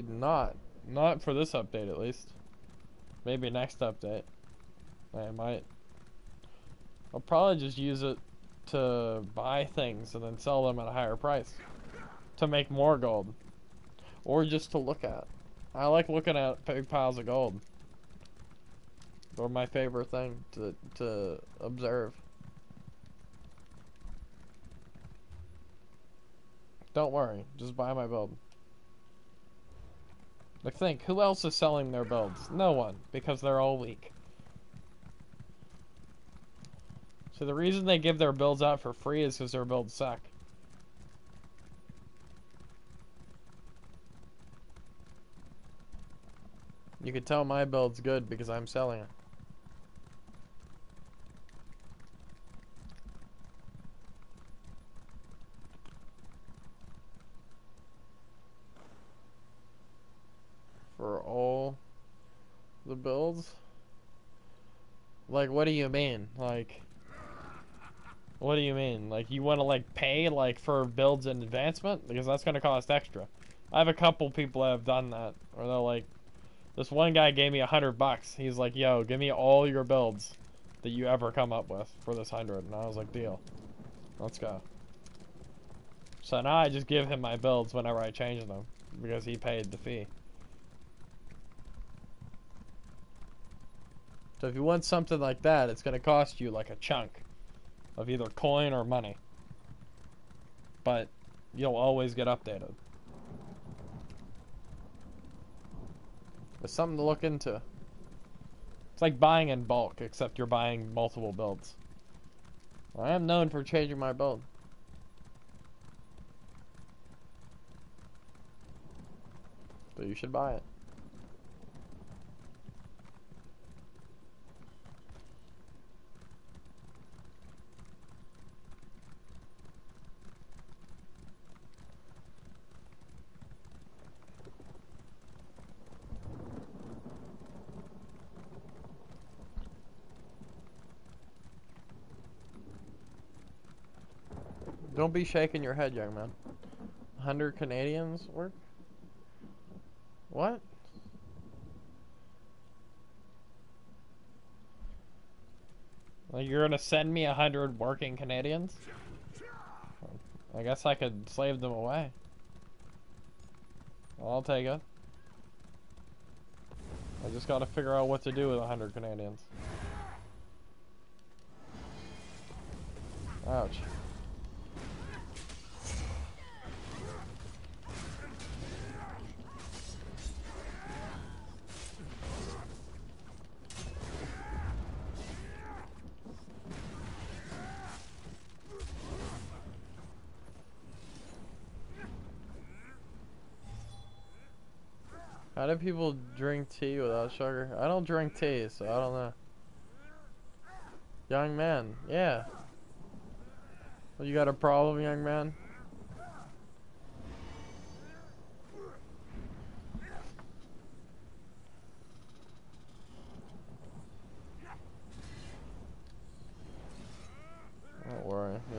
not. Not for this update, at least. Maybe next update. I might. I'll probably just use it to buy things and then sell them at a higher price. To make more gold. Or just to look at. I like looking at big piles of gold. They're my favorite thing to observe. Don't worry, just buy my build. Like, think, who else is selling their builds? No one, because they're all weak. So the reason they give their builds out for free is because their builds suck. You can tell my build's good because I'm selling it. For all the builds? Like, what do you mean? Like, what do you mean? Like, you want to, like, pay, like, for builds in advancement? Because that's going to cost extra. I have a couple people that have done that. Where they're like, this one guy gave me $100. He's like, yo, give me all your builds that you ever come up with for this 100. And I was like, deal. Let's go. So now I just give him my builds whenever I change them. Because he paid the fee. So if you want something like that, it's going to cost you like a chunk of either coin or money. But you'll always get updated. It's something to look into. It's like buying in bulk, except you're buying multiple builds. I am known for changing my build. So you should buy it. Don't be shaking your head, young man. 100 Canadians work? What? Like, you're gonna send me 100 working Canadians? I guess I could slave them away. I'll take it. I just gotta figure out what to do with 100 Canadians. Ouch. How do people drink tea without sugar? I don't drink tea, so I don't know. Young man, yeah. Well, you got a problem, young man?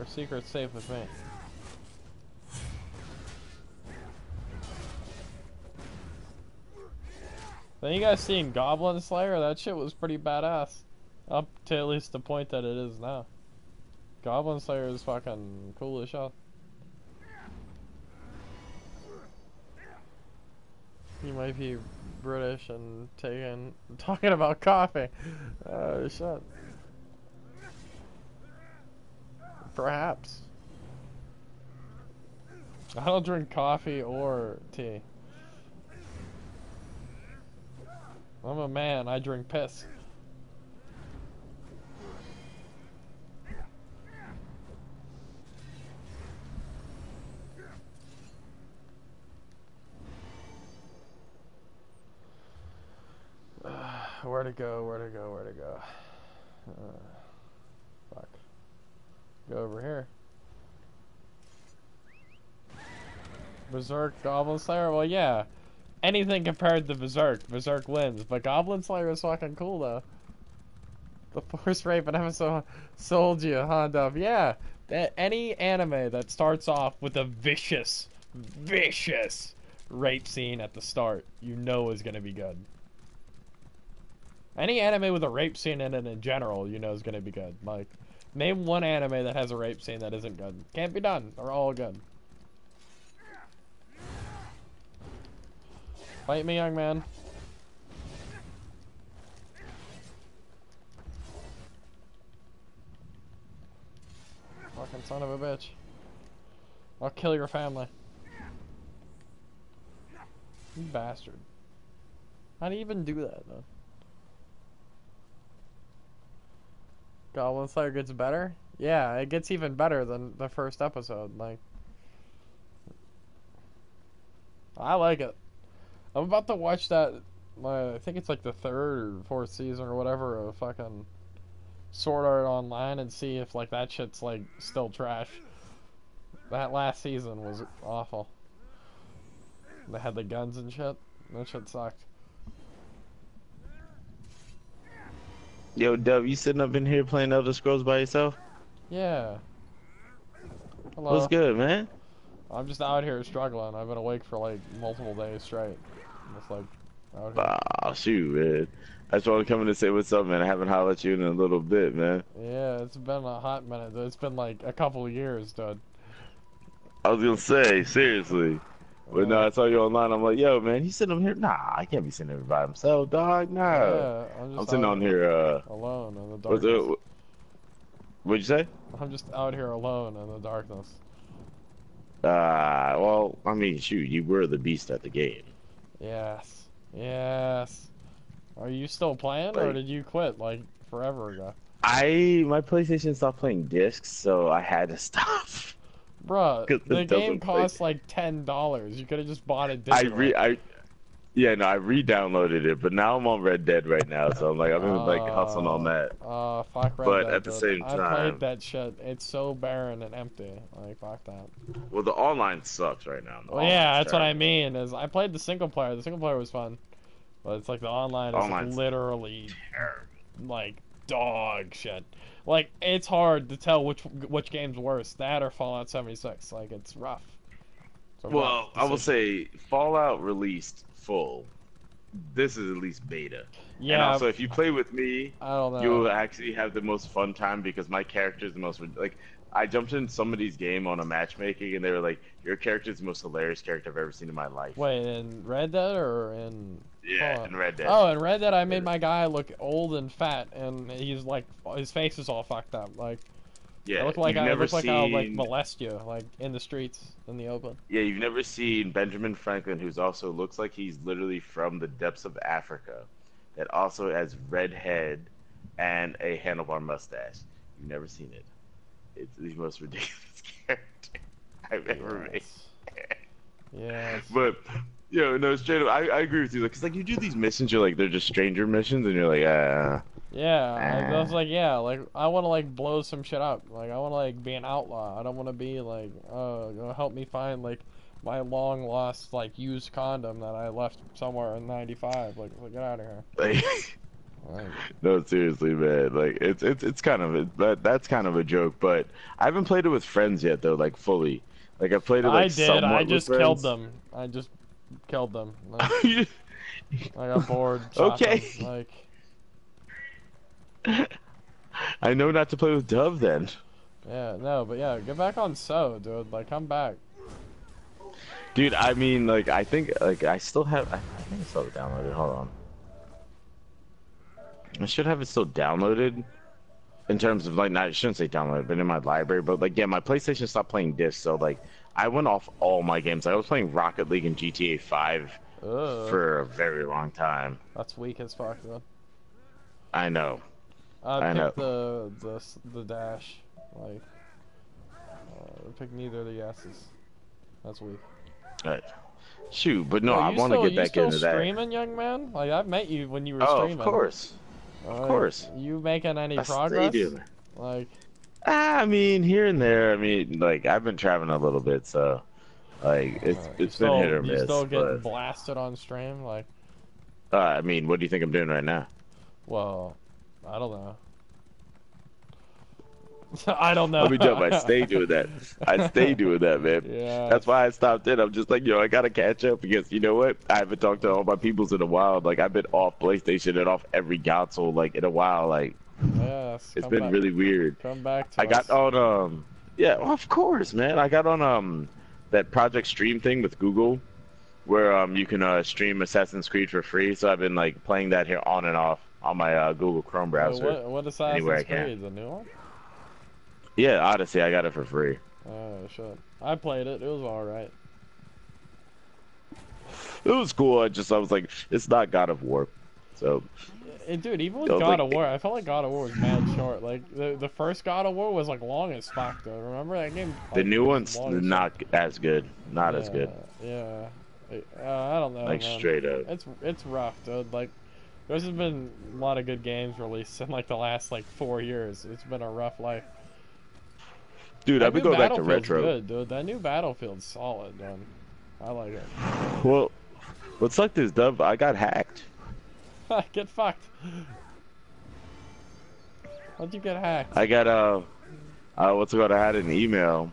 secret's safe with me. Then you guys seen Goblin Slayer? That shit was pretty badass. Up to at least the point that it is now. Goblin Slayer is fucking cool as shit. You might be British and talking about coffee. Shit. Perhaps. I don't drink coffee or tea. I'm a man, I drink piss. Where to go? Fuck. Go over here. Berserk, Goblin Slayer? Well, yeah. Anything compared to Berserk. Berserk wins. But Goblin Slayer is fucking cool, though. The force rape and episode sold you, huh, Dove? Yeah. Any anime that starts off with a vicious rape scene at the start, you know is gonna be good. Any anime with a rape scene in it in general, you know is gonna be good. Like, name one anime that has a rape scene that isn't good. Can't be done. They're all good. Fight me, young man. Fucking son of a bitch. I'll kill your family. You bastard. How do you even do that, though? Goblin Slayer gets better? Yeah, it gets even better than the first episode. Like, I like it. I'm about to watch that. I think it's like the 3rd or 4th season or whatever of fucking Sword Art Online and see if like that shit's like still trash. That last season was awful. They had the guns and shit. That shit sucked. Yo, Dub, you sitting up in here playing Elder Scrolls by yourself? Yeah. Hello. What's good, man? I'm just out here struggling. I've been awake for like multiple days straight. Just like out here. Ah, shoot, man. I just want to come in and say what's up, man. I haven't hollered at you in a little bit, man. Yeah, it's been a hot minute. It's been like a couple of years, dude. I was gonna say, seriously. But no, I saw you online. I'm like, yo, man, he's sitting up here. Nah, I can't be sitting here by himself, dog. No. Yeah, I'm sitting on here, alone in the darkness. What'd you say? I'm just out here alone in the darkness. Well, I mean, shoot, you were the beast at the game. Yes. Yes. Are you still playing, or did you quit, like, forever ago? My PlayStation stopped playing discs, so I had to stop. Bruh, the game costs like $10. You could have just bought it digitally. I re-downloaded it, but now I'm on Red Dead right now, so I'm like, I've been like hustling on that. Fuck Red Dead. But at the same time, I played that shit. It's so barren and empty. Like, fuck that. Well, the online sucks right now. Well, yeah, that's what I mean. Is I played the single player. The single player was fun, but it's like the online is like, literally terrible. Like dog shit. Like, it's hard to tell which game's worse, that or Fallout 76. Like, it's rough. Well, I will say Fallout released full. This is at least beta. Yeah. And also, if you play with me, I don't know. you'll actually have the most fun time because my character is the most like. I jumped in somebody's game on a matchmaking, and they were like, "Your character is the most hilarious character I've ever seen in my life." Wait, in Red Dead or in? Yeah, in Red Dead. Oh, in Red Dead, I made my guy look old and fat, and he's like, his face is all fucked up. Like, yeah, I look like I'll like molest you, like in the streets, in the open. Yeah, you've never seen Benjamin Franklin, who's also looks like he's literally from the depths of Africa, that also has red head and a handlebar mustache. You've never seen it. It's the most ridiculous character I've ever made. Yes. But, no, straight up, I agree with you. Because, like, you do these missions, you're like, they're just stranger missions, and you're like, Yeah, I was like, yeah, like, I want to, like, blow some shit up. Like, I want to, like, be an outlaw. I don't want to be, like, help me find, like, my long-lost, like, used condom that I left somewhere in 95. Like get out of here. Like, No, seriously, man. Like it's kind of that's kind of a joke, but I haven't played it with friends yet though, like fully. Like I played it I like did. I somewhat with just killed friends. them. I just killed them. Like, I got bored, shot Okay. them. Like, I know not to play with Dove then. yeah, no, but yeah, get back on So, dude. Like, come back. Dude, I mean, like, I think, like, I still have, I think I still have it downloaded. Hold on. I should have it still downloaded in terms of, like, not, I shouldn't say downloaded, but in my library. But, like, yeah, my PlayStation stopped playing discs, so, like, I went off all my games. I was playing Rocket League and GTA 5 Ugh, for a very long time. that's weak as fuck, dude. I know. I I know. picked the dash. Like, pick neither of the S's. That's weak. Right. Shoot, but no, Yo, I want to get you back still into that. streaming, young man? Like, I've met you when you were Oh, streaming. of course. Of course. You making any I stay progress? doing it. Like, I mean, here and there. I mean, like, I've been traveling a little bit, so, like, it's been hit or you miss. still getting But, blasted on stream? Like, I mean, what do you think I'm doing right now? well, I don't know. I don't know. Let me jump. I stay doing that. I stay doing that, man. Yeah. That's why I stopped it. I'm just like, I gotta catch up because you know what? I haven't talked to all my peoples in a while. Like, I've been off PlayStation and off every console, like, in a while. Like, Yes. it's been really weird. Come back to I got us. on, yeah, well, of course, man. I got on, that Project Stream thing with Google where, you can, stream Assassin's Creed for free. So I've been, like, playing that here on and off on my, Google Chrome browser. What anywhere I Assassin's can. Creed? The new one? Yeah, Odyssey, I got it for free. Oh shit! I played it. It was all right. It was cool. I was like, it's not God of War, so. Dude, even with I was God like- of War, I felt like God of War was mad short. Like the first God of War was like long as fuck, though. Remember that game? The Like, new one's long as not as good. Not as good. Yeah. I don't know. Like, man. straight up. It's rough, dude. Like, there's been a lot of good games released in like the last like 4 years. It's been a rough life. Dude, I've been going back to Battlefield's retro. Good, dude. That new Battlefield's solid, man. I like it. Well, what sucked is, Dub, I got hacked. Get fucked. How'd you get hacked? I got, what's it called? I had an email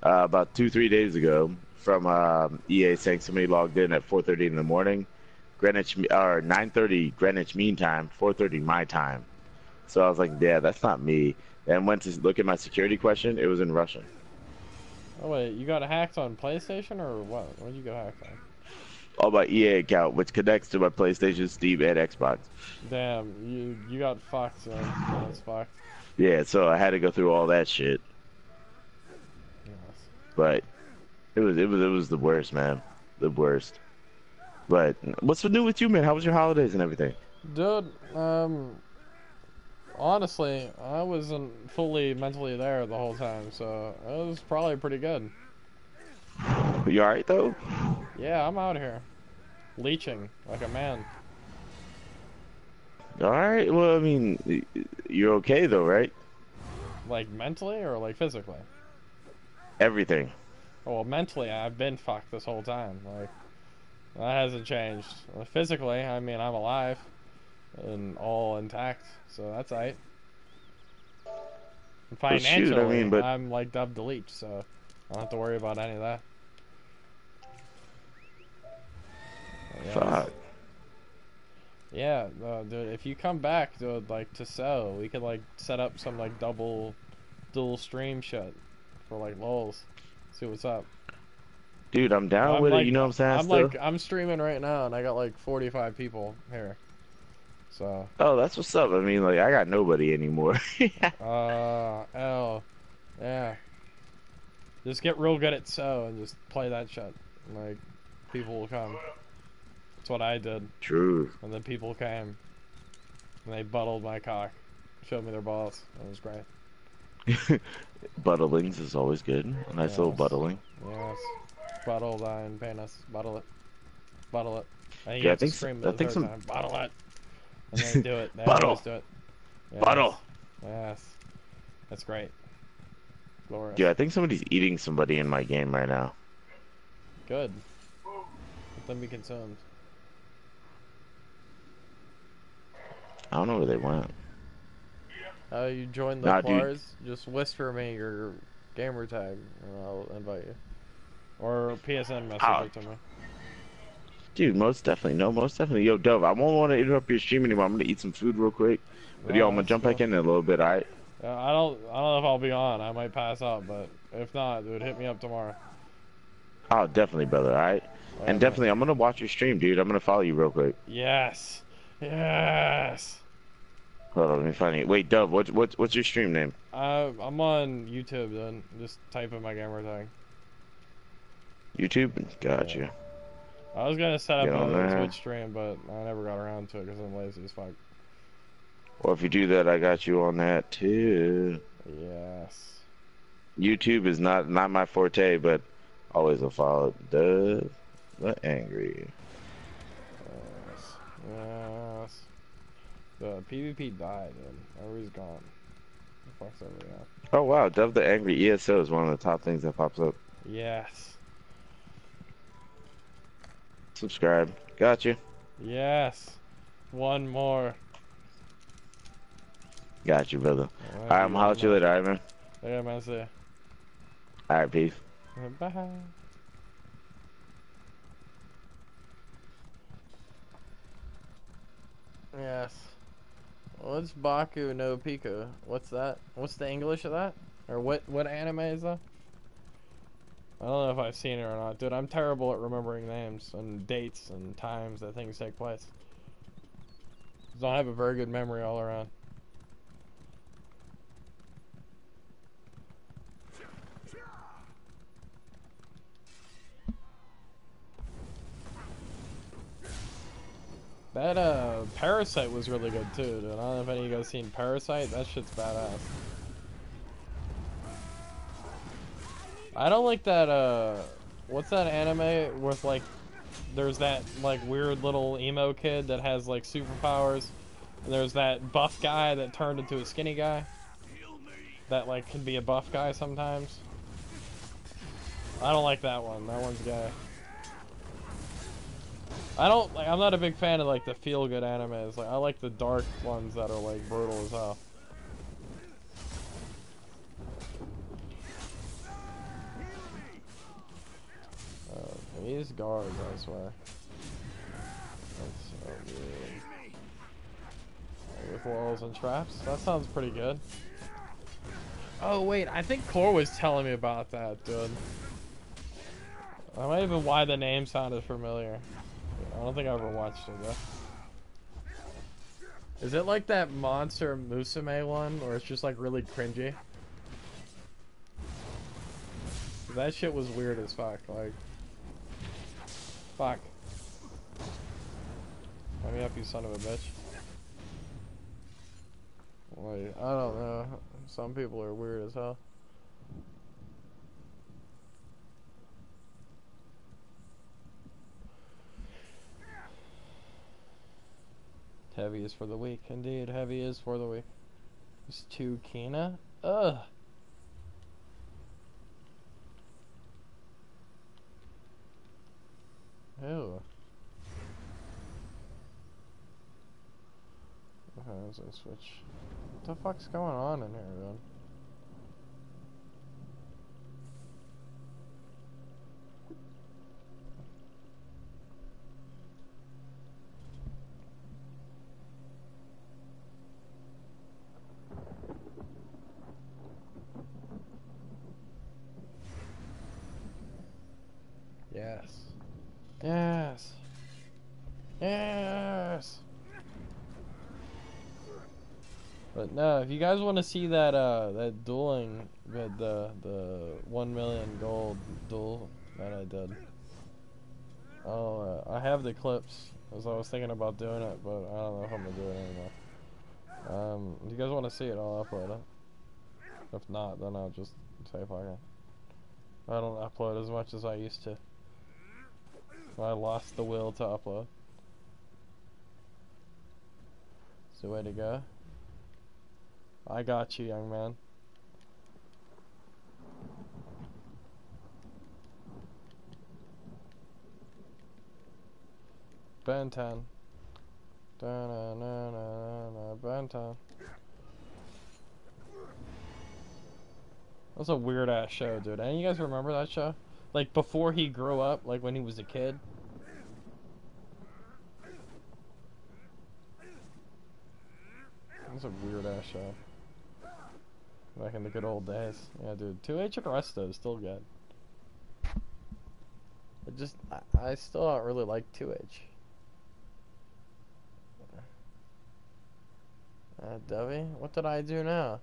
about 2-3 days ago from EA saying somebody logged in at 4:30 in the morning, Greenwich, or 9:30 Greenwich Mean Time, 4:30 my time. So I was like, yeah, that's not me. And went to look at my security question. It was in Russian. Oh wait, you got hacked on PlayStation or what? What did you get hacked on? On my EA account, which connects to my PlayStation, Steam, and Xbox. Damn, you got fucked, man. That's fucked. Yeah, so I had to go through all that shit. Yes. But it was the worst, man. The worst. But what's new with you, man? How was your holidays and everything? Dude, honestly, I wasn't fully mentally there the whole time, so it was probably pretty good. You alright though? Yeah, I'm out here. Leeching like a man. Alright, well, I mean, you're okay though, right? Like mentally or like physically? Everything. Well, mentally, I've been fucked this whole time. Like, that hasn't changed. Physically, I mean, I'm alive and all intact, so that's aight. Financially, shoot, I mean, but- I'm like dubbed delete, so I don't have to worry about any of that. Yeah, Fuck. yeah, dude, if you come back, dude, like, to So, we could, like, set up some, like, dual stream shit for, like, lols. See what's up. Dude, I'm down with it, you know what I'm saying? I'm streaming right now, and I got, like, 45 people here. So. Oh, that's what's up. I mean, like, I got nobody anymore. Yeah. Just get real good at So and just play that shit. Like, people will come. That's what I did. True. And then people came. And they buttled my cock. Showed me their balls. It was great. Buttlings is always good. A nice little buttling. Yes. Buttle thine penis. Buttle it. Buttle it. And you Yeah, have to scream the third time. Bottle it. And they do it. They Bottle. always do it. Yes. Buttle. Yes. That's great. Glorious. Yeah, I think somebody's eating somebody in my game right now. Good. Let them be consumed. I don't know where they went. You join the Nah, dude. plars, just whisper me your gamer tag, and I'll invite you. Or PSN message Oh, it to me. dude, most definitely. No, most definitely. Yo, Dove, I won't want to interrupt your stream anymore. I'm gonna eat some food real quick. But yo, I'm No, gonna that's jump cool. back in a little bit, alright? I don't know if I'll be on. I might pass out, but if not, dude, hit me up tomorrow. Oh, definitely, brother, alright? And Alright, man. definitely, I'm gonna watch your stream, dude. I'm gonna follow you real quick. Yes. Yes. Hold on, let me find you. Wait, Dove, what's your stream name? I'm on YouTube, then. Just type in my gamer tag. YouTube? Yeah. Gotcha. I was gonna set up Get on a there. Twitch stream, but I never got around to it because I'm lazy as fuck. Well, if you do that, I got you on that too. Yes. YouTube is not my forte, but always a follow. Dovetheangry. Yes. Yes. The PvP died, and everybody's gone. The fuck's everybody at? Oh wow, Dovetheangry ESO is one of the top things that pops up. Yes. Subscribe. Got you. Yes. One more. Got you, brother. Thank Alright, you I'm gonna holler very at you much. later, alright, man? Yeah, man. See ya. Alright, peace. Bye. Yes. What's Baku no Pico? What's that? What's the English of that? Or what anime is that? I don't know if I've seen it or not. Dude, I'm terrible at remembering names and dates and times that things take place. 'Cause I have a very good memory all around. That Parasite was really good too, dude. I don't know if any of you guys seen Parasite. That shit's badass. I don't like that what's that anime with like there's that like weird little emo kid that has like superpowers, and there's that buff guy that turned into a skinny guy that like can be a buff guy sometimes. I don't like that one. That one's gay. I'm not a big fan of like the feel good animes. Like I like the dark ones that are like brutal as hell. These guards, I swear. That's so weird. With walls and traps? That sounds pretty good. Oh wait, I think Core was telling me about that, dude. That might have been why the name sounded familiar. I don't think I ever watched it though. Is it like that Monster Musume one, or it's just like really cringy? That shit was weird as fuck, like... Fuck. Let me up, you son of a bitch. Wait, I don't know. Some people are weird as hell. Heavy is for the weak, indeed. Heavy is for the weak. It's 2 Kina? Ugh. Ew. Okay, let's switch. What the fuck's going on in here, dude? Yes. Yes. Yes. But no, if you guys want to see that that dueling vid, the 1 million gold duel that I did, I have the clips, as I was thinking about doing it, but I don't know if I'm gonna do it anymore. If you guys want to see it, I'll upload it. If not, then I'll just say fuck it. I don't upload as much as I used to. I lost the will to upload. It's the way to go. I got you, young man. Ben 10. Town. That's a weird ass show, dude. Any of you guys remember that show? Like before he grew up, like when he was a kid? That's a weird ass show. Back in the good old days. Yeah, dude. 2H and Resto is still good. I still don't really like 2H. Dovey? What did I do now?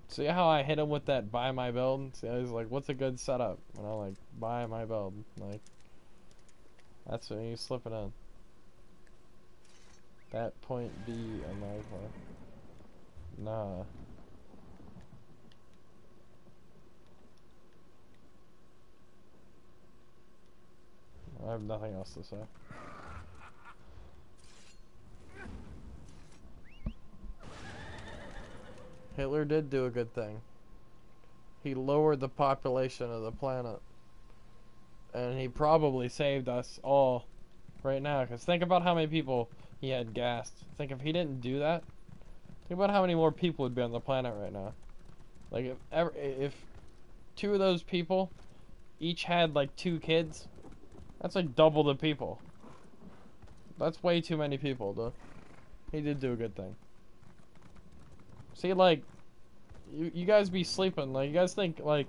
See how I hit him with that buy my build? See, I was like, what's a good setup? And I'm like, buy my build. Like, that's when you slip it in. That point B on my part. Nah. I have nothing else to say. Hitler did do a good thing. He lowered the population of the planet. And he probably saved us all right now. Because think about how many people he had gassed. Think if he didn't do that, think about how many more people would be on the planet right now. Like, if two of those people each had, like, 2 kids, that's like double the people. That's way too many people, though. He did do a good thing. See, like, you guys be sleeping. Like, you guys think, like,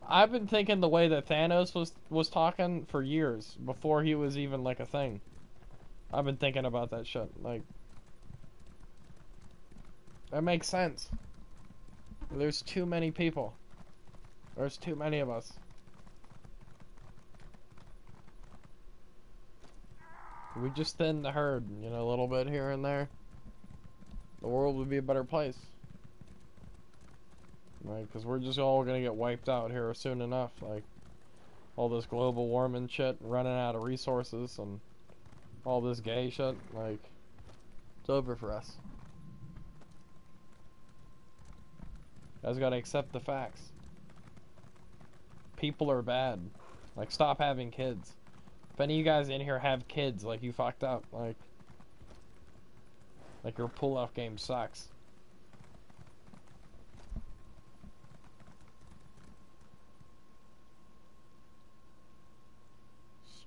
I've been thinking the way that Thanos was talking for years, before he was even, like, a thing. I've been thinking about that shit. Like, that makes sense. There's too many people. There's too many of us. We just thin the herd, you know, a little bit here and there. The world would be a better place. Right, because we're just all gonna get wiped out here soon enough. Like, all this global warming shit, running out of resources, and all this gay shit. Like, it's over for us. You guys gotta accept the facts. People are bad. Like, stop having kids. If any of you guys in here have kids, like, you fucked up. Like your pull-off game sucks.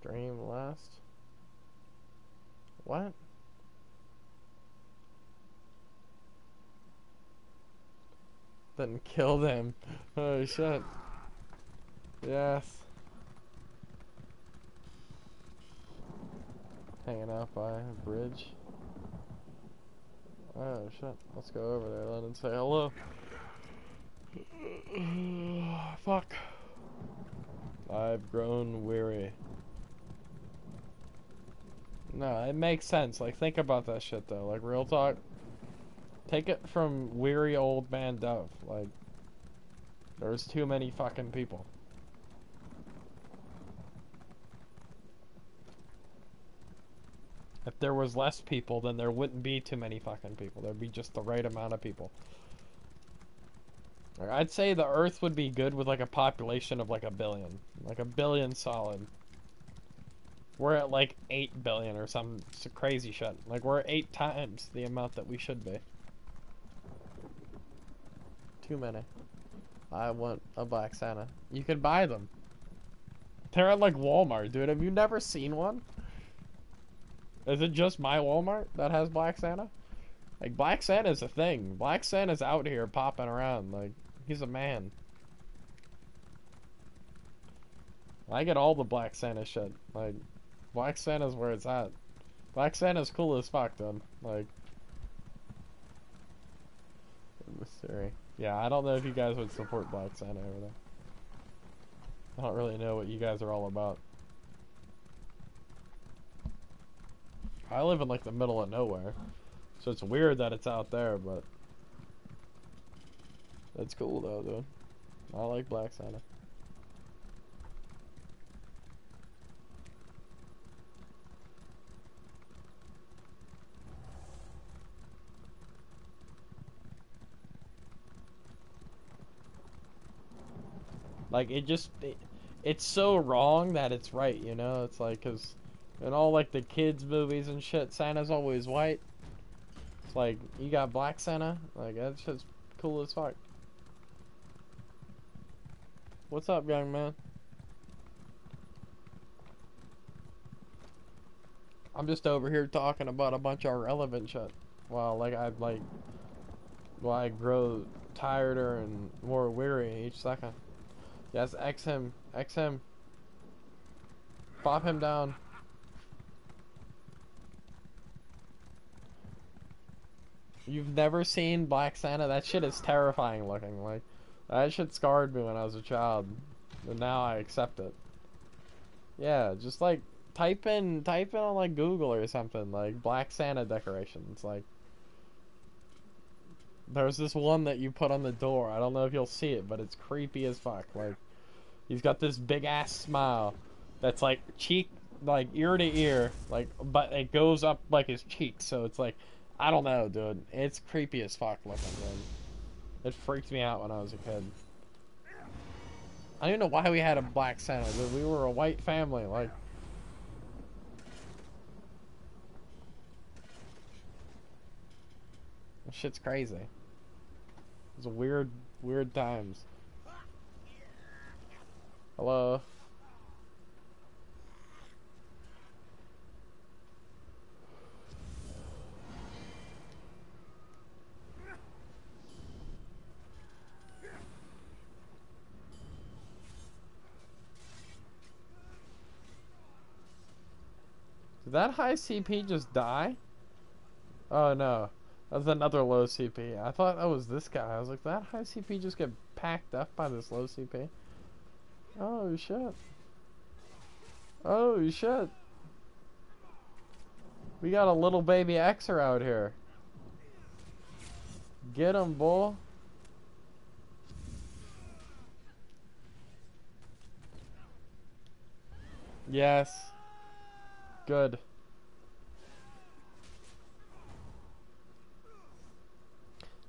Stream last. What? Then kill them. Oh shit. Yes. Hanging out by a bridge. Oh shit. Let's go over there then and say hello. Fuck. I've grown weary. No, it makes sense. Like, think about that shit though. Like, real talk. Take it from weary old man Dove. Like, there's too many fucking people. If there was less people, then there wouldn't be too many fucking people. There'd be just the right amount of people. Like, I'd say the Earth would be good with like a population of like 1 billion. Like 1 billion solid. We're at like 8 billion or some crazy shit. Like, we're 8 times the amount that we should be. Too many. I want a Black Santa. You could buy them. They're at like Walmart, dude. Have you never seen one? Is it just my Walmart that has Black Santa? Like, Black Santa's a thing. Black Santa's out here popping around. Like, he's a man. I get all the Black Santa shit. Like, Black Santa's where it's at. Black Santa's cool as fuck, dude. Like, mystery. Yeah, I don't know if you guys would support Black Santa over there. I don't really know what you guys are all about. I live in like the middle of nowhere, so it's weird that it's out there, but it's cool though, dude. I like Black Santa. Like, it's so wrong that it's right, you know? It's like, cause in all like the kids movies and shit, Santa's always white. It's like, you got black Santa, like that's just cool as fuck. What's up, young man? I'm just over here talking about a bunch of irrelevant shit. While I grow tireder and more weary each second. Yes, X him. X him. Bop him down. You've never seen Black Santa? That shit is terrifying looking. Like, that shit scarred me when I was a child. And now I accept it. Yeah, just like, type in on like Google or something. Like, Black Santa decorations. Like, there's this one that you put on the door. I don't know if you'll see it, but it's creepy as fuck. Like, he's got this big ass smile that's like cheek, like ear to ear, like, but it goes up like his cheek. So it's like, I don't know, dude. It's creepy as fuck looking, dude. It freaked me out when I was a kid. I don't even know why we had a Black Santa, dude. We were a white family, like. This shit's crazy. It's weird times. Hello? Did that high CP just die? Oh no. That was another low CP. I thought that was this guy. I was like, that high CP just get packed up by this low CP? Oh shit. Oh shit. We got a little baby Xer out here. Get him, bull. Yes. Good.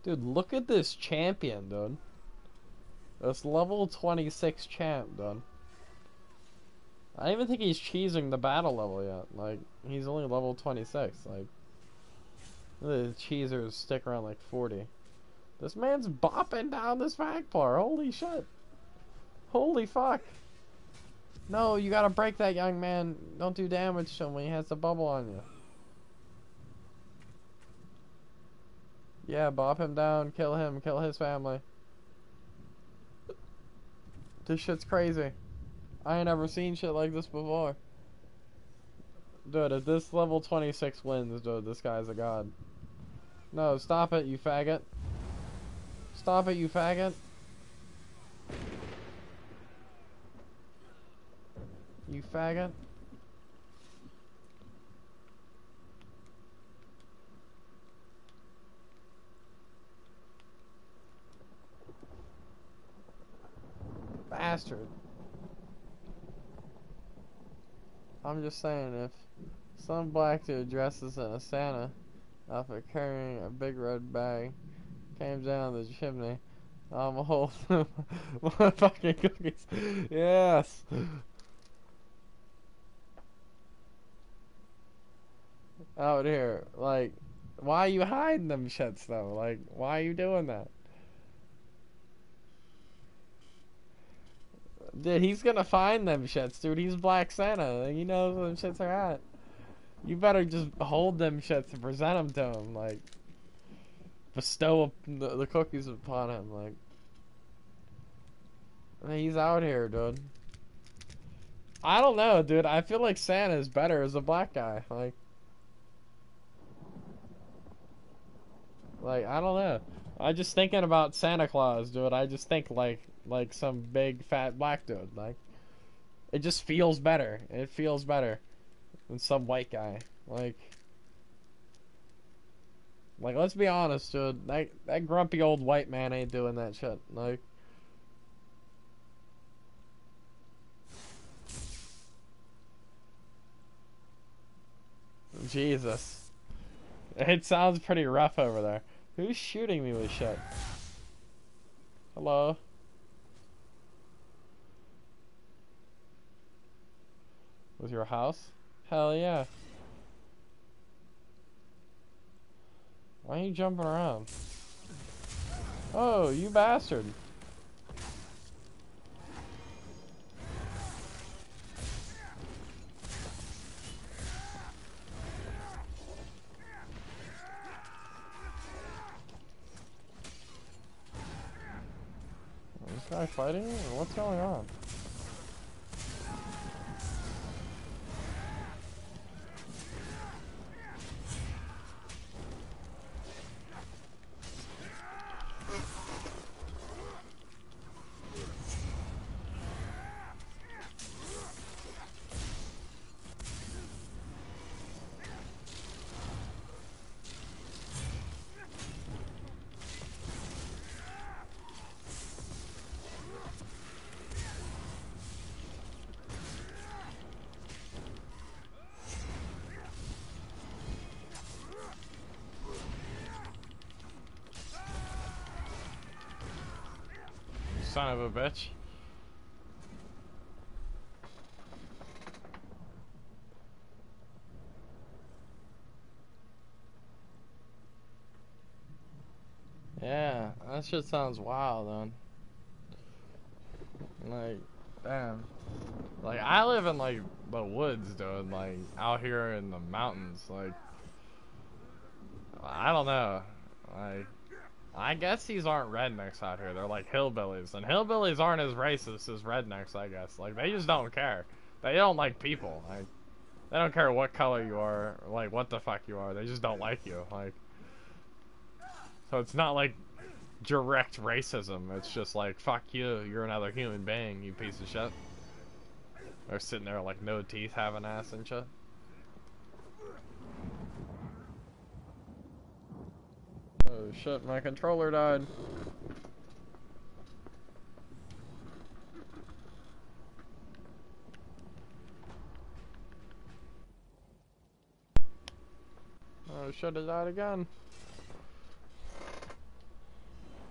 Dude, look at this champion, dude. This level 26 champ, dude. I don't even think he's cheesing the battle level yet. Like, he's only level 26. Like, the cheesers stick around like 40. This man's bopping down this plar. Holy shit. Holy fuck. No, you gotta break that, young man. Don't do damage to him when he has the bubble on you. Yeah, bop him down, kill him, kill his family. This shit's crazy. I ain't ever seen shit like this before. Dude, if this level 26 wins, dude, this guy's a god. No, stop it, you faggot. Stop it, you faggot. You faggot. Bastard. I'm just saying, if some black dude dresses in a Santa outfit carrying a big red bag came down the chimney, I'm a whole fucking cookies. Yes. Out here, like, why are you hiding them shits though? Like, why are you doing that? Dude, he's gonna find them shits, dude. He's Black Santa. He knows where them shits are at. You better just hold them shits and present them to him. Like, bestow the cookies upon him. Like, he's out here, dude. I don't know, dude. I feel like Santa is better as a black guy. Like, I don't know. I just thinking about Santa Claus, dude. I just think like some big fat black dude. Like, it just feels better. It feels better than some white guy. Like let's be honest, dude. That grumpy old white man ain't doing that shit. Like, Jesus. It sounds pretty rough over there. Who's shooting me with shit? Hello? With your house? Hell yeah. Why are you jumping around? Oh, you bastard. Is this guy fighting? Or what's going on? Son of a bitch. Yeah, that shit sounds wild, man. Like, damn. Like, I live in, like, the woods, dude. Like, out here in the mountains. Like, I don't know. Like, I guess these aren't rednecks out here. They're like hillbillies. And hillbillies aren't as racist as rednecks, I guess. Like, they just don't care. They don't like people. Like, they don't care what color you are, or, like, what the fuck you are. They just don't like you. Like, so it's not like direct racism. It's just like, fuck you. You're another human being, you piece of shit. They're sitting there like no teeth, having ass and shit. Oh shit, my controller died. Oh shit, it died again.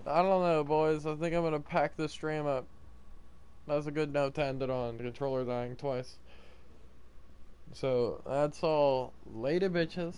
I don't know, boys. I think I'm gonna pack this stream up. That's a good note to end it on. The controller dying twice. So, that's all. Later, bitches.